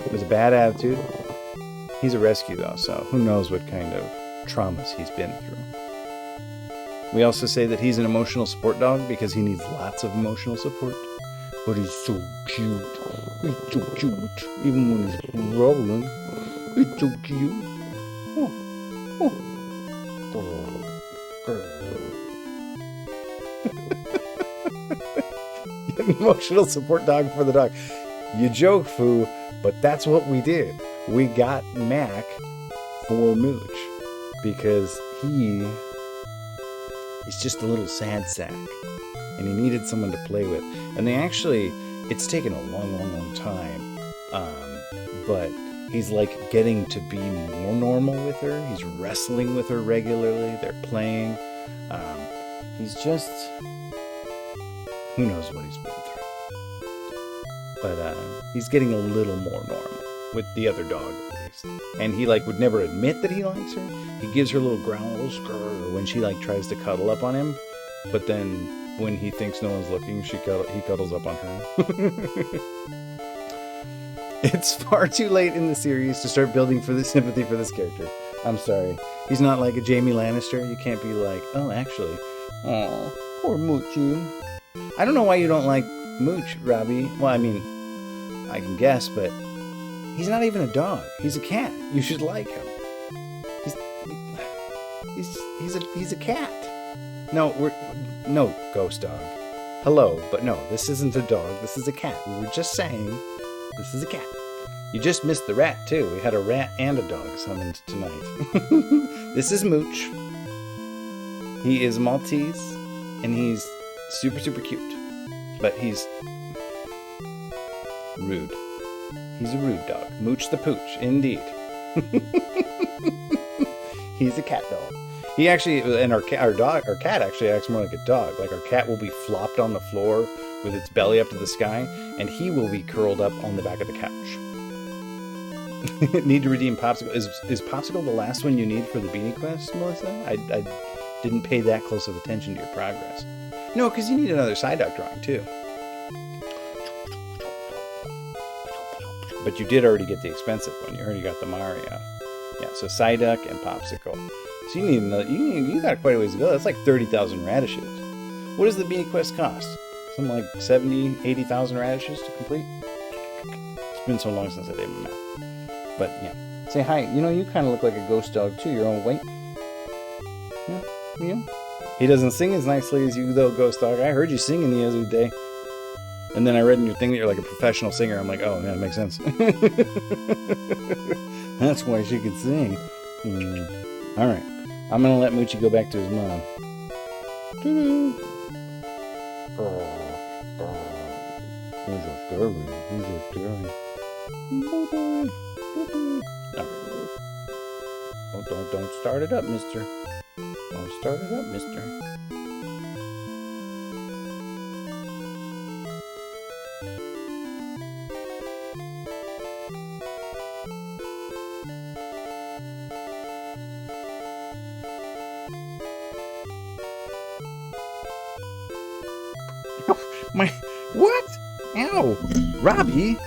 S1: with a bad attitude. He's a rescue, though, so who knows what kind of traumas he's been through. We also say that he's an emotional support dog because he needs lots of emotional support. But he's so cute. He's so cute. Even when he's growling, he's so cute. Oh. Emotional support dog for the dog. You joke, Foo, but that's what we did. We got Mac for Mooch because he is just a little sad sack and he needed someone to play with. And it's taken a long time, but he's like getting to be more normal with her. He's wrestling with her regularly. They're playing. He's just, who knows what he's been through. But he's getting a little more normal with the other dog, at least. And he would never admit that he likes her. He gives her little growls when she tries to cuddle up on him. But then when he thinks no one's looking, he cuddles up on her. It's far too late in the series to start building for the sympathy for this character. I'm sorry. He's not like a Jaime Lannister. You can't be like, oh, actually, oh, poor Moochie. I don't know why you don't like Mooch, Robbie. Well, I mean, I can guess, but he's not even a dog. He's a cat. You should like him. He's a cat. No, ghost dog. Hello, but no, this isn't a dog. This is a cat. We were just saying this is a cat. You just missed the rat too. We had a rat and a dog summoned tonight. This is Mooch. He is Maltese, and he's super, super cute. But he's rude. He's a rude dog. Mooch the Pooch, indeed. He's a cat dog. He actually, and our cat actually acts more like a dog. Like our cat will be flopped on the floor with its belly up to the sky, and he will be curled up on the back of the couch. Need to redeem Popsicle. Is Popsicle the last one you need for the Beanie Quest, Melissa? I didn't pay that close of attention to your progress. No, because you need another Psyduck drawing, too. But you did already get the expensive one. You already got the Mario. Yeah, so Psyduck and Popsicle. So you need another. You got quite a ways to go. That's like 30,000 radishes. What does the Beanie Quest cost? Something like 70, 80,000 radishes to complete? It's been so long since I did my math. But, yeah. Say hi. You kind of look like a ghost dog, too. You're all white. Yeah. He doesn't sing as nicely as you, though, ghost dog. I heard you singing the other day. And then I read in your thing that you're like a professional singer. I'm like, oh, yeah, it makes sense. That's why she could sing. All right. I'm going to let Moochie go back to his mom. He's so scary. He's so scary. Oh, don't start it up, mister. Don't start it up, mister. My, what? Ow. Robbie?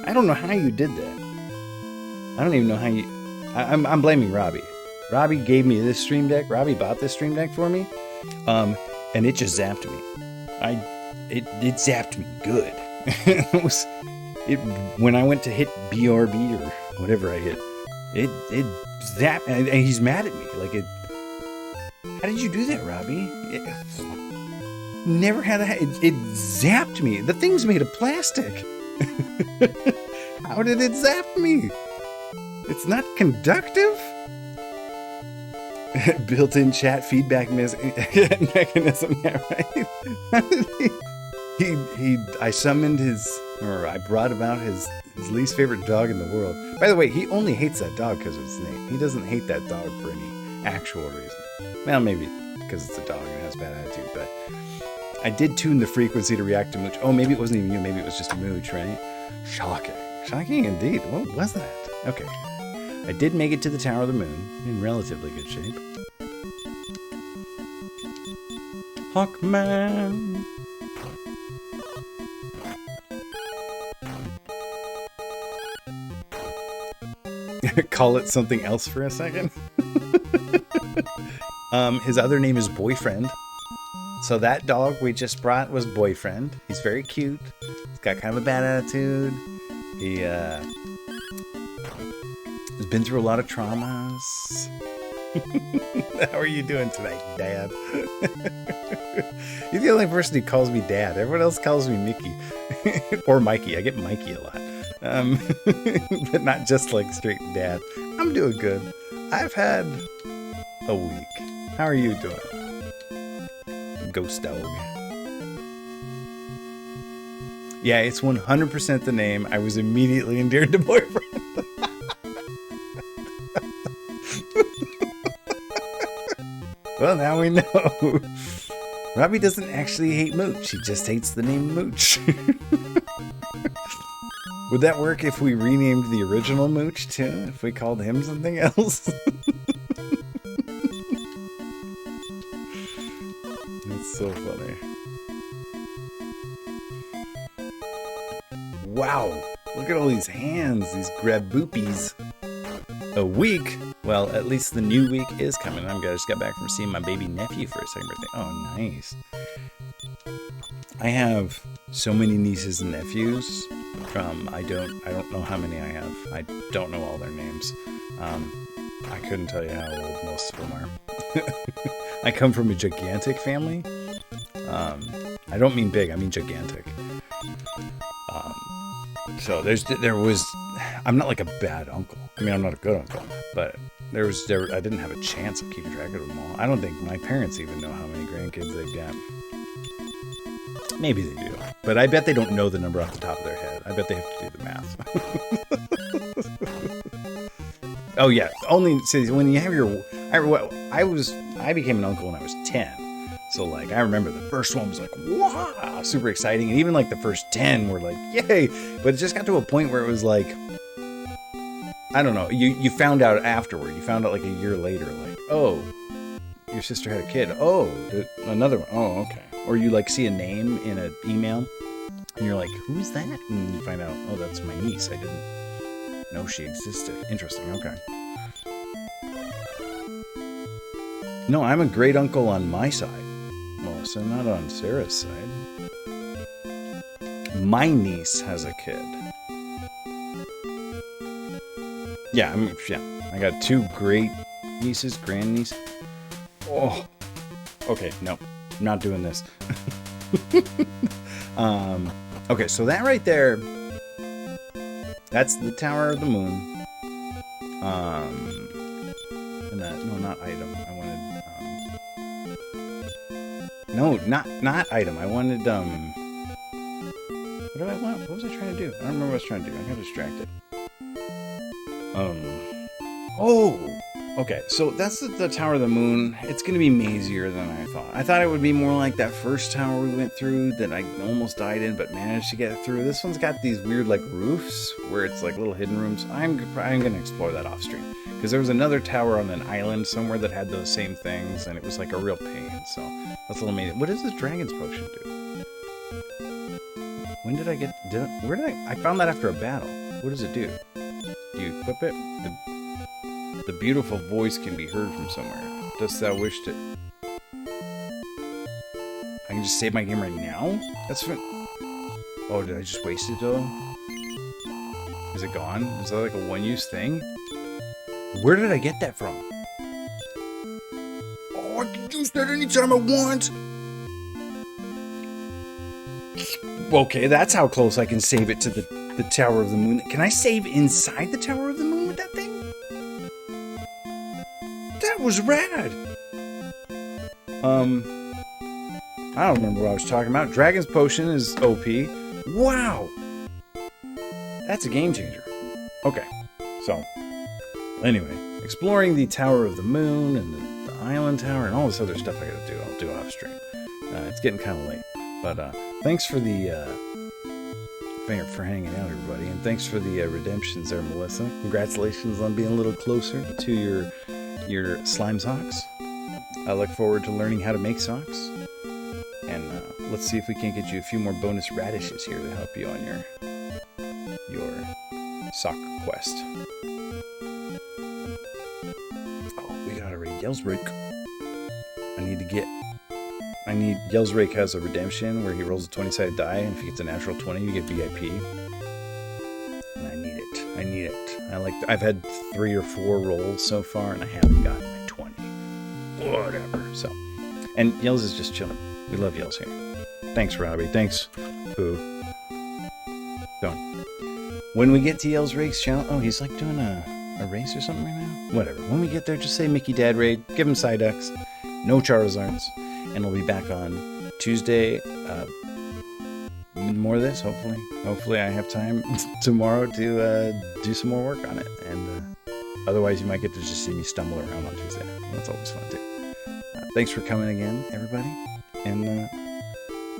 S1: I don't know how you did that. I don't even know how you... I'm blaming Robbie. Robbie gave me this stream deck. Robbie bought this stream deck for me. And it just zapped me. It zapped me good. When I went to hit BRB or whatever I hit, it zapped, and he's mad at me. Like, how did you do that, Robbie? Never had it zapped me. The thing's made of plastic. How did it zap me? It's not conductive? Built-in chat feedback mechanism, yeah, right? I summoned I brought about his least favorite dog in the world. By the way, he only hates that dog because of its name. He doesn't hate that dog for any actual reason. Well, maybe because it's a dog and it has bad attitude, but I did tune the frequency to react to Mooch. Oh, maybe it wasn't even you. Maybe it was just Mooch, right? Shocking. Shocking indeed. What was that? Okay. I did make it to the Tower of the Moon in relatively good shape. Hawkman. Call it something else for a second. His other name is Boyfriend. So that dog we just brought was Boyfriend. He's very cute. He's got kind of a bad attitude. He has been through a lot of traumas. How are you doing tonight, Dad? You're the only person who calls me Dad. Everyone else calls me Mickey. Or Mikey. I get Mikey a lot. But not just like straight Dad. I'm doing good. I've had a week. How are you doing? Ghost dog. Yeah, it's 100% the name. I was immediately endeared to Boyfriend. Well, now we know. Robbie doesn't actually hate Mooch. He just hates the name Mooch. Would that work if we renamed the original Mooch too? If we called him something else? That's so funny. Wow! Look at all these hands, these grab boopies. A week? Well, at least the new week is coming. I just got back from seeing my baby nephew for his second birthday. Oh, nice. I have so many nieces and nephews. I don't know how many I have. I don't know all their names. I couldn't tell you how old most of them are. I come from a gigantic family. I don't mean big, I mean gigantic. So I'm not like a bad uncle. I mean, I'm not a good uncle, but I didn't have a chance of keeping track of them all. I don't think my parents even know how many grandkids they've got. Maybe they do, but I bet they don't know the number off the top of their head. I bet they have to do the math. Oh yeah, only when you have I became an uncle when I was 10. So like I remember the first one was like, wow, super exciting, and even like the first 10 were like, yay! But it just got to a point where it was like, I don't know. You found out afterward. You found out like a year later, like, oh, your sister had a kid. Oh, another one. Oh, okay. Or you like see a name in an email, and you're like, who's that? And you find out, oh, that's my niece. I didn't know she existed. Interesting. Okay. No, I'm a great uncle on my side. Melissa, not on Sarah's side. My niece has a kid. Yeah, I got 2 great nieces, grandnieces. Oh, okay, no, I'm not doing this. Okay, so that right there, that's the Tower of the Moon. And that, no, not item. I wanted, no, not item. I wanted, what did I want? What was I trying to do? I don't remember what I was trying to do. I got distracted. Oh, okay, so that's the Tower of the Moon. It's going to be mazier than I thought. I thought it would be more like that first tower we went through that I almost died in but managed to get through. This one's got these weird like roofs where it's like little hidden rooms. I'm going to explore that off stream Because there was another tower on an island somewhere that had those same things, and it was like a real pain. So that's a little amazing. What does this dragon's potion do? When did I get? Where did I found that after a battle. What does it do? You equip it. The beautiful voice can be heard from somewhere. Dost thou wish to? I can just save my game right now. That's fun. Oh, did I just waste it though? Is it gone? Is that like a one-use thing? Where did I get that from? Oh, I can use that anytime I want. Okay, that's how close I can save it to the Tower of the Moon. Can I save inside the Tower of the Moon with that thing? That was rad. I don't remember what I was talking about. Dragon's Potion is OP. Wow. That's a game changer. Okay, so anyway, exploring the Tower of the Moon and the Island Tower and all this other stuff I gotta do. I'll do off stream. It's getting kind of late, but thanks for the for hanging out, everybody, and thanks for the redemptions there, Melissa. Congratulations on being a little closer to your slime socks. I look forward to learning how to make socks, and let's see if we can't get you a few more bonus radishes here to help you on your sock quest. Oh, we gotta raid Erdrick. Erdrick has a redemption where he rolls a 20-sided die, and if he gets a natural 20, you get VIP. And I need it. I've had 3 or 4 rolls so far, and I haven't gotten my 20. Whatever. So, and Yells is just chilling. We love Yells here. Thanks, Robbie. Thanks, Pooh. So, when we get to Erdrick's channel, oh, he's like doing a race or something right now? Whatever. When we get there, just say Mickey Dad Raid, give him Psyducks, no Charizards, and we'll be back on Tuesday. More of this, hopefully. Hopefully I have time tomorrow to do some more work on it. And otherwise, you might get to just see me stumble around on Tuesday. That's always fun, too. Thanks for coming again, everybody. And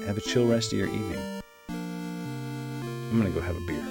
S1: have a chill rest of your evening. I'm going to go have a beer.